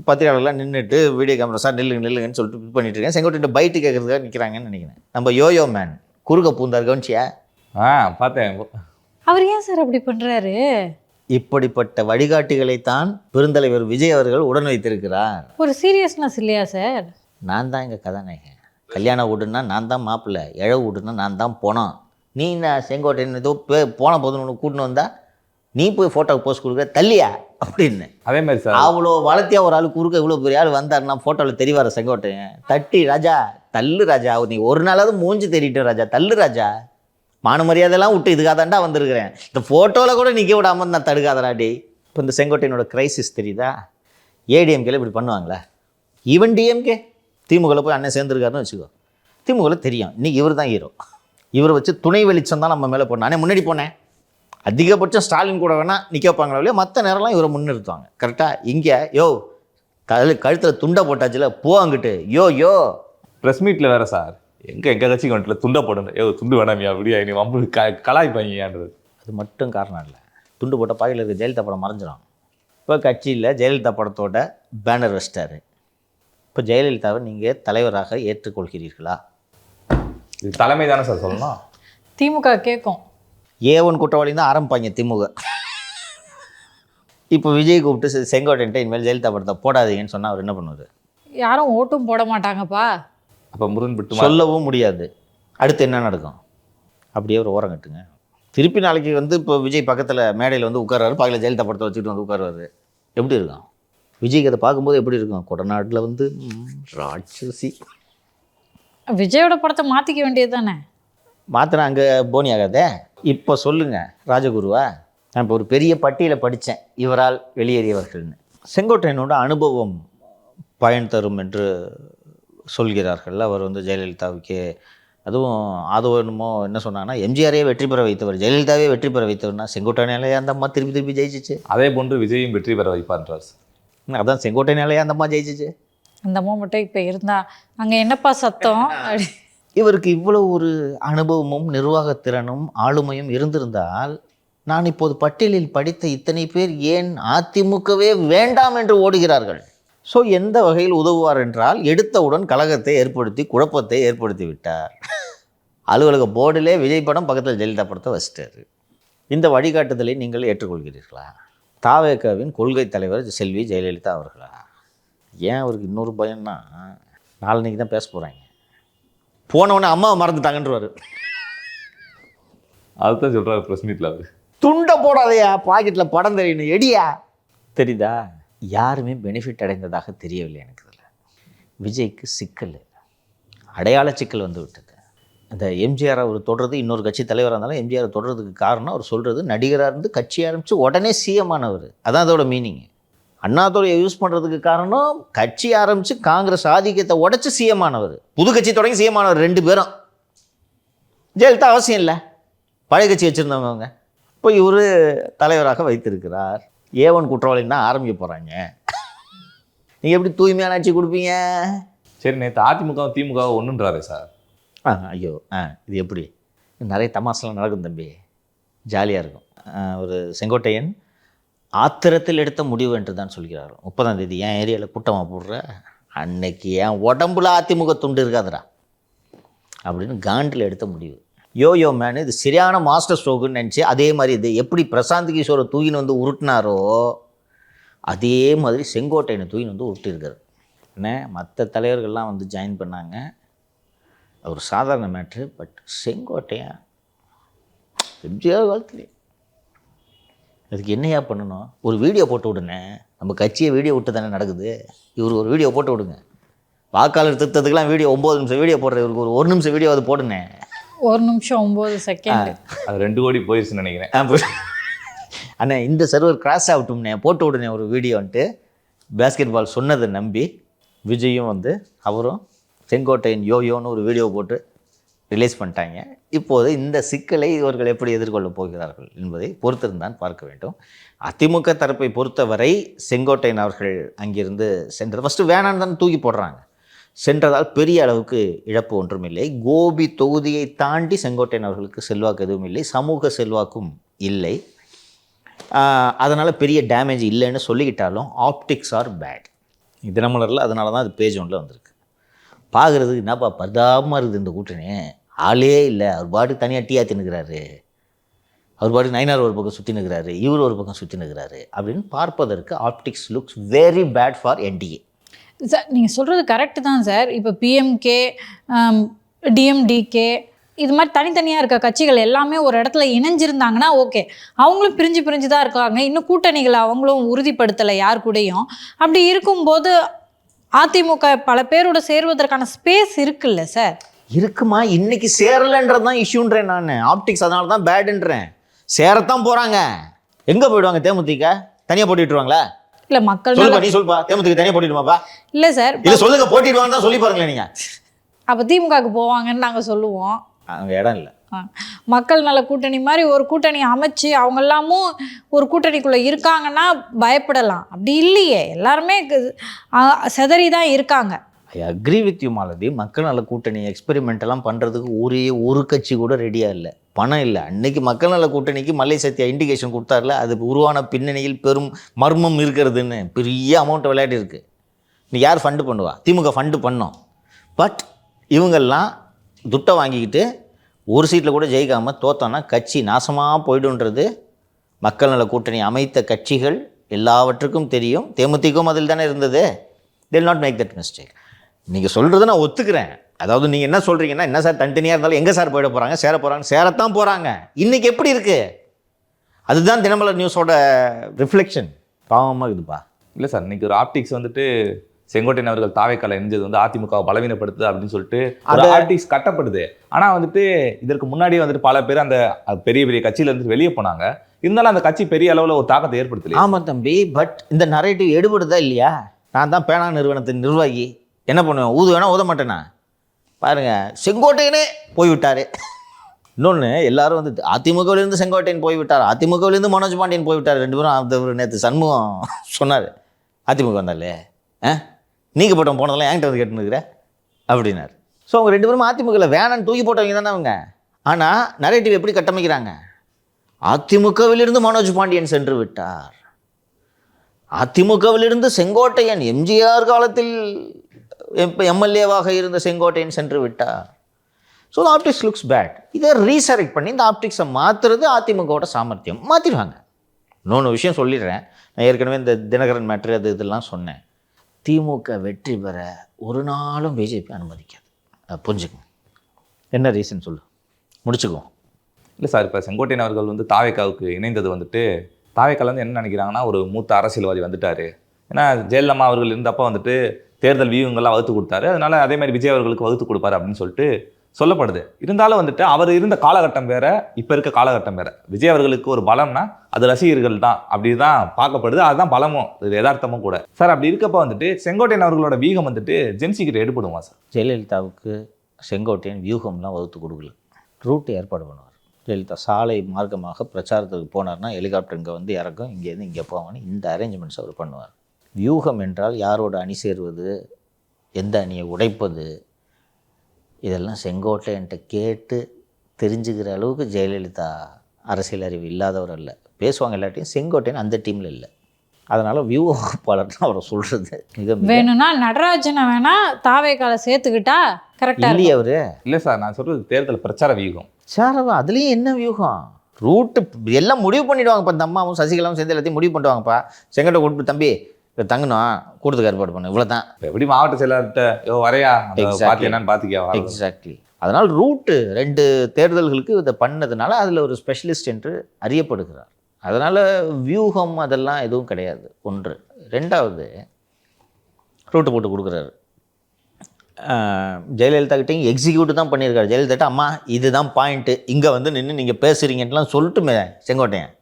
பத்திரிகையாளர்லாம் நின்றுட்டு வீடியோ கேமரா சார் நில்லுங்கன்னு சொல்லிட்டு இது பண்ணிட்டு இருக்கேன். செங்கோட்டையன் பைட்டு கேட்கறதுக்காக நிற்கிறாங்கன்னு நினைக்கிறேன். நம்ம யோயோ மேன் குறுக பூந்தார் கவனிச்சியா? பார்த்தேன். அவர் ஏன் சார் அப்படி பண்றாரு? இப்படிப்பட்ட வழிகாட்டிகளைத்தான் பெருந்தலைவர் விஜய் அவர்கள் உடன் வைத்திருக்கிறார். ஒரு சீரியஸ்னஸ் இல்லையா சார்? நான் தான் எங்கள் கதாநாயகன். கல்யாண வீடுன்னா நான் தான் மாப்பிள்ளை, இழவு வீடுன்னா நான் தான் போனோம். நீ நான் செங்கோட்டையன் ஏதோ போன போதுன்னு ஒன்று கூட்டின்னு வந்தா நீ போய் ஃபோட்டோக்கு போஸ்ட் கொடுக்குற தள்ளியா அப்படின்னு. அதே மாதிரி சார் அவ்வளோ வளர்த்தியா ஒரு ஆள் குறுக்க இவ்வளோ பெரிய ஆள் வந்தாருன்னா ஃபோட்டோவில் தெரியவார செங்கோட்டையன் தட்டி ராஜா தள்ளு ராஜா, நீ ஒரு நாளாவது மூஞ்சி தெரியிட்டு ராஜா தள்ளு ராஜா, மான மரியாதைலாம் விட்டு இதுக்காக தாண்டா வந்திருக்கிறேன், இந்த ஃபோட்டோவில் கூட நிற்க விடாமல் நான் தடுக்காதராடி. இப்போ இந்த செங்கோட்டையனோட கிரைசிஸ் தெரியுதா? ஏடிஎம்கேல இப்படி பண்ணுவாங்களா? ஈவன் டிஎம்கே திமுகவில் போய் அண்ணன் சேர்ந்துருக்காருன்னு வச்சுக்கோ, திமுகவில் தெரியும் இன்னைக்கு இவர் தான் ஹீரோ. இவரை வச்சு துணை வெளிச்சம் தான் நம்ம மேலே போடணும். நானே முன்னாடி போனேன், அதிகபட்சம் ஸ்டாலின் கூட வேணால் நிற்க வைப்பாங்களோ இல்லையா, மற்ற நேரம்லாம் இவரை முன்னிறுத்துவாங்க. கரெக்டாக இங்கே யோ கழுத்தில் துண்டை போட்டாச்சுல போ அங்கிட்டு யோ ப்ரெஸ் மீட்டில் வேறு சார் எங்கள் கட்சிக்கு வந்துட்டு துண்டை போடணும், துண்டு வேணாமியா அப்படியா நீ வம்பு கலாய்ப்பாங்கன்றது. அது மட்டும் காரணம் இல்லை, துண்டு போட்ட பாயில் இருக்க ஜெயலலிதா படம் மறைஞ்சிடும். இப்போ கட்சியில் ஜெயலலிதா படத்தோட பேனர் வச்சிட்டாரு. இப்போ ஜெயலலிதாவை நீங்கள் தலைவராக ஏற்றுக்கொள்கிறீர்களா? இது தலைமை தானே சார் சொல்லணும். திமுக கேட்கும். ஏவன் குற்றவாளி தான் ஆரம்பிப்பாங்க திமுக. இப்போ விஜய் கூப்பிட்டு செங்கோட்டையன்ட்ட இனிமேல் ஜெயலலிதா படத்தை போடாதீங்கன்னு சொன்னால் அவர் என்ன பண்ணுவார்? யாரும் ஓட்டும் போட மாட்டாங்கப்பா. அப்போ முருகன் விட்டு சொல்லவும் முடியாது. அடுத்து என்ன நடக்கும்? அப்படியே ஒரு ஓரம் கட்டுங்க. திருப்பி நாளைக்கு வந்து இப்போ விஜய் பக்கத்தில் மேடையில் வந்து உட்கார்றாரு, பக்கத்தில் ஜெயலலிதா படத்தை வச்சுட்டு வந்து உட்காருவார். எப்படி இருக்கும் விஜய்க்கு அதை பார்க்கும்போது? எப்படி இருக்கும்? கொடநாட்டில் வந்து ராட்சசி. விஜயோட படத்தை மாற்றிக்க வேண்டியது தானே. மாற்றினா அங்கே போனி ஆகாதே. இப்போ சொல்லுங்கள் ராஜகுருவா, நான் இப்போ ஒரு பெரிய பட்டியலை படித்தேன் இவரால் வெளியேறியவர்கள்னு. செங்கோட்டையனோட அனுபவம் பயன் தரும் என்று சொல்கிறார்கள். அவர் வந்து ஜெயலலிதாவுக்கே அதுவும் என்னமோ என்ன சொன்னாங்கன்னா எம்ஜிஆரே வெற்றி பெற வைத்தவர், ஜெயலலிதாவே வெற்றி பெற வைத்தவர்னா செங்கோட்டையனாலே அந்த அம்மா திருப்பி ஜெயிச்சிச்சு. அதே போன்று விஜயும் வெற்றி பெற வைப்பான்றார். அதான் செங்கோட்டையனாலே அந்த அம்மா ஜெயிச்சிச்சு. அந்த அம்மா மட்டும் இப்போ இருந்தா அங்கே என்னப்பா சத்தம்? இவருக்கு இவ்வளோ ஒரு அனுபவமும் நிர்வாகத்திறனும் ஆளுமையும் இருந்திருந்தால் நான் இப்போது பட்டியலில் படித்த இத்தனை பேர் ஏன் அதிமுகவே வேண்டாம் என்று ஓடுகிறார்கள்? ஸோ எந்த வகையில் உதவுவார் என்றால் எடுத்தவுடன் கலகத்தை ஏற்படுத்தி குழப்பத்தை ஏற்படுத்தி விட்டார். அலுவலக போர்டிலே விஜய் படம் பக்கத்தில் ஜெயலலிதா படத்தை வச்சிட்டாரு. இந்த வழிகாட்டுதலை நீங்கள் ஏற்றுக்கொள்கிறீர்களா? தாவேகாவின் கொள்கை தலைவர் செல்வி ஜெயலலிதா அவர்களா? ஏன் அவருக்கு இன்னொரு பயம்னா, நாளைக்கு தான் பேச போகிறாங்க, போனவொடனே அம்மாவை மறந்துட்டாங்கன்றவார். அதுதான் சொல்கிறாரு ப்ரெஸ் மீட்டில். அவர் துண்டை போடாதையா, பாக்கெட்டில் படம் தெரியணும் எடியா. தெரியுதா? யாருமே பெனிஃபிட் அடைந்ததாக தெரியவில்லை எனக்கு. இதில் விஜய்க்கு சிக்கல், அடையாள சிக்கல் வந்து விட்டது. அந்த எம்ஜிஆர் அவர் தொடர்றது, இன்னொரு கட்சி தலைவராக இருந்தாலும் எம்ஜிஆர் தொடர்றதுக்கு காரணம் அவர் சொல்கிறது நடிகராக இருந்து கட்சி ஆரம்பித்து உடனே சிஎம் ஆனவர். அதான் அதோட மீனிங். அண்ணாதுரையை யூஸ் பண்ணுறதுக்கு காரணம் கட்சி ஆரம்பித்து காங்கிரஸ் ஆதிக்கத்தை உடச்சி சிஎம் ஆனவர், புது கட்சி தொடங்கி சிஎம் ஆனவர் 2 பேரும். ஜெயலலிதா அவசியம் இல்லை, பழைய கட்சி வச்சுருந்தவங்க. இப்போ இவர் தலைவராக வைத்திருக்கிறார். ஏவன் குற்றவாளின்னா ஆரம்பிக்க போகிறாங்க. நீங்கள் எப்படி தூய்மையான ஆட்சி கொடுப்பீங்க? சரி, நேற்று அதிமுக திமுக ஒன்றுன்றாரு சார். ஐயோ இது எப்படி? நிறைய தமாசெலாம் நடக்கும் தம்பி, ஜாலியாக இருக்கும். ஒரு செங்கோட்டையன் ஆத்திரத்தில் எடுத்த முடிவு என்று தான் சொல்கிறார். 30ஆம் தேதி என் ஏரியாவில் கூட்டமாக போடுற அன்னைக்கு என் உடம்புல அதிமுக துண்டு இருக்காதுடா அப்படின்னு காண்டில் எடுத்த முடிவு. யோ மேனு இது சரியான மாஸ்டர் ஸ்ட்ரோக்குன்னு நினச்சி அதே மாதிரி இது எப்படி பிரசாந்த் கிஷோரை தூக்கின்னு வந்து உருட்டினாரோ அதே மாதிரி செங்கோட்டையனை தூக்கின்னு வந்து உருட்டிருக்காரு. என்ன மற்ற தலைவர்கள்லாம் வந்து ஜாயின் பண்ணாங்க, ஒரு சாதாரண மேட்ரு. பட் செங்கோட்டையன் எம்ஜிஆர் வாழ்த்துலேயே அதுக்கு என்னையா பண்ணணும்? ஒரு வீடியோ போட்டு விடுங்க. நம்ம கட்சியை வீடியோ விட்டு தானே நடக்குது. இவர் ஒரு வீடியோ போட்டு விடுங்க. வாக்காளர் திருத்தத்துக்கெலாம் வீடியோ 9 நிமிஷம் வீடியோ போடுற இவருக்கு ஒரு 1 நிமிஷம் வீடியோ அது போடுங்க. 1 நிமிஷம் 9 செகண்ட். அது 2 கோடி போயிடுச்சுன்னு நினைக்கிறேன். அண்ணா இந்த சர்வர் கிராஸ் ஆகட்டும்னே, போட்டு விடுனே ஒரு வீடியோன்ட்டு பேஸ்கெட் பால் சொன்னதை நம்பி விஜயும் வந்து அவரும் செங்கோட்டையன் யோன்னு ஒரு வீடியோ போட்டு ரிலீஸ் பண்ணிட்டாங்க. இப்போது இந்த சிக்கலை இவர்கள் எப்படி எதிர்கொள்ளப் போகிறார்கள் என்பதை பொறுத்திருந்தான் பார்க்க வேண்டும். அதிமுக தரப்பை பொறுத்தவரை செங்கோட்டையன் அவர்கள் அங்கிருந்து சென்றது ஃபஸ்ட்டு வேணான்னு தான் தூக்கி போடுறாங்க. சென்றதால் பெரிய அளவுக்கு இழப்பு ஒன்றும் இல்லை. கோபி தொகுதியை தாண்டி செங்கோட்டையன் அவர்களுக்கு செல்வாக்கு எதுவும் இல்லை, சமூக செல்வாக்கும் இல்லை. அதனால் பெரிய டேமேஜ் இல்லைன்னு சொல்லிக்கிட்டாலும் ஆப்டிக்ஸ் ஆர் பேட். தினமலரில் அதனால தான் அது பேஜ் 1 வந்திருக்கு. பார்க்குறதுக்கு என்னப்பா பரிதாபமாக இருக்குது இந்த கூட்டணி, ஆளே இல்லை, அவர் பாட்டுக்கு தனியாக டீயா தின்னுக்கிறாரு, அவர் பாட்டுக்கு நயினார் ஒரு பக்கம் சுற்றி நிற்கிறாரு, இவர் ஒரு பக்கம் சுற்றி நிற்கிறாரு அப்படின்னு பார்ப்பதற்கு optics looks very bad for NDA. Sir நீங்கள் சொல்கிறது கரெக்டு தான் சார். இப்போ பிஎம்கே, டிஎம்டிகே இது மாதிரி தனித்தனியாக இருக்க கட்சிகள் எல்லாமே ஒரு இடத்துல இணைஞ்சிருந்தாங்கன்னா ஓகே. அவங்களும் பிரிஞ்சு தான் இருக்காங்க, இன்னும் கூட்டணிகளை அவங்களும் உறுதிப்படுத்தலை யார் கூடயும். அப்படி இருக்கும்போது அதிமுக பல பேரோட சேர்வதற்கான ஸ்பேஸ் இருக்குல்ல சார்? இருக்குமா? இன்னைக்கு சேரலைன்றது தான் இஷ்யூன்றேன் நான். ஆப்டிக்ஸ் அதனால தான் பேடுன்றேன். சேரத்தான் போகிறாங்க. எங்கே போயிடுவாங்க? தேமுதிக தனியாக போட்டிட்டுருவாங்களா? இல்லை மக்கள் சொல்லுப்பா, நீ சொல்லுப்பா, தேமுதிக தனியாக போட்டிடுமாப்பா? இல்லை சார், இல்லை சொல்லுங்க, போட்டிடுவாங்க தான் சொல்லி பாருங்களேன் நீங்கள். அப்போ திமுகவுக்கு போவாங்கன்னு நாங்கள் சொல்லுவோம். அங்கே இடம் இல்லை. மக்கள் நல கூட்டணி மாதிரி ஒரு கூட்டணி அமைச்சு அவங்க எல்லாமும் ஒரு கூட்டணிக்குள்ளே இருக்காங்கன்னா பயப்படலாம். அப்படி இல்லையே, எல்லாருமே செதறி தான் இருக்காங்க. I agree with you Malathi. மக்கள் நல கூட்டணி எக்ஸ்பெரிமெண்ட் எல்லாம் பண்ணுறதுக்கு ஒரே ஒரு கட்சி கூட ரெடியாக இல்லை, பணம் இல்லை. அன்னைக்கு மக்கள் நல கூட்டணிக்கு மல்லை சத்யா இண்டிகேஷன் கொடுத்தாருல, அது உருவான பின்னணியில் பெரும் மர்மம் இருக்கிறதுன்னு பெரிய அமௌண்ட் விளையாடி இருக்குது. இன்னைக்கு யார் ஃபண்டு பண்ணுவா? திமுக ஃபண்டு பண்ணோம். பட் இவங்கெல்லாம் துட்டை வாங்கிக்கிட்டு ஒரு சீட்டில் கூட ஜெயிக்காமல் தோத்தோன்னா கட்சி நாசமாக போய்டுன்றது மக்கள் நல கூட்டணி அமைத்த கட்சிகள் எல்லாவற்றுக்கும் தெரியும். தேமுதிகவும் அதில் தானே இருந்தது. they'll not make that mistake. நீங்கள் சொல்கிறது நான் ஒத்துக்கிறேன். அதாவது நீங்கள் என்ன சொல்கிறீங்கன்னா, என்ன சார் தனித்தனியாக இருந்தாலும் எங்கே சார் போயிட போகிறாங்க? சேரத்தான் போகிறாங்க. இன்றைக்கி எப்படி இருக்குது? அதுதான் தினமலர் நியூஸோட ரிஃப்ளெக்ஷன். பாவமாக இருக்குதுப்பா. இல்லை சார், இன்னைக்கு ஒரு ஆப்டிக்ஸ் வந்துட்டு செங்கோட்டையன் அவர்கள் தாவேக்கால இணைஞ்சது வந்து அதிமுகவை பலவீனப்படுத்துது அப்படின்னு சொல்லிட்டு ஆப்டிக்ஸ் கட்டப்படுது. ஆனால் வந்துட்டு இதற்கு முன்னாடியே வந்துட்டு பல பேர் அந்த பெரிய பெரிய கட்சியில இருந்து வெளியே போனாங்க. இருந்தாலும் அந்த கட்சி பெரிய அளவில் ஒரு தாக்கத்தை ஏற்படுத்தல. ஆமாம் தம்பி, பட் இந்த நரேட்டிவ் எடுபடுதா இல்லையா? நான் தான் பேனா நிறுவனத்தின் நிர்வாகி, என்ன பண்ணுவேன்? ஊது வேணா ஊத மாட்டேனா? பாருங்க, செங்கோட்டையனே போய்விட்டார். இன்னொன்று, எல்லாரும் வந்து அதிமுகவிலேருந்து செங்கோட்டையன் போய்விட்டார், அதிமுகவிலேருந்து மனோஜ் பாண்டியன் போய்விட்டார். 2 பேரும் அந்த நேற்று சண்முகம் சொன்னார், அதிமுக வந்தாலே நீங்க போட்டோம் போனதெல்லாம் என்கிட்ட வந்து கேட்டுனுக்குற அப்படின்னாரு. ஸோ அவங்க 2 பேரும் அதிமுகவில் வேணான்னு தூக்கி போட்டவங்க தானே அவங்க. ஆனால் நரேட்டிவ் எப்படி கட்டமைக்கிறாங்க? அதிமுகவிலிருந்து மனோஜ் பாண்டியன் சென்று விட்டார், அதிமுகவிலிருந்து செங்கோட்டையன் எம்ஜிஆர் காலத்தில் எம்எல்ஏவாக இருந்த செங்கோட்டையன் சென்று விட்டார். So the optics looks bad. இதை ரீசரெக்ட் பண்ணி இந்த ஆப்டிக்ஸை மாற்றுறது அதிமுகவோட சாமர்த்தியம். மாற்றிடுவாங்க. இன்னொன்று விஷயம் சொல்லிடுறேன். நான் ஏற்கனவே இந்த தினகரன் மேட்ரு இதெல்லாம் சொன்னேன். திமுக வெற்றி பெற ஒரு நாளும் பிஜேபி அனுமதிக்காது. புரிஞ்சுக்கணும். என்ன ரீசன் சொல்லு, முடிச்சுக்குவோம். இல்லை சார், இப்போ செங்கோட்டையன் அவர்கள் வந்து தாவேக்காவுக்கு இணைந்தது வந்துட்டு தாவேக்கால வந்து என்ன நினைக்கிறாங்கன்னா, ஒரு மூத்த அரசியல்வாதி வந்துட்டார். ஏன்னா ஜெயலலிதா அவர்கள் இருந்தப்போ வந்துட்டு தேர்தல் வியூகங்கள்லாம் வகுத்து கொடுத்தாரு, அதனால அதே மாதிரி விஜய் அவர்களுக்கு வகுத்து கொடுப்பாரு அப்படின்னு சொல்லிட்டு சொல்லப்படுது. இருந்தாலும் வந்துட்டு அவர் இருந்த காலகட்டம் வேற, இப்போ இருக்க காலகட்டம் வேற. விஜய் அவர்களுக்கு ஒரு பலம்னா அது ரசிகர்கள் தான், அப்படி தான் பார்க்கப்படுது. அதுதான் பலமும், இது யதார்த்தமும் கூட. சார் அப்படி இருக்கப்போ வந்துட்டு செங்கோட்டையன் அவர்களோட வியூகம் வந்துட்டு ஜென்சி கிட்ட எடுபடுமா சார்? ஜெயலலிதாவுக்கு செங்கோட்டையன் வியூகம்லாம் வகுத்து கொடுக்கல, ரூட் ஏற்பாடு பண்ணுவார். ஜெயலலிதா சாலை மார்க்கமாக பிரச்சாரத்துக்கு போனார்னா ஹெலிகாப்டர் இங்கே வந்து இறக்கும், இங்கேருந்து இங்கே போவான்னு இந்த அரேஞ்ச்மெண்ட்ஸ் அவர் பண்ணுவார். வியூகம் என்றால் யாரோட அணி சேருவது, எந்த அணியை உடைப்பது, இதெல்லாம் செங்கோட்டையன்ட்ட கேட்டு தெரிஞ்சுக்கிற அளவுக்கு ஜெயலலிதா அரசியல் அறிவு இல்லாதவர் அல்ல. பேசுவாங்க எல்லாத்தையும், செங்கோட்டையன் அந்த டீமில் இல்லை. அதனால் வியூ வகுப்பாளர்னு அவரை சொல்கிறது மிக வேணும்னா நடராஜனை வேணா தாவேக்கால சேர்த்துக்கிட்டா கரெக்டாக இல்லையே அவர். இல்லை சார், நான் சொல்கிறது தேர்தல் பிரச்சார வியூகம். சாரவா அதுலேயும் என்ன வியூகம்? ரூட்டு எல்லாம் முடிவு பண்ணிவிடுவாங்க. இப்போ இந்த அம்மாவும் சசிகலாவும் சேர்ந்து எல்லாத்தையும் முடிவு பண்ணுவாங்கப்பா. செங்கோட்டை கூப்பிட்டு தம்பி தங்கணும் கூட்டத்துக்கு ஏற்பாடு பண்ணு, இவ்வளோ தான். இப்போ எப்படி மாவட்ட செயலாளர்கிட்ட வரையா பார்த்து என்னன்னு பார்த்துக்கியா? எக்ஸாக்ட்லி. அதனால் ரூட்டு 2 தேர்தல்களுக்கு இதை பண்ணதுனால அதில் ஒரு ஸ்பெஷலிஸ்ட் என்று அறியப்படுகிறார். அதனால் வியூகம் அதெல்லாம் எதுவும் கிடையாது. ஒன்று. ரெண்டாவது, ரூட்டு போட்டு கொடுக்குறாரு. ஜெயலலிதா கிட்டையும் எக்ஸிக்யூட் தான் பண்ணியிருக்காரு. ஜெயலலிதா அம்மா இதுதான் பாயிண்ட்டு, இங்கே வந்து நின்று நீங்கள் பேசுகிறீங்கன்ட்டுலாம் சொல்லட்டுமே செங்கோட்டையன்.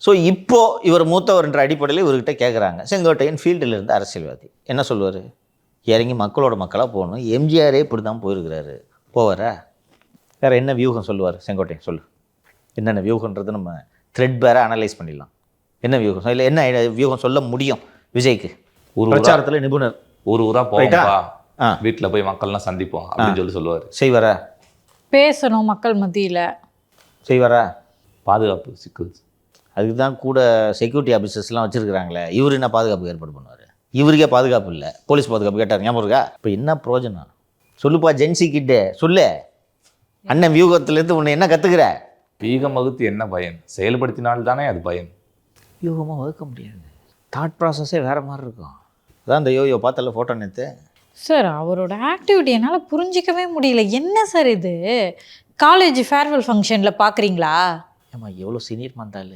ஸோ இப்போது இவர் மூத்தவர் என்ற அடிப்படையில் இவர்கிட்ட கேட்குறாங்க. செங்கோட்டையன் ஃபீல்டில் இருந்து அரசியல்வாதி என்ன சொல்லுவார்? இறங்கி மக்களோட மக்களாக போகணும். எம்ஜிஆரே இப்படி தான் போயிருக்கிறாரு, போவாரா? வேறு என்ன வியூகம் சொல்லுவார் செங்கோட்டையன்? சொல்லு, என்னென்ன வியூகன்றது நம்ம த்ரெட் பேராக அனலைஸ் பண்ணிடலாம். என்ன வியூகம் இல்லை, என்ன வியூகம் சொல்ல முடியும் விஜய்க்கு? ஒரு பிரச்சாரத்தில் நிபுணர். ஒரு ஊராக போயிட்டா வீட்டில் போய் மக்கள்லாம் சந்திப்போம் அப்படின்னு சொல்லுவார். செய்வாரா? பேசணும் மக்கள் மத்தியில். செய்வாரா? பாதுகாப்பு சிக்கல். அதுக்கு தான் கூட செக்யூரிட்டி ஆஃபீஸர்ஸ்லாம் வச்சுருக்கிறாங்களே. இவர் என்ன பாதுகாப்பு ஏற்பாடு பண்ணுவார்? இவருக்கே பாதுகாப்பு இல்லை, போலீஸ் பாதுகாப்பு கேட்டார். ஞாபகம் இருக்கா? இப்போ என்ன பிரயோஜனம்? சொல்லுப்பா ஜென்சி கிட்ட சொல்லு. அண்ணன் வியூகத்துலேருந்து உன்னை என்ன கற்றுக்கிற? வியூகம் வகுத்து என்ன பயன்? செயல்படுத்தினால்தானே அது பயன். வியூகமாக வகுக்க முடியாது. தாட் ப்ராசஸே வேறு மாதிரி இருக்கும். அதான் இந்த யோயோ பார்த்தல ஃபோட்டோ நேற்று. சார் அவரோட ஆக்டிவிட்டி என்னால் புரிஞ்சிக்கவே முடியல. என்ன சார் இது? காலேஜ் ஃபேர்வெல் ஃபங்க்ஷனில் பார்க்குறீங்களா? ஏம்மா எவ்வளோ சீனியர் வந்தால்.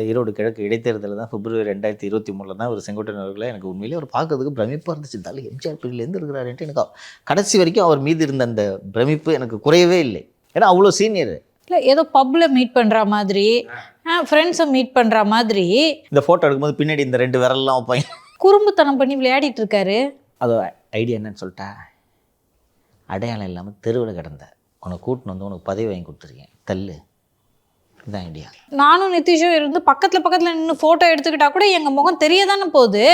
ஈரோடு கிழக்கு இடைத்தேர்தலில் தான் February 2023 தான் ஒரு செங்கோட்டையன் அவர்களை எனக்கு உண்மையிலே அவர் பார்க்கறதுக்கு பிரமிப்பாக இருந்துச்சு. இருந்தாலும் எம்ஜிஆர் பிரிவிலேருந்து இருக்கிறாருன்ட்டு எனக்கு கடைசி வரைக்கும் அவர் மீது இருந்த அந்த பிரமிப்பு எனக்கு குறையவே இல்லை. ஏன்னா அவ்வளோ சீனியர். இல்லை ஏதோ பப்பில் மீட் பண்ணுற மாதிரி, ஃப்ரெண்ட்ஸை மீட் பண்ணுற மாதிரி. இந்த ஃபோட்டோ எடுக்கும்போது பின்னாடி இந்த 2 விரல்லாம் வைப்பாங்க. குறும்புத்தனம் பண்ணி விளையாடிட்டு இருக்காரு. அது ஐடியா என்னன்னு சொல்லிட்டா, அடையாளம் இல்லாமல் தெருவில் கிடந்த உனக்கு கூட்டின்னு வந்து உனக்கு பதவி வாங்கி கொடுத்துருக்கேன், தள்ளு. இதுதான் ஐடியா. நானும் நிதிஷும் இருந்து பக்கத்தில் நின்று ஃபோட்டோ எடுத்துக்கிட்டா கூட எங்கள் முகம் தெரிய தானே போகுது.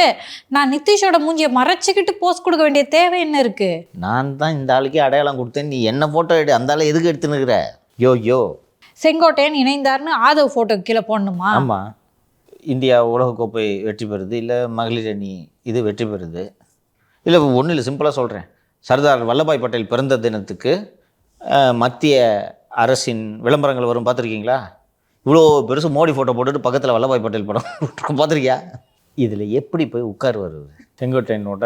நான் நிதிஷோட மூஞ்சியை மறைச்சிக்கிட்டு போஸ்ட் கொடுக்க வேண்டிய தேவை என்ன இருக்குது? நான் தான் இந்த ஆளுக்கே அடையாளம் கொடுத்தேன், நீ என்ன ஃபோட்டோ எடு, அந்த ஆளை எதுக்கு எடுத்துன்னு இருக்கிற? யோ செங்கோட்டையன் இணைந்தார்னு ஆதவ் ஃபோட்டோ கீழே போடணுமா? ஆமாம். இந்தியா உலகக்கோப்பை வெற்றி பெறுது, இல்லை மகளிர் அணி இது வெற்றி பெறுது, இல்லை ஒன்றும் இல்லை, சிம்பிளாக சொல்கிறேன். சர்தார் வல்லபாய் பட்டேல் பிறந்த தினத்துக்கு மத்திய அரசின் விளம்பரங்கள் வரும், பார்த்துருக்கீங்களா? இவ்வளோ பெருசு மோடி ஃபோட்டோ போட்டுட்டு பக்கத்தில் வல்லபாய் பட்டேல் படம் பார்த்துருக்கியா? இதில் எப்படி போய் உட்காருவார்? செங்கோட்டையனோட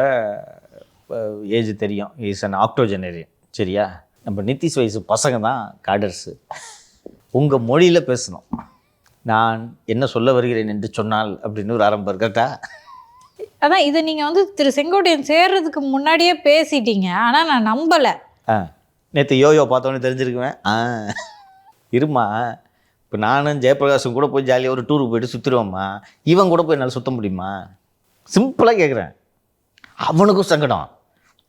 ஏஜ் தெரியும், இஸ் அன் ஆக்டோஜெனரியன். சரியா? நம்ம நிதிஷ் வயசு பசங்க தான் காடர்ஸு. உங்கள் மொழியில் பேசணும். நான் என்ன சொல்ல வருகிறேன் என்று சொன்னால் அப்படின்னு ஒரு ஆரம்பம் கரெக்டா? அதான் இதை நீங்கள் வந்து திரு செங்கோட்டையன் சேர்றதுக்கு முன்னாடியே பேசிட்டீங்க, ஆனால் நான் நம்பலை. நேற்று யோயோ பார்த்தோன்னே தெரிஞ்சிருக்குவேன். இருமா, இப்போ நானும் ஜெயபிரகாஷும் கூட போய் ஜாலியாக ஒரு டூருக்கு போயிட்டு சுற்றிடுவோம்மா, இவன் கூட போய் என்னால் சுற்ற முடியுமா? சிம்பிளாக கேட்குறேன். அவனுக்கும் சங்கடம்.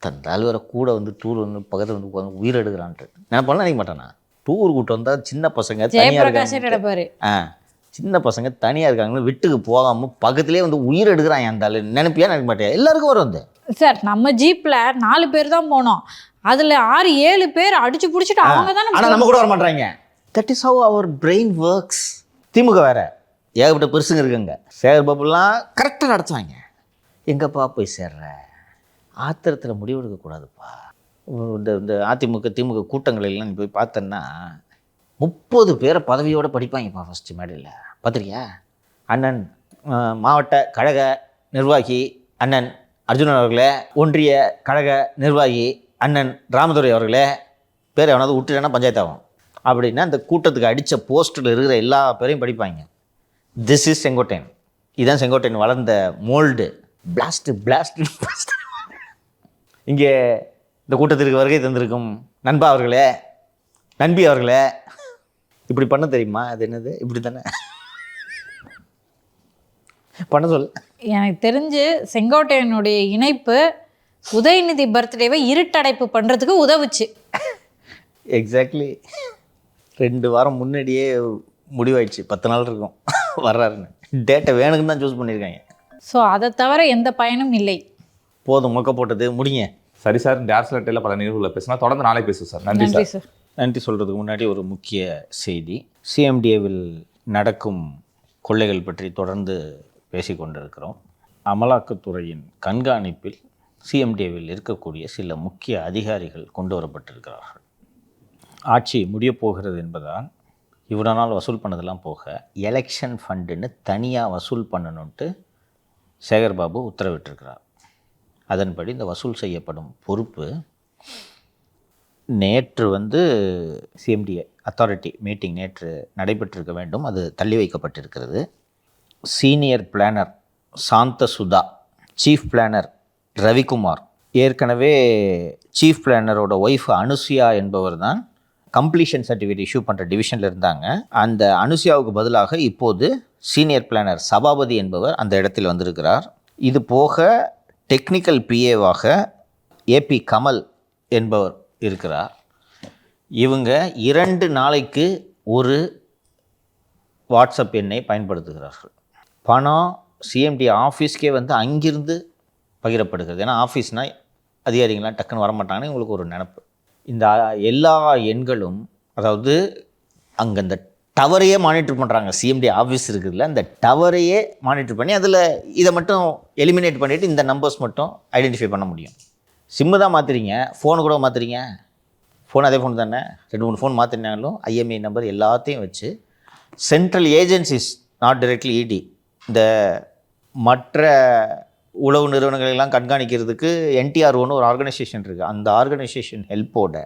தந்தால் வேறு கூட வந்து டூர் வந்து பக்கத்தில் வந்து உட்காந்து உயிர் எடுக்கிறான்ட்டு நான் பண்ண நினைக்க மாட்டேனா? டூர் கூட்டு வந்தால் சின்ன பசங்க தனியாக இருக்காங்க, சின்ன பசங்க தனியாக இருக்காங்கன்னு விட்டுக்கு போகாமல் பக்கத்துலேயே வந்து உயிர் எடுக்கிறான். அந்த நினைப்பியா நினைக்க மாட்டேன்? எல்லாருக்கும் வரும் வந்து. சார் நம்ம ஜீப்பில் 4 பேர் தான் போனோம், அதில் 6-7 பேர் அடிச்சு பிடிச்சிட்டு அவங்க தானே. ஆனால் நம்ம கூட வர மாட்டாங்க. That is how our brain works. DMK வேற ஏகப்பட்ட பெருசுங்க இருக்குங்க. சேகர் பாபுலாம் கரெக்டாக நடத்துவாங்க. எங்கப்பா போய் சேர்ற? ஆத்திரத்தில் முடிவெடுக்கக்கூடாதுப்பா. இந்த அதிமுக திமுக கூட்டங்களெல்லாம் நீ போய் பார்த்தன்னா 30 பேரை பதவியோடு படிப்பாங்கப்பா ஃபஸ்ட்டு மேடையில். பார்த்துருக்கியா? அண்ணன் மாவட்ட கழக நிர்வாகி அண்ணன் அர்ஜுனன் அவர்களே, ஒன்றிய கழக நிர்வாகி அண்ணன் ராமதுரை அவர்களே, பேர் எவனாவது விட்டுட்டேன்னா பஞ்சாயத்து ஆகும் அப்படின்னா அந்த கூட்டத்துக்கு அடித்த போஸ்ட்டில் இருக்கிற எல்லா பேரையும் படிப்பாங்க. This is Sengottaiyan. இதுதான் செங்கோட்டையன் வளர்ந்த மோல்டு. பிளாஸ்ட். இங்கே இந்த கூட்டத்திற்கு வருகை தந்திருக்கும் நண்பா அவர்களே, நண்பி அவர்களே, இப்படி பண்ண தெரியுமா? அது என்னது இப்படி தானே பண்ண சொல். எனக்கு தெரிஞ்சு செங்கோட்டையனுடைய இணைப்பு உதயநிதி பர்த்டேவை இருட்டடைப்பு பண்ணுறதுக்கு உதவுச்சு. எக்ஸாக்ட்லி 2 வாரம் முன்னாடியே முடிவாயிடுச்சு, 10 நாள் இருக்கும் வர்றாருன்னு. டேட்டை வேணுக்குன்னு தான் சூஸ் பண்ணியிருக்காங்க. ஸோ அதை தவிர எந்த பயனும் இல்லை. போதும் மொக்க போட்டது, முடிங்க. சரி சார், இந்த ஆர்ஸ்லெட்டில் பல நிகழ்வுகளை பேசினா தொடர்ந்து நாளை பேசுவோம் சார். நன்றி நன்றி சார். சார். நன்றி சொல்கிறதுக்கு முன்னாடி ஒரு முக்கிய செய்தி. சிஎம்டிஏவில் நடக்கும் கொள்ளைகள் பற்றி தொடர்ந்து பேசிக்கொண்டிருக்கிறோம். அமலாக்கத்துறையின் கண்காணிப்பில் சிஎம்டிஏவில் இருக்கக்கூடிய சில முக்கிய அதிகாரிகள் கொண்டு வரப்பட்டிருக்கிறார்கள். ஆட்சி முடியப் போகிறது என்பதால் இவ்வளோ நாள் வசூல் பண்ணதெல்லாம் போக எலெக்ஷன் ஃபண்டுன்னு தனியாக வசூல் பண்ணணுன்ட்டு சேகர்பாபு உத்தரவிட்டிருக்கிறார். அதன்படி இந்த வசூல் செய்யப்படும் பொறுப்பு நேற்று சிஎம்டிஏ அத்தாரிட்டி மீட்டிங் நேற்று நடைபெற்றிருக்க வேண்டும், அது தள்ளி வைக்கப்பட்டிருக்கிறது. சீனியர் பிளானர் சாந்த சுதா, சீஃப் பிளானர் ரவிக்குமார், ஏற்கனவே சீஃப் பிளானரோட ஒய்ஃப் அனுசுயா என்பவர் தான் கம்ப்ளீஷன் சர்டிஃபிகேட் இஷ்யூ பண்ணுற டிவிஷனில் இருந்தாங்க. அந்த அனுசுயாவுக்கு பதிலாக இப்போது சீனியர் பிளானர் சபாபதி என்பவர் அந்த இடத்தில் வந்திருக்கிறார். இது போக டெக்னிக்கல் பிஏவாக ஏபி கமல் என்பவர் இருக்கிறார். இவங்க 2 நாளைக்கு ஒரு வாட்ஸ்அப் எண்ணை பயன்படுத்துகிறார்கள். பணம் சிஎம்டி ஆஃபீஸ்க்கே அங்கிருந்து பகிரப்படுகிறது. ஏன்னா ஆஃபீஸ்னால் அதிகாரிகள்லாம் டக்குன்னு வரமாட்டாங்கன்னு உங்களுக்கு ஒரு நினப்பு. இந்த எல்லா எண்களும், அதாவது அங்கே அந்த டவரையே மானிட்டர் பண்ணுறாங்க. சிஎம்டி ஆஃபீஸ் இருக்குதுல்ல, அந்த டவரையே மானிட்டர் பண்ணி அதில் இதை மட்டும் எலிமினேட் பண்ணிவிட்டு இந்த நம்பர்ஸ் மட்டும் ஐடென்டிஃபை பண்ண முடியும். சிம்மு தான் மாற்றுறீங்க, ஃபோனு கூட மாற்றுறீங்க. ஃபோன் அதே ஃபோன் தானே, 2-3 ஃபோன் மாற்றினாலும் ஐஎம்இ நம்பர் எல்லாத்தையும் வச்சு சென்ட்ரல் ஏஜென்சிஸ், நாட் டைரக்ட்லி இடி, இந்த மற்ற உளவு நிறுவனங்களெல்லாம் கண்காணிக்கிறதுக்கு NTR1 ஒரு ஆர்கனைசேஷன் இருக்குது. அந்த ஆர்கனைசேஷன் ஹெல்ப்போட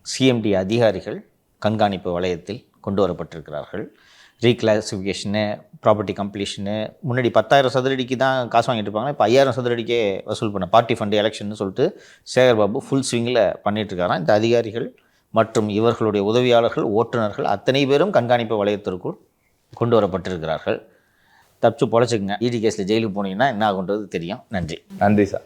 சிஎம்டி அதிகாரிகள் கண்காணிப்பு வளையத்தில் கொண்டு வரப்பட்டிருக்கிறார்கள். ரீக்ளாசிஃபிகேஷனு, ப்ராப்பர்ட்டி கம்ப்ளீஷனு, முன்னாடி 10,000 சதுரடிக்கு தான் காசு வாங்கிட்டு இருப்பாங்க, இப்போ 5,000 சதுரடிக்கே வசூல் பண்ண பார்ட்டி ஃபண்டு எலெக்ஷன் சொல்லிட்டு சேகர்பாபு ஃபுல் ஸ்விங்கில் பண்ணிகிட்ருக்காராம். இந்த அதிகாரிகள் மற்றும் இவர்களுடைய உதவியாளர்கள், ஓட்டுநர்கள் அத்தனை பேரும் கண்காணிப்பு வளையத்திற்குள் கொண்டு வரப்பட்டிருக்கிறார்கள். தப்பிச்சு பொழைச்சிக்கங்க. இடி கேஸில் ஜெயிலுக்கு போனீங்கன்னா என்ன ஆகுன்றது தெரியும். நன்றி. நன்றி சார்.